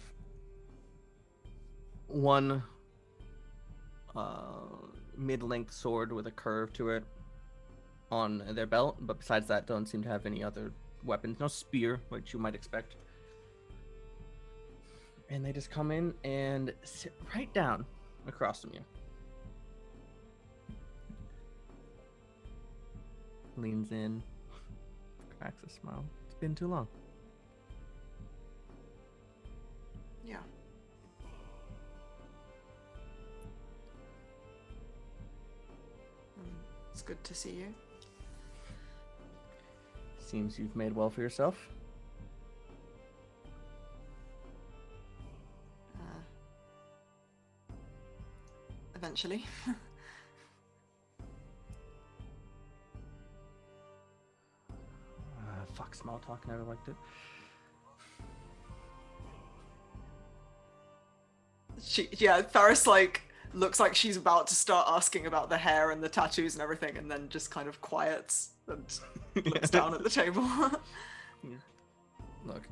one mid-length sword with a curve to it on their belt, but besides that, don't seem to have any other weapons. No spear, which you might expect. And they just come in and sit right down across from you. Leans in, cracks a smile. It's been too long. Yeah. It's good to see you. Seems you've made well for yourself. Eventually. Fuck small talk, never liked it. Ferris like looks like she's about to start asking about the hair and the tattoos and everything, and then just kind of quiets and looks down at the table. Look,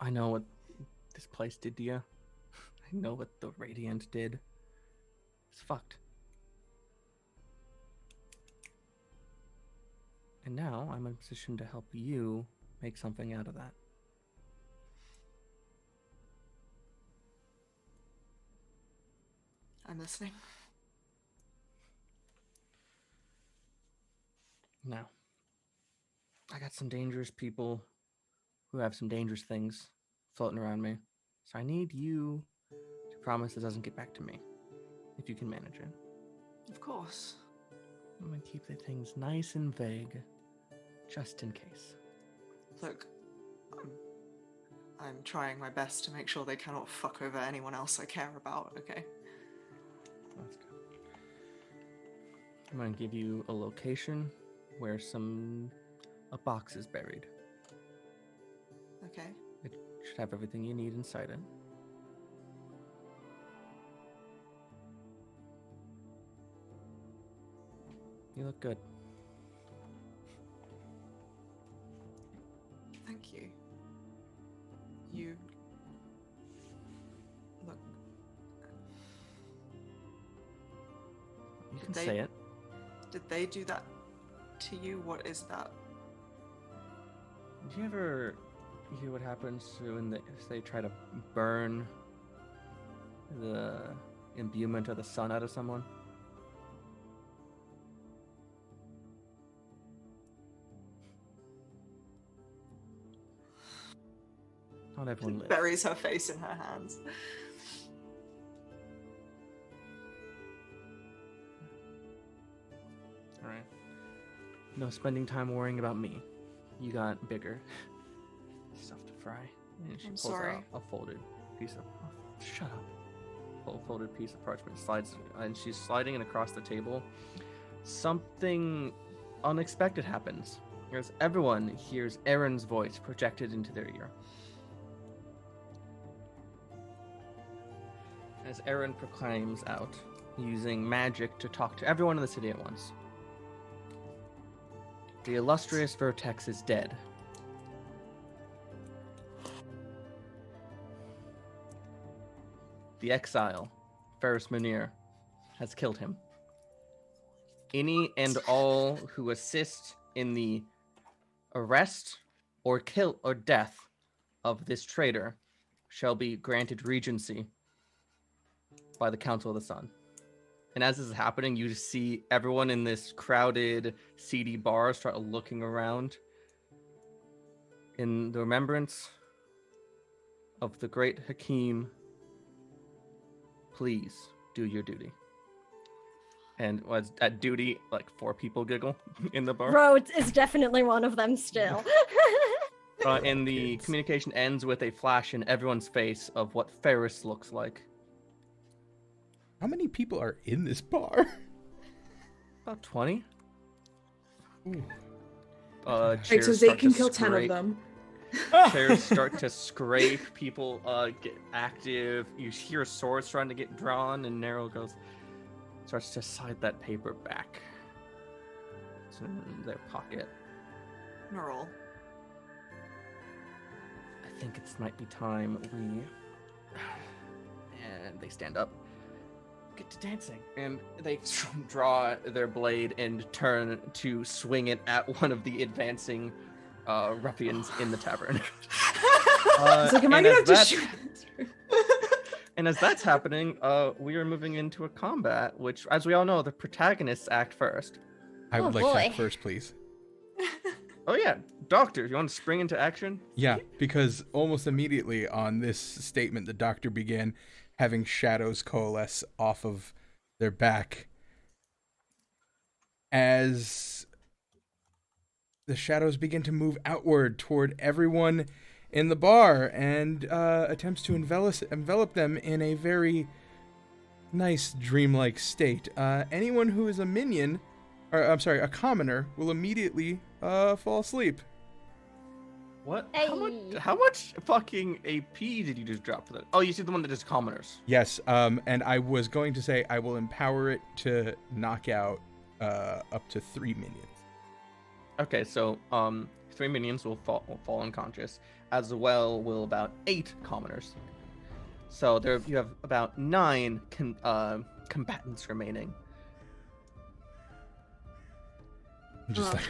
I know what this place did to you. I know what the Radiant did. It's fucked. And now I'm in a position to help you make something out of that. I'm listening. Now, I got some dangerous people who have some dangerous things floating around me. So I need you to promise it doesn't get back to me, if you can manage it. Of course. I'm gonna keep the things nice and vague, just in case. Look, I'm trying my best to make sure they cannot fuck over anyone else I care about, okay? That's good. I'm gonna give you a location where a box is buried. Okay. It should have everything you need inside it. You look good. Thank you. You... Look, You can They- say it. did they do that to you? What is that? Did you ever hear what happens when if they try to burn the imbuement of the sun out of someone? Not everyone lives. Buries her face in her hands. Alright. No spending time worrying about me. You got bigger stuff to fry. And she I'm pulls sorry. out a folded piece of... Oh, shut up. Full folded piece of parchment. Slides, and she's sliding it across the table. Something unexpected happens. As everyone hears Aaron's voice projected into their ear. As Aaron proclaims out, using magic to talk to everyone in the city at once. The illustrious Vertex is dead. The exile, Ferris Munir, has killed him. Any and all who assist in the arrest or kill or death of this traitor shall be granted regency by the Council of the Sun. And as this is happening, you just see everyone in this crowded, seedy bar start looking around in the remembrance of the great Hakim. Please do your duty. And was at duty, like 4 people giggle in the bar. Rhodes is definitely one of them still. And the communication ends with a flash in everyone's face of what Ferris looks like. How many people are in this bar? About 20. Ooh. Right, Chairs so start Zeke can to kill 10 of scrape. them. Chairs start to scrape. People get active. You hear swords trying to get drawn, and Nero starts to slide that paper back to their pocket. Merle. I think it might be time we... And they stand up. Get to dancing. And they draw their blade and turn to swing it at one of the advancing ruffians in the tavern. It's like, am I and gonna as have to that's- shoot? And as that's happening, we are moving into a combat, which, as we all know, the protagonists act first. I would Oh, like to act boy. first, please. Oh yeah, Doctor, you want to spring into action? Yeah, because almost immediately on this statement, the doctor began having shadows coalesce off of their back. As the shadows begin to move outward toward everyone in the bar and attempts to envelop them in a very nice dreamlike state. Anyone who is a minion, or I'm sorry, a commoner, will immediately fall asleep. What? Hey. How much fucking AP did you just drop for that? Oh, you see the one that is commoners. Yes, and I was going to say I will empower it to knock out up to 3 minions. Okay, so 3 minions will fall unconscious, as well will about 8 commoners. So there you have about 9 combatants remaining. I'm just Oh. like,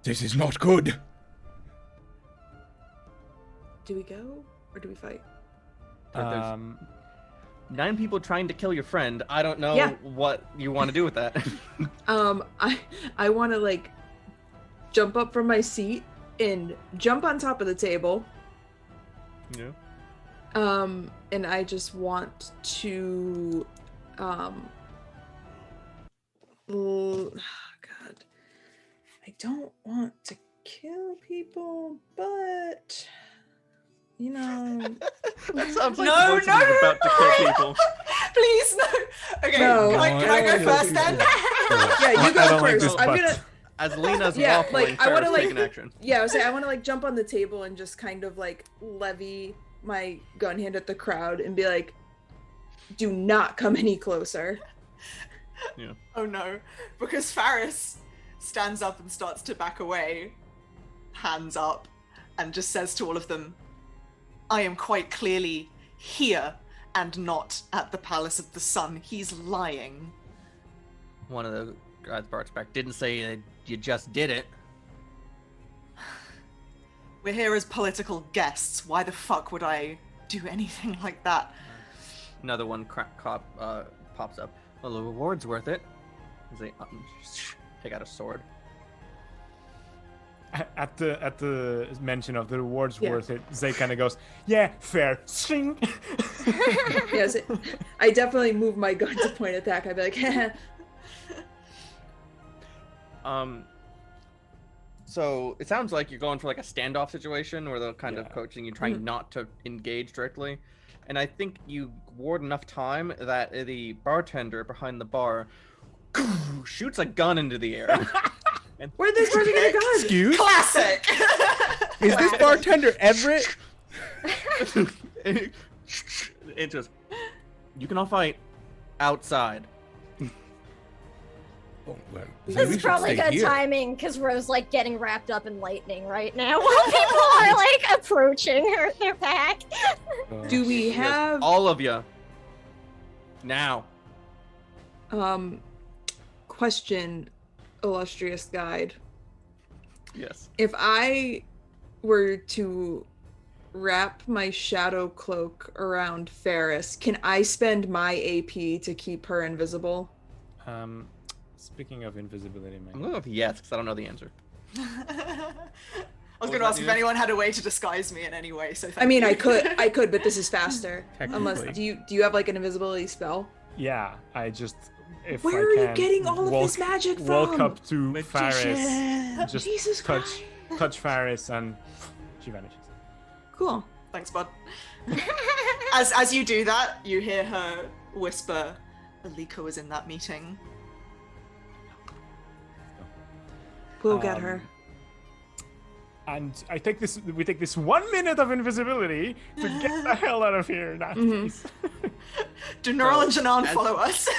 this is not good. Do we go or do we fight? There's- 9 people trying to kill your friend. I don't know Yeah. what you want to do with that. I want to like jump up from my seat and jump on top of the table. Yeah. And I just want to oh God, I don't want to kill people, but you know, That sounds like No, Morton no, is about to kill no. people. Please, no. Okay, No. can I go No, first then? yeah, you I go don't like first. this, I'm but- gonna. As Lena's Yeah, waffling, like, I wanna, Farrah's like- taking action. Yeah, I want to like jump on the table and just kind of like levy my gun hand at the crowd and be like, "Do not come any closer." Oh no, because Faris stands up and starts to back away, hands up, and just says to all of them, I am quite clearly here and not at the Palace of the Sun. He's lying. One of the guys barks back. Didn't say that you just did it. We're here as political guests. Why the fuck would I do anything like that? Another one pops up. Well, the reward's worth it. As they take out a sword. At the mention of the rewards Yeah. worth it, Zay kind of goes, "Yeah, fair." Shing. Yes, I definitely move my gun to point attack. I'd be like, So it sounds like you're going for like a standoff situation where they're kind of Yeah. coaching you, trying not to engage directly. And I think you ward enough time that the bartender behind the bar shoots a gun into the air. "Where'd this person get a gun?" Excuse? Classic! Is this bartender Everett? It just, you can all fight outside. Oh, well, This we is should probably stay good here. timing because Rose like getting wrapped up in lightning right now while people are like approaching their pack. Do we Yes, have all of you now? question, illustrious guide? Yes. If I were to wrap my shadow cloak around Ferris, can I spend my AP to keep her invisible? Speaking of invisibility, I'm man. going to go with yes because I don't know the answer. I was What going to was ask that, if Nina? anyone had a way to disguise me in any way, so thank I mean, you. I could, but this is faster. Unless, Technically. do you have like an invisibility spell? Yeah, I just if Where I are you can getting all of this magic walk from? up to Faris, just Jesus touch Faris, and she vanishes. Cool. Thanks, bud. As you do that, you hear her whisper, Alika was in that meeting. We'll get her. And we take this 1 minute of invisibility to get the hell out of here. Now, please. Do Neural and So, Janan as- follow us?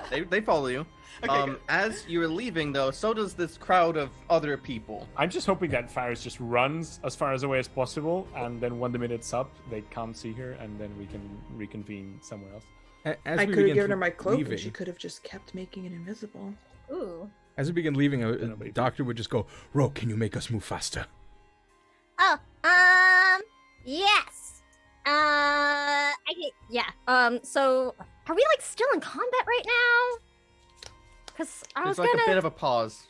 They follow you. Okay, good. As you're leaving, though, so does this crowd of other people. I'm just hoping that Faris just runs as far away as possible, and then when the minute's up, they can't see her, and then we can reconvene somewhere else. As I we could have begin given her my cloak leaving, and she could have just kept making it invisible. Ooh. As we begin leaving, a Nobody- doctor would just go, "Ro, can you make us move faster?" Oh, yes. So are we like still in combat right now? Because I was There's like gonna. a bit of a pause.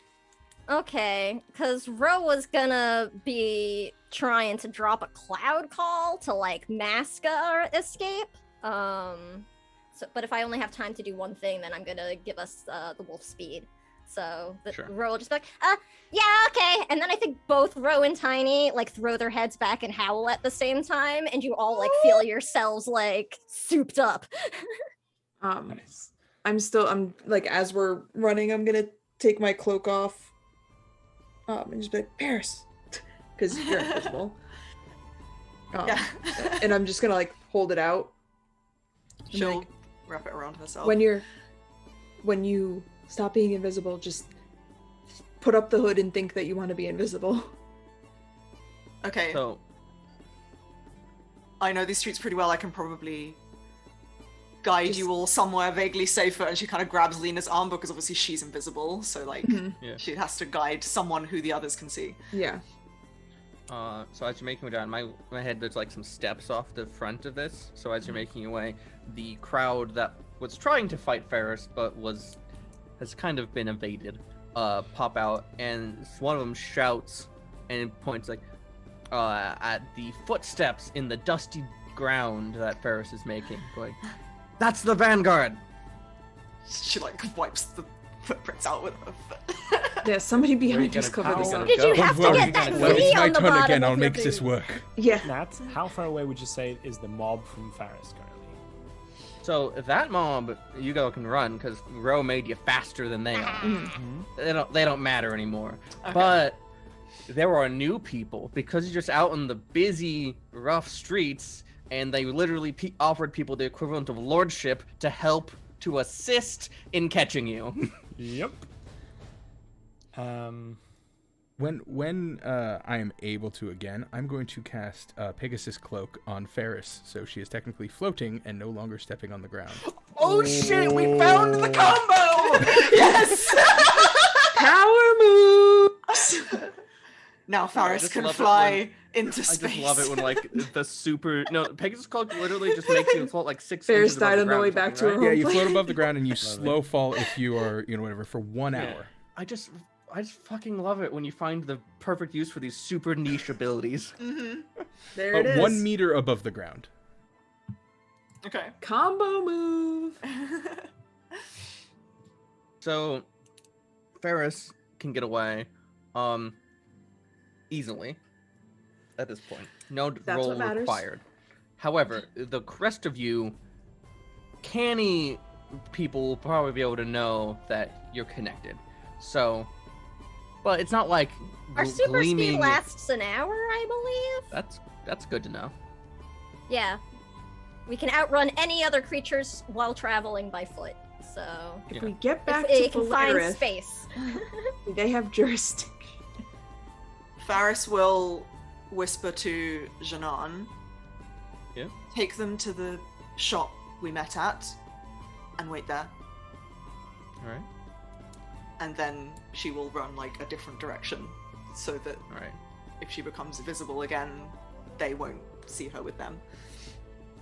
Okay, because Ro was gonna be trying to drop a cloud call to like mask our escape. But if I only have time to do one thing, then I'm gonna give us the wolf speed. So Sure. Ro will just be like, yeah, okay. And then I think both Ro and Tiny like throw their heads back and howl at the same time, and you all like feel yourselves like souped up. Nice. I'm like, as we're running, I'm gonna take my cloak off. And just be like, Paris, because you're invisible. Yeah. And I'm just gonna like hold it out. And be She'll like, wrap it around herself. when you stop being invisible, just put up the hood and think that you want to be invisible. Okay, So, I know these streets pretty well. I can probably guide Just- you all somewhere vaguely safer. And she kind of grabs Lena's arm because obviously she's invisible. So like, Mhm. Yeah. she has to guide someone who the others can see. Yeah. So as you're making your way down, my head, there's like some steps off the front of this. So as you're making your way, the crowd that was trying to fight Ferris but has kind of been evaded, pop out, and one of them shouts and points like at the footsteps in the dusty ground that Ferris is making, going, "That's the Vanguard!" She like wipes the footprints out with her foot. Yeah, somebody behind Where us you cover gonna- this how- up. Did you have to Don't get worry, that when knee it's my on the turn bottom again, of I'll your make this boot? work. Yeah. Nat, how far away would you say is the mob from Faris currently? So that mob, you go can run because Ro made you faster than they are. They don't matter anymore. Okay. But there are new people because you're just out in the busy, rough streets, and they literally offered people the equivalent of lordship to help to assist in catching you. Yep. When I am able to again, I'm going to cast Pegasus Cloak on Ferris, so she is technically floating and no longer stepping on the ground. Oh shit, we found the combo! Yes! Power moves! Now Faris just can love it fly into I space. just love it when like the super Pegasus Cloak literally just makes you float like 6 Ferris inches above died the on the ground way or back something, to right? her Yeah, you home float plane. above the ground and you slow fall if you are, whatever, for 1 Yeah. hour. I just fucking love it when you find the perfect use for these super niche abilities. There it is. 1 meter above the ground. Okay. Combo move. So Ferris can get away easily at this point. No That's roll what matters. required. However, the rest of you canny people will probably be able to know that you're connected. So, but it's not like Our super gleaming. speed lasts an hour, I believe. That's good to know. Yeah. We can outrun any other creatures while traveling by foot. So If Yeah. we get back if to it can find Polaris, space. they have jurisdiction. Faris will whisper to Janan. Yeah. Take them to the shop we met at and wait there. All right. And then she will run like a different direction so that All right. if she becomes visible again, they won't see her with them.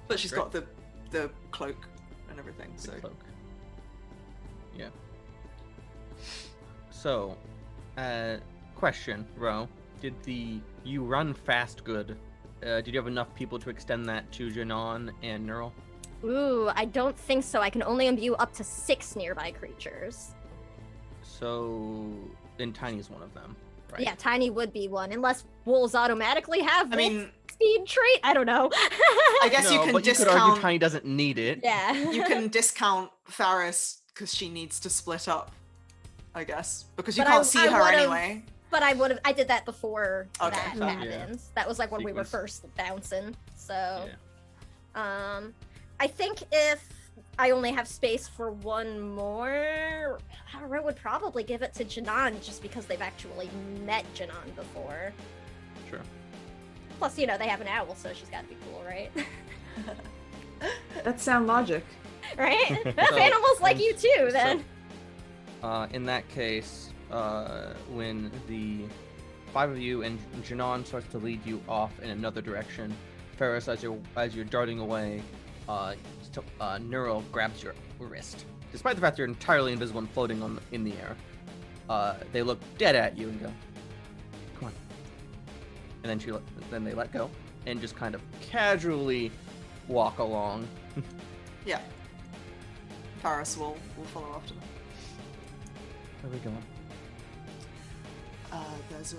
But she's Great. got the cloak and everything, so The cloak. Yeah. So, question, Ro. Did you run fast good? Did you have enough people to extend that to Janan and Neural? Ooh, I don't think so. I can only imbue up to 6 nearby creatures. So, then Tiny's one of them, right? Yeah, Tiny would be one, unless wolves automatically have I mean, wolf speed trait. I don't know. I guess you No, can but you could discount argue Tiny doesn't need it. Yeah. you can discount Faris because she needs to split up, I guess, because you But can't see I her would've- anyway. But I did that before Okay. that Oh, yeah. happened. That was like when we were Sequence. first bouncing. So, Yeah. I think if I only have space for one more, I would probably give it to Janan just because they've actually met Janan before. Sure. Plus, they have an owl, so she's got to be cool, right? That's sound logic. Right? Animals like you too, then. In that case, when the 5 of you and Janan starts to lead you off in another direction, Ferris, as you're darting away, Neural grabs your wrist. Despite the fact you're entirely invisible and floating in the air, they look dead at you and go, "Come on." And then they let go and just kind of casually walk along. Yeah. Faris will follow after them. Where are we going? There's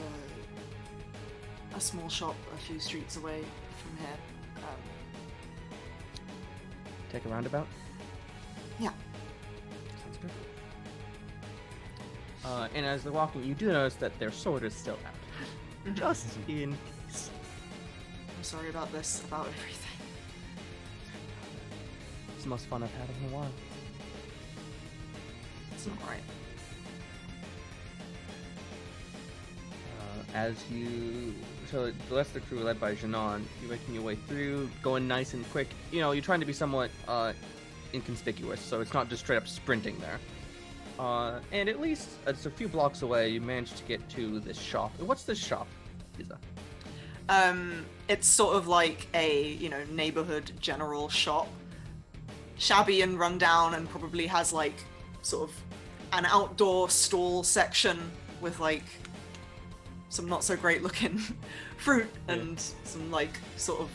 a small shop a few streets away from here. Take a roundabout? Yeah. Sounds good. And as they're walking, you do notice that their sword is still out. Just in case. I'm sorry about this, about everything. It's the most fun I've had in a while. It's not right. So the rest of the crew, led by Janan, you're making your way through, going nice and quick. You're trying to be somewhat inconspicuous, so it's not just straight up sprinting there. And at least it's a few blocks away, you managed to get to this shop. What's this shop, Isa? It's sort of like a, neighborhood general shop. Shabby and rundown, and probably has like sort of an outdoor stall section with like some not so great looking fruit and some like sort of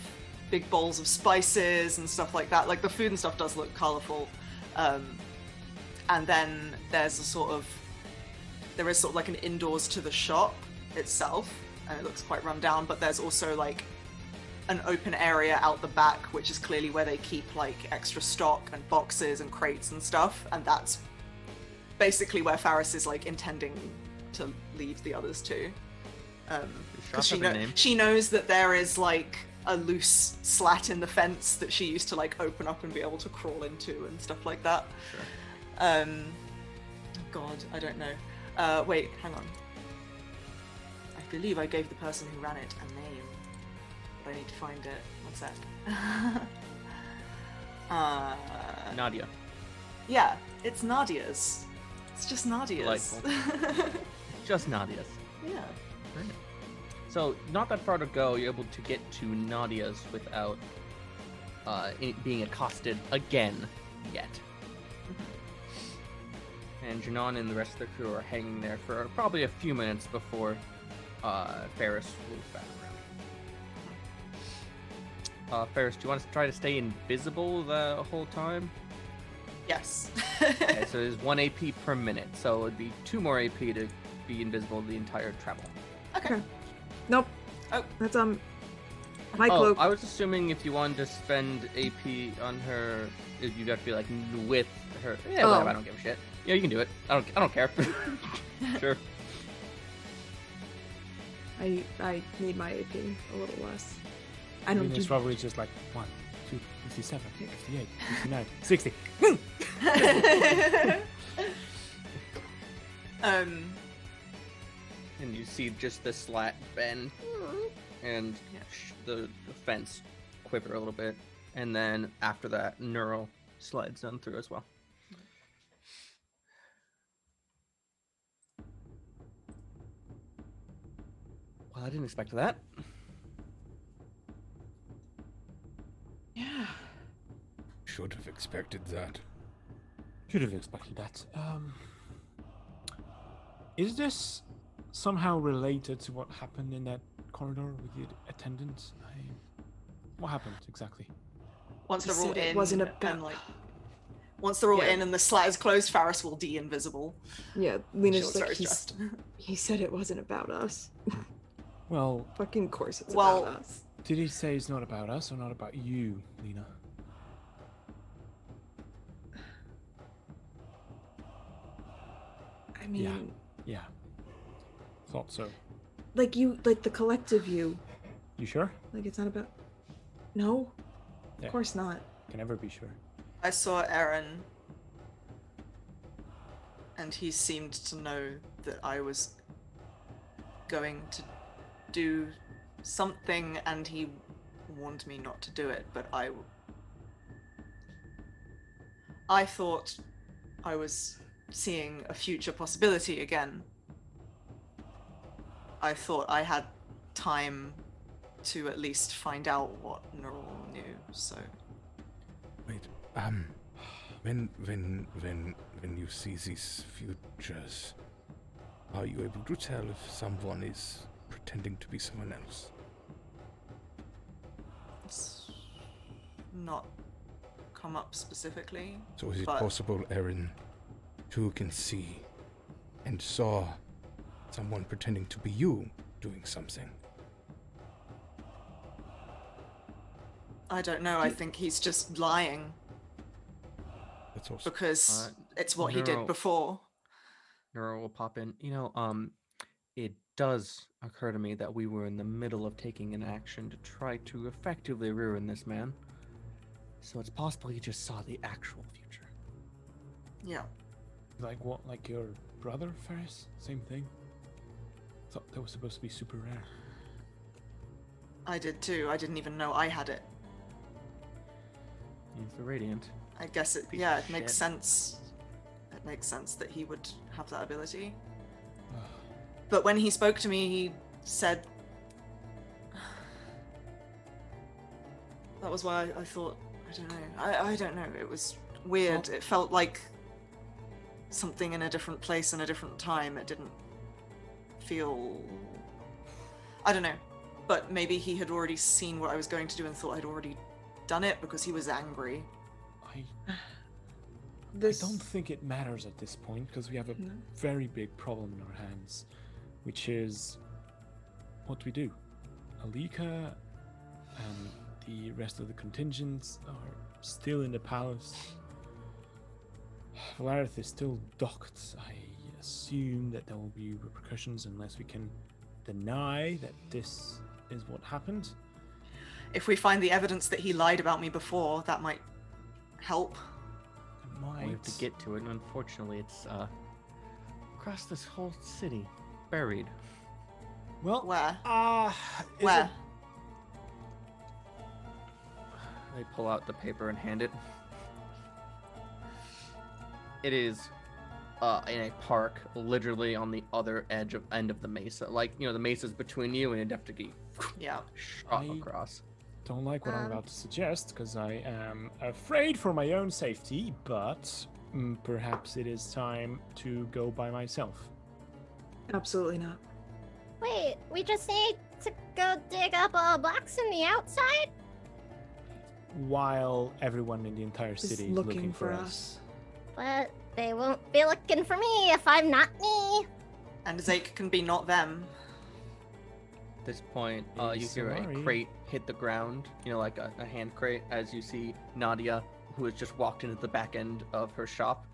big bowls of spices and stuff like that. Like the food and stuff does look colorful. And then there is sort of like an indoors to the shop itself, and it looks quite run down, but there's also like an open area out the back, which is clearly where they keep like extra stock and boxes and crates and stuff, and that's basically where Faris is like intending to leave the others to. Because she knows that there is like a loose slat in the fence that she used to like open up and be able to crawl into and stuff like that. Sure. God, I don't know. Wait, hang on. I believe I gave the person who ran it a name, but I need to find it. One sec. Nadia. Yeah, it's Nadia's. It's just Nadia's. Delightful. Just Nadia's. Yeah. Right. So, not that far to go, you're able to get to Nadia's without being accosted again yet. And Janon and the rest of the crew are hanging there for probably a few minutes before Ferris moves back around. Ferris, do you want to try to stay invisible the whole time? Yes. Okay, so there's 1 AP per minute, so it'd be 2 more AP to be invisible the entire travel. Okay. Nope. Oh. That's my cloak. I was assuming if you wanted to spend AP on her, you'd have to be like with her. Yeah, whatever, I don't give a shit. Yeah, you can do it. I don't care. Sure. I need my AP a little less. I don't It's do probably just like 1, 2, 57, 58, 59, 60. And you see just the slat bend, and the fence quiver a little bit, and then after that, Neural slides on through as well. Well, I didn't expect that. Yeah. Should have expected that. Should have expected that. Is this somehow related to what happened in that corridor with the attendants? What happened exactly? Once they're all Said it in, wasn't about- and like, once they're all in and the slat is closed, Faris will de-invisible. Yeah, She Lena's looks like, very stressed. he said it wasn't about us. Well, Fucking course it's Well- about us. did he say it's not about us or not about you, Lena? I mean, Yeah. Thought so. like the collective you. You sure? Like it's not about. No, Yeah. of course not. Can never be sure. I saw Aaron, and he seemed to know that I was going to do something, and he warned me not to do it, but I thought I was seeing a future possibility again. I thought I had time to at least find out what Neural knew, so... Wait, when you see these futures, are you able to tell if someone is pretending to be someone else? It's not come up specifically. So is it But- possible Aaron too can see and saw someone pretending to be you doing something? I don't know, I think he's just lying That's also because it's what he Neural- did before. Neural will pop in. It does occur to me that we were in the middle of taking an action to try to effectively ruin this man. So it's possible he just saw the actual future. Yeah. Like what? Like your brother, Ferris? Same thing? Thought that was supposed to be super rare. I did too. I didn't even know I had it. He's the Radiant. I guess it Piece yeah, of it makes shit. sense. It makes sense that he would have that ability. But when he spoke to me, he said That was why I thought, I don't know. I don't know. It was weird. It felt like something in a different place in a different time. It didn't feel... I don't know. But maybe he had already seen what I was going to do and thought I'd already done it because he was angry. I This don't think it matters at this point because we have a No. very big problem in our hands, which is what we do. Alika and the rest of the contingents are still in the palace. Valarith is still docked. I assume that there will be repercussions unless we can deny that this is what happened. If we find the evidence that he lied about me before, that might help. It might. We have to get to it, and unfortunately, it's across this whole city, buried. Well, Where? is Where? it- They pull out the paper and hand it. It is in a park, literally on the other end of the mesa. Like, you know, the mesa's between you, and you'd have to get Yeah. shot I- across. Don't like what I'm about to suggest because I am afraid for my own safety, but perhaps it is time to go by myself. absolutely not. Wait, we just need to go dig up a box in the outside? While everyone in the entire Just city is looking for us. But they won't be looking for me if I'm not me. And Zake can be not them. At this point, you hear a Sorry. crate hit the ground, you know, like a hand crate, as you see Nadia, who has just walked into the back end of her shop.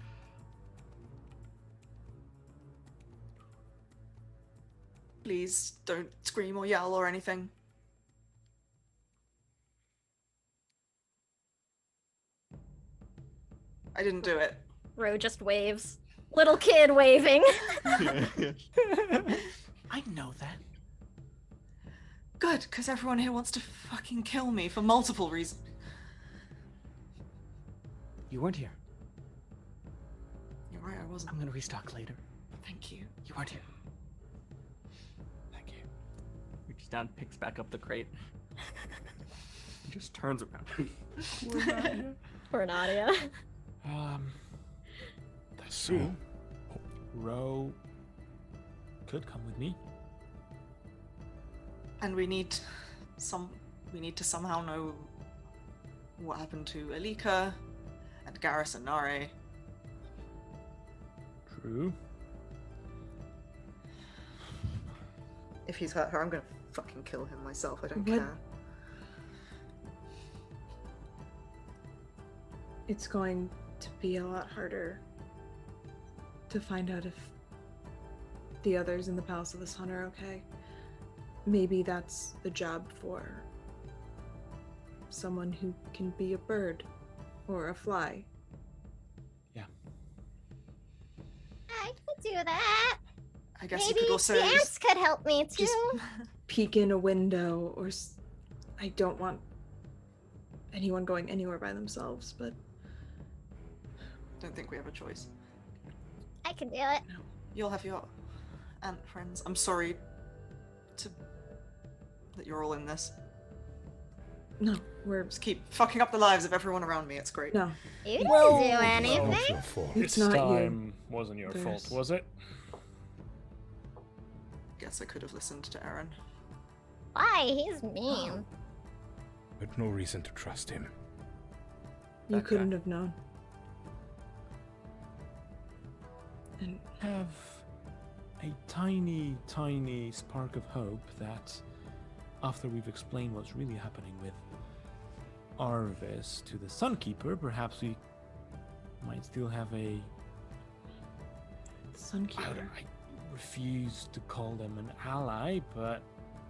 Please don't scream or yell or anything. I didn't do it. Ro just waves. Little kid waving. I know that. Good, because everyone here wants to fucking kill me for multiple reasons. You weren't here. You're right, I wasn't. I'm gonna restock later. Thank you. You weren't here. Thank you. Reaches down, picks back up the crate. He just turns around. Poor Nadia. That's So, true. Ro could come with me. And we need to somehow know what happened to Alika and Garrus and Nare. True. If he's hurt her, I'm gonna fucking kill him myself. I don't What? care. It's going to be a lot harder to find out if the others in the Palace of the Sun are okay. Maybe that's the job for someone who can be a bird or a fly. I could do that. I guess Maybe you could also the ants could help me too. just Peek in a window or I don't want anyone going anywhere by themselves, but don't think we have a choice. I can do it. You'll have your ant friends. I'm sorry that you're all in this. no, we're Just keep fucking up the lives of everyone around me. It's great. no. You didn't Well, do it's anything. not your fault. It's This not you. time wasn't your fault, There's- was it? Guess I could have listened to Aaron. Why? He's mean. But no reason to trust him. You That guy. couldn't have known. And Have a tiny, tiny spark of hope that after we've explained what's really happening with Arvis to the Sunkeeper, perhaps we might still have a... Sunkeeper. I refuse to call them an ally, but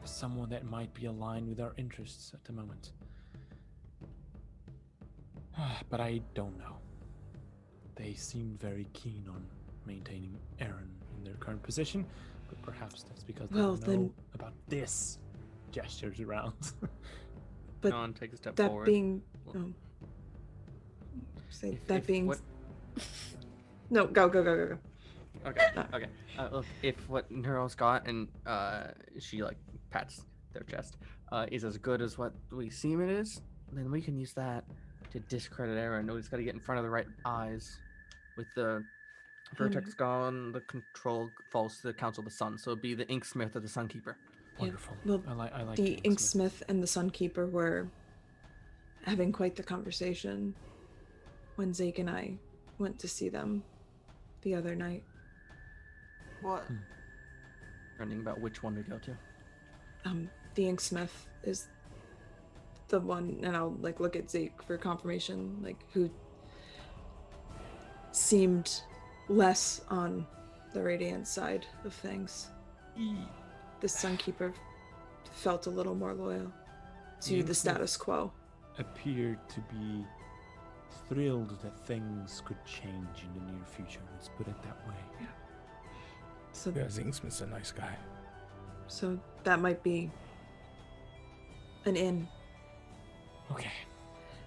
someone that might be aligned with our interests at the moment. But I don't know. They seem very keen on maintaining Aaron in their current position, but perhaps that's because they Well, don't then- know about this. Gestures around. But Non take a step that forward. being Well, say If- that if being what- no, go. Okay, okay. Look, if what Neuro's got and she like pats their chest is as good as what we seem it is, then we can use that to discredit Aaron. No, he's got to get in front of the right eyes. With the vertex gone, the control falls to the Council of the Sun. So it'd be the Inksmith or the Sunkeeper. Wonderful. Well, I like the Inksmith. Inksmith and the Sunkeeper were having quite the conversation when Zeke and I went to see them the other night. What? Learning about which one to go to. The Inksmith is the one, and I'll like look at Zeke for confirmation, like who seemed less on the Radiant side of things. The Sunkeeper felt a little more loyal to the status quo. Appeared to be thrilled that things could change in the near future. Let's put it that way. Yeah. So, Yeah, Zingsmith's a nice guy. so that might be an in. Okay.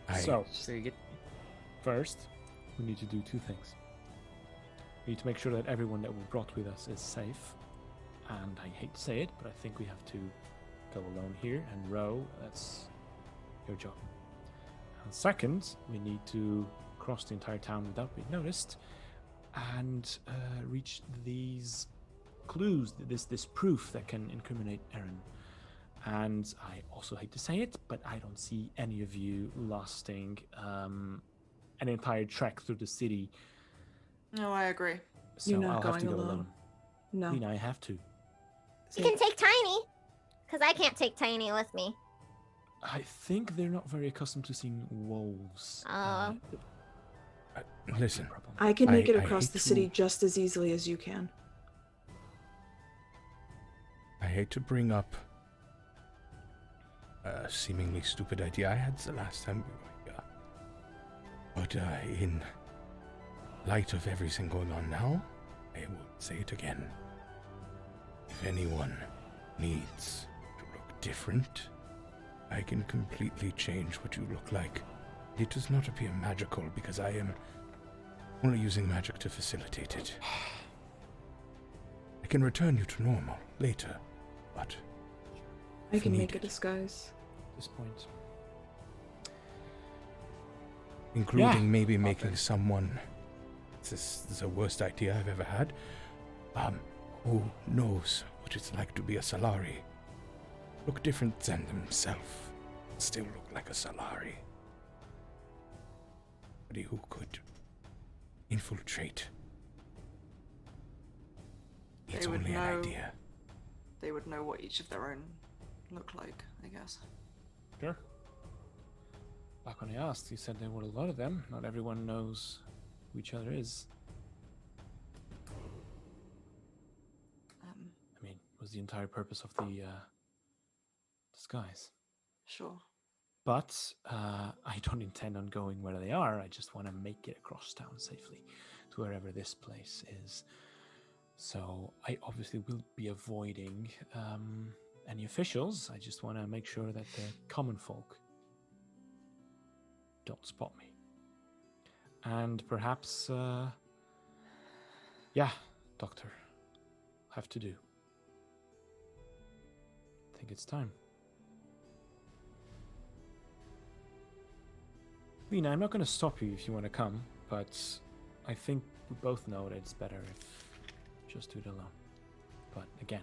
I- So, So you get first, we need to do two things. We need to make sure that everyone that we brought with us is safe. And I hate to say it, but I think we have to go alone here. And Ro, that's your job. And second, we need to cross the entire town without being noticed and reach these clues, this proof that can incriminate Aaron. And I also hate to say it, but I don't see any of you lasting an entire trek through the city. No, I agree. So You're not I'll have to going go alone. alone. No. Lena, I have to. You can take Tiny, because I can't take Tiny with me. I think they're not very accustomed to seeing wolves. Oh. Listen, Problem. I can make it I across hate the to- city just as easily as you can. I hate to bring up a seemingly stupid idea I had the last time we were here. But in light of everything going on now, I will say it again. If anyone needs to look different, I can completely change what you look like. It does not appear magical because I am only using magic to facilitate it. I can return you to normal later, but I if can make a needed. disguise. At this point. Including maybe Pop making in. someone. This is the worst idea I've ever had. Who knows what it's like to be a Solari? Look different than themselves. Still look like a Solari. Somebody who could infiltrate. It's They would only an know. idea. They would know what each of their own look like, I guess. Sure. Back when I asked, you said there were a lot of them. Not everyone knows who each other is. I mean, was the entire purpose of the disguise. Sure. But I don't intend on going where they are. I just want to make it across town safely to wherever this place is. So I obviously will be avoiding any officials. I just want to make sure that the common folk don't spot me. And perhaps, yeah, Doctor, have to do. I think it's time. Lena, I'm not going to stop you if you want to come, but I think we both know that it's better if just do it alone. But again,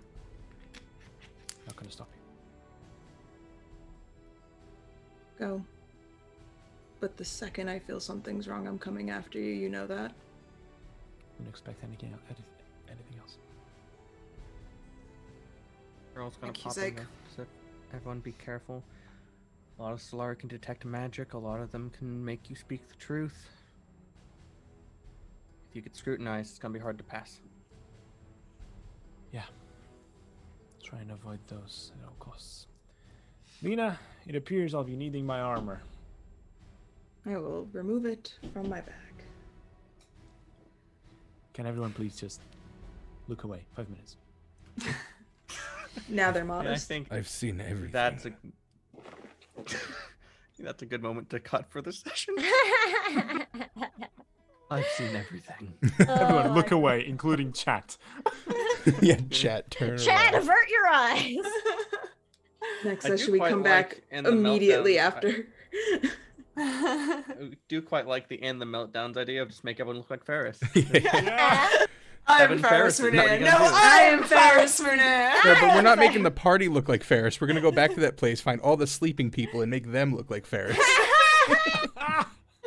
not going to stop you. Go. But the second I feel something's wrong, I'm coming after you. You know that? Wouldn't expect anything else. Girl's gonna Thank you, pop in Zeke. there. So everyone be careful. A lot of Solari can detect magic. A lot of them can make you speak the truth. If you get scrutinized, it's gonna be hard to pass. Yeah. Try and avoid those at all costs. Lena, it appears I'll be needing my armor. I will remove it from my bag. Can everyone please just look away? 5 minutes. Now they're And I modest. think I've seen everything. that's a that's a good moment to cut for the session. I've seen everything. Everyone, look Oh, away, including chat. Yeah, chat, turn Chad, around. avert your eyes. Next I do session, we quite come like back in the immediately meltdowns, after. I do quite like the and the meltdowns idea of just make everyone look like Ferris. Yeah. I'm Seven Ferris Ferrises, what are Moonir. you No, gonna do? I am Ferris Moonir. No, but we're not making the party look like Ferris. We're gonna go back to that place, find all the sleeping people, and make them look like Ferris.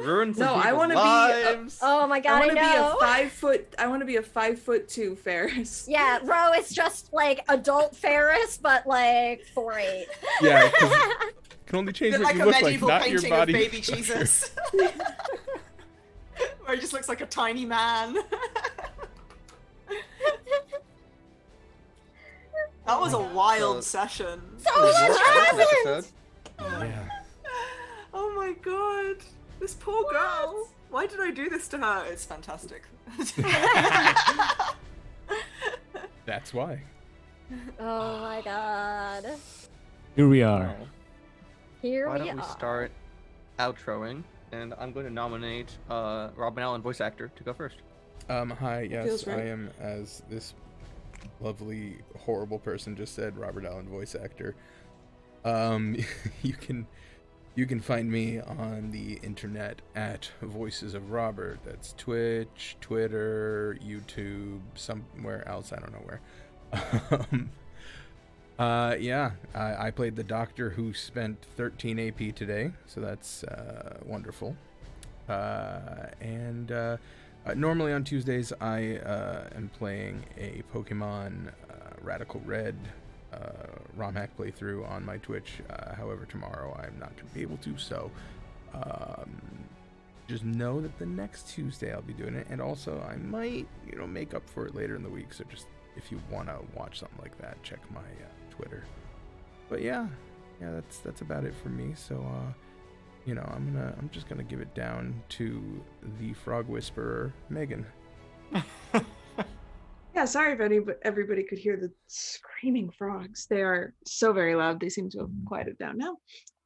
Ruin some No, I people's wanna be, lives. Oh my I god, want I to be know. a 5 foot. I want to be a 5'2" Ferris. Yeah, Ro is just like adult Ferris, but like 4'8". Yeah, 'cause can only change Look what like you a look like, medieval not your painting of body. baby Jesus. Where he just looks like a tiny man. That was a wild session. So This much is an happened! episode. Yeah. Oh my god. This poor girl. Why did I do this to her? It's fantastic. That's why. Oh my god. Here we are. Here Why we don't we are. start outroing? And I'm going to nominate Robin Allen, voice actor, to go first. Hi, yes, Feels I right. am, as this lovely, horrible person just said, Robert Allen, voice actor. You can find me on the internet at Voices of Robert. That's Twitch, Twitter, YouTube, somewhere else, I don't know where. Yeah, I played the doctor who spent 13 AP today, so that's wonderful. Normally on Tuesdays, I am playing a Pokemon Radical Red ROM hack playthrough on my Twitch. However, tomorrow I'm not going to be able to, so just know that the next Tuesday I'll be doing it, and also I might, make up for it later in the week. So just if you want to watch something like that, check my Twitter. But yeah, that's about it for me. So I'm just gonna give it down to the Frog Whisperer, Megan. Yeah, sorry if everybody could hear the screaming frogs. They are so very loud. They seem to have quieted down now.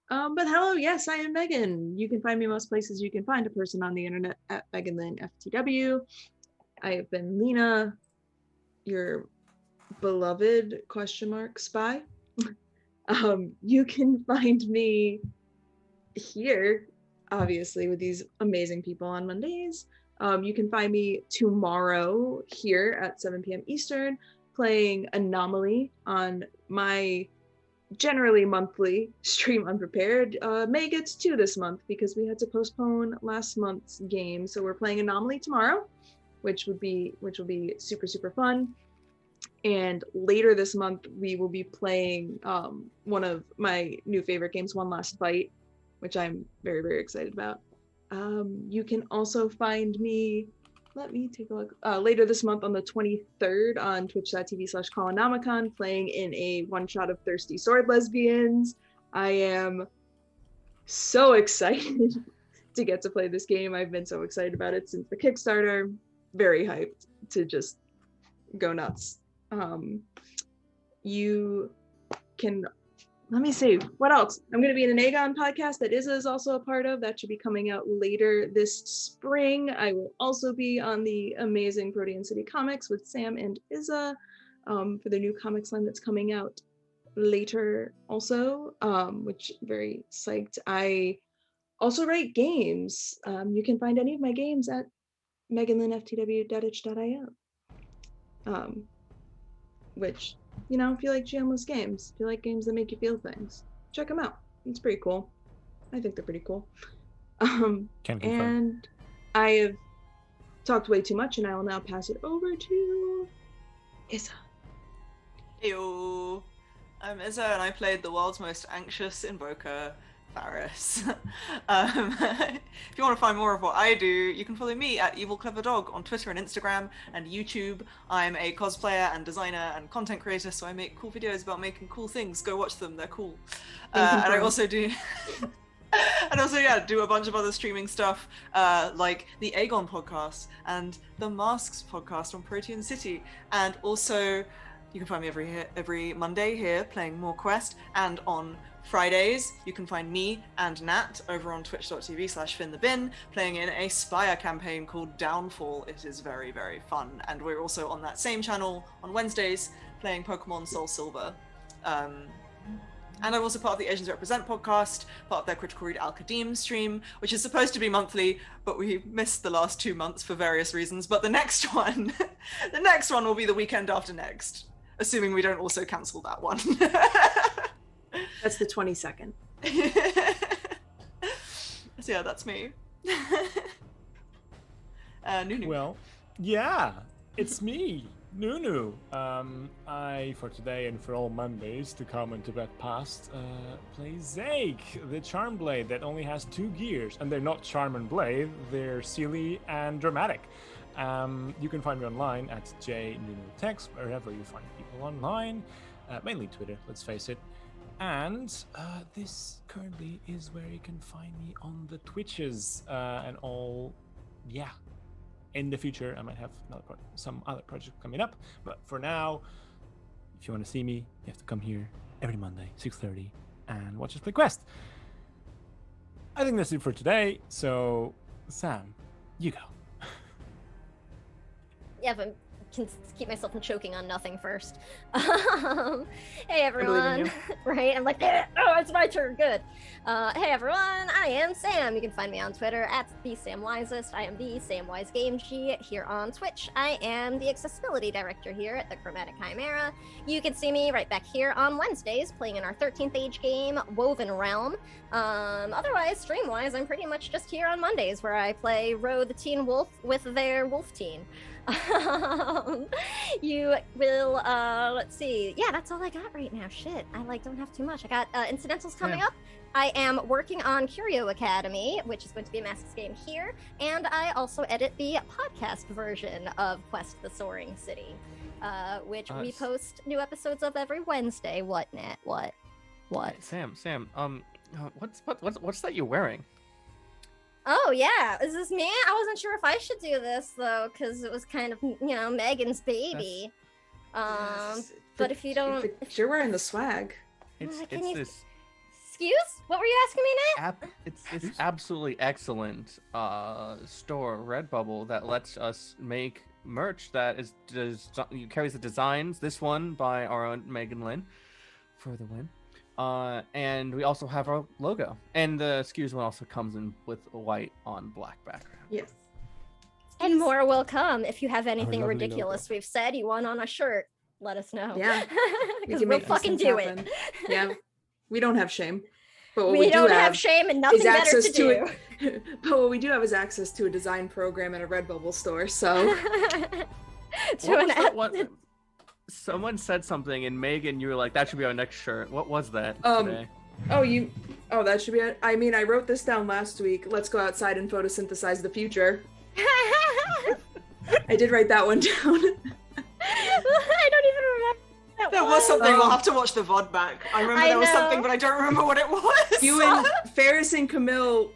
But hello, yes, I am Megan. You can find me most places you can find a person on the internet at Megan Lynn FTW. I have been Lena, your beloved spy. You can find me here, obviously, with these amazing people on Mondays. You can find me tomorrow here at 7 p.m. Eastern playing Anomaly on my generally monthly stream Unprepared. May gets 2 this month because we had to postpone last month's game. So we're playing Anomaly tomorrow, which will be super, super fun. And later this month, we will be playing one of my new favorite games, One Last Fight, which I'm very, very excited about. You can also find me, let me take a look, later this month on the 23rd on twitch.tv/Colonomicon playing in a one-shot of Thirsty Sword Lesbians. I am so excited to get to play this game. I've been so excited about it since the Kickstarter. Very hyped to just go nuts. You can, let me see, what else? I'm going to be in an Aegon podcast that Izza is also a part of. That should be coming out later this spring. I will also be on the amazing Protean City Comics with Sam and Izza for the new comics line that's coming out later also, which very psyched. I also write games. You can find any of my games at meganlynnftw.itch.io. Which, if you like GMless games, if you like games that make you feel things, check them out. It's pretty cool. I think they're pretty cool. Can confirm. And I have talked way too much, and I will now pass it over to Izza. Heyo. I'm Izza, and I played the world's most anxious invoker, Varys. If you want to find more of what I do, you can follow me at Evil Clever Dog on Twitter and Instagram and YouTube. I'm a cosplayer and designer and content creator, so I make cool videos about making cool things. Go watch them; they're cool. And I also do. And also, do a bunch of other streaming stuff, like the Aegon podcast and the Masks podcast on Protean City, and also you can find me every Monday here playing More Quest, and on Fridays you can find me and Nat over on twitch.tv/FinTheBin playing in a Spire campaign called Downfall. It is very, very fun, and we're also on that same channel on Wednesdays playing Pokemon Soul Silver. And I'm also part of the Asians Represent podcast, part of their Critical Read Al-Qadim stream, which is supposed to be monthly, but we missed the last 2 months for various reasons. But the next one will be the weekend after next, assuming we don't also cancel that one. That's the 22nd. So yeah, that's me. Nunu. Well, yeah, it's me, Nunu. I, for today and for all Mondays to come and to bet past, play Zake, the Charm Blade that only has 2 gears. And they're not Charm and Blade, they're silly and dramatic. You can find me online at jnunutex, wherever you find people online. Mainly Twitter, let's face it. And this currently is where you can find me on the Twitches and all. Yeah, in the future I might have some other project coming up, but for now, if you want to see me, you have to come here every Monday 6:30 and watch us play Quest. I think that's it for today, so Sam, you go. Yeah, but can keep myself from choking on nothing first. Hey everyone, right? I'm like, oh, it's my turn. Good. Hey everyone, I am Sam. You can find me on Twitter at @thesamwisest. I am the Samwise Gamegee here on Twitch. I am the accessibility director here at the Chromatic Chimera. You can see me right back here on Wednesdays playing in our 13th age game, Woven Realm. Otherwise, stream-wise, I'm pretty much just here on Mondays where I play Ro the Teen Wolf with their wolf teen. You will let's see, yeah, that's all I got right now. Shit, I don't have too much. I got incidentals coming up. I am working on Curio Academy, which is going to be a Masks game here, and I also edit the podcast version of Quest the Soaring City, which we post new episodes of every Wednesday. What, Nat? What? Sam, what's that you're wearing? Oh yeah, is this me? I wasn't sure if I should do this though, because it was kind of, Megan's baby. But if you don't, if you're wearing the swag. It's this. Excuse? What were you asking me, Nat? It's absolutely excellent store, Redbubble, that lets us make merch that carries the designs. This one by our own Megan Lynn for the win. And we also have our logo, and the SKUs one also comes in with white on black background. Yes. And more will come. If you have anything lovely ridiculous logo. we've said you want on a shirt, let us know. Yeah. Because can we'll make these fucking things do happen. it. Yeah. We don't have shame. But what We do don't have shame and nothing is better access to do. it. But what we do have is access to a design program at a Redbubble store. So Someone said something, and Megan, you were like, "That should be our next shirt." What was that today? That should be it. I mean, I wrote this down last week. Let's go outside and photosynthesize the future. I did write that one down. I don't even remember. There was something. We'll have to watch the VOD back. I remember there was something, but I don't remember what it was. You and Ferris and Camille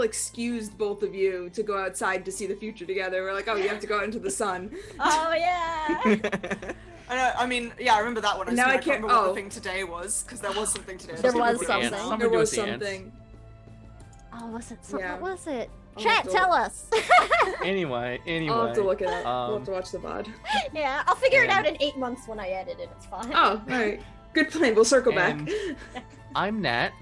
excused both of you to go outside to see the future together. We're like, oh, you have to go out into the sun. Oh yeah. I mean, yeah, I remember that one. Now I can't can't- remember what oh. the thing today was, because there was something today. There was with the ants. something. Something There to do was with the ants. something. Oh, was it? Yeah. What was it? I'll Chat, have to tell us. Anyway. I'll have to look it up. We'll have to watch the VOD. Yeah, I'll figure it And- out in 8 months when I edit it. It's fine. Oh, alright. Good plan. We'll circle back. And I'm Nat.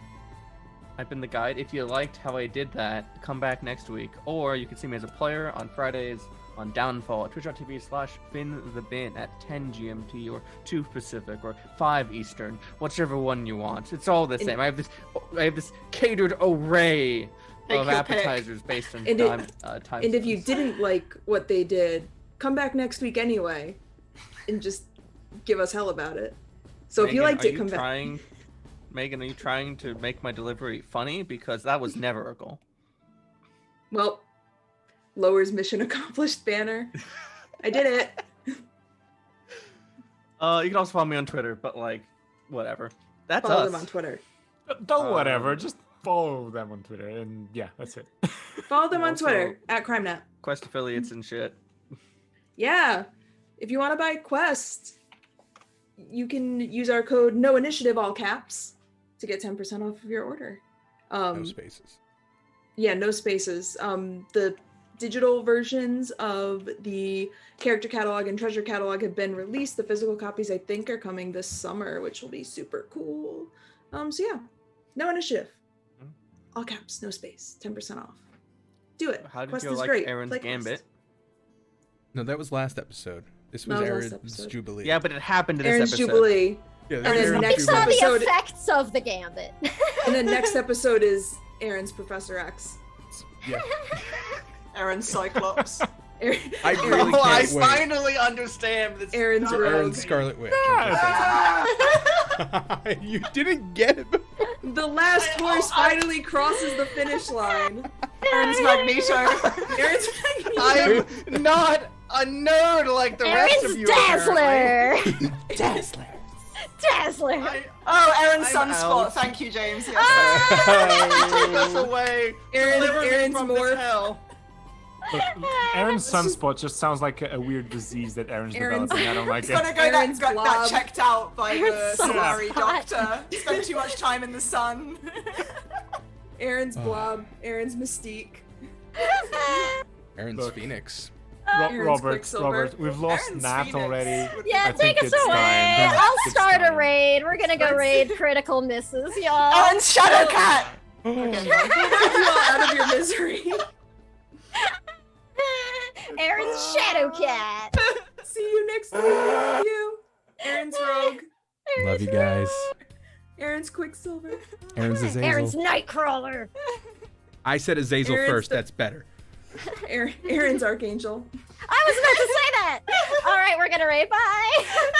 I've been the guide. If you liked how I did that, come back next week. Or you can see me as a player on Fridays on Downfall at twitch.tv/FinTheBin at 10 GMT or 2 Pacific or 5 Eastern, whichever one you want. It's all the same. I have this catered array of your pick. appetizers based on And time. And if you didn't like what they did, come back next week anyway, and just give us hell about it. So if you liked it, come back. Megan, are you trying to make my delivery funny? Because that was never a goal. Well, lowers mission accomplished banner. I did it. You can also follow me on Twitter, but whatever. That's Follow us. them on Twitter. Don't whatever, just follow them on Twitter, and yeah, that's it. Follow them on Also- Twitter at CrimeNet. Quest affiliates and shit. Yeah. If you want to buy Quest, you can use our code NOINITIATIVE, all caps, to get 10% off of your order. No spaces. Yeah, no spaces. The digital versions of the character catalog and treasure catalog have been released. The physical copies, I think, are coming this summer, which will be super cool. So yeah, no initiative. All caps, no space, 10% off. Do it. How did Quest you is like great. Aaron's Play Gambit? Quest. No, that was last episode. This was That was last Aaron's episode. Jubilee. Yeah, but it happened in Aaron's this episode. Jubilee. Yeah, And this then was Aaron's next We saw Jubilee. the episode- effects of the gambit. And then next episode is Aaron's Professor X. Yeah. Aaron's Cyclops. Aaron, I Aaron- really Oh, I can't wait. finally understand this. Aaron's So rogue. Aaron's Scarlet Witch. Ah! You didn't get it before. The last horse finally crosses the finish line. Aaron's Magneto. Aaron's Magneto. I'm not a nerd like the rest Aaron's of you. apparently. Dazzler. Dazzler. Dazzler. Oh, Aaron's I'm Sunspot. out. Thank you, James. Yes. Take us away. Aaron- Deliver me Aaron's from morph. this hell. Look, Aaron's sunspot just sounds like a weird disease that Aaron's Aaron's- developing. I don't like It's it. gonna go Aaron's that blob. checked out by the Aaron's Solari sunspot. doctor. Spent too much time in the sun. Aaron's Blob. Aaron's Mystique. Aaron's Look. Phoenix. Aaron's Robert, Quicksilver. We've lost Aaron's Nat Phoenix already. would- Yeah, I think take us it's away. time. I'll It's start a time. raid. We're gonna go Let's- raid critical misses, y'all. Aaron's Shadowcat. Get you all out of your misery. Aaron's Shadowcat. See you next week. Love you. Aaron's Rogue. Love you guys. Aaron's Quicksilver. Aaron's Azazel. Aaron's Nightcrawler. I said Azazel Aaron's first. the- That's better. Aaron's Archangel. I was about to say that. All right, we're gonna raid. Bye.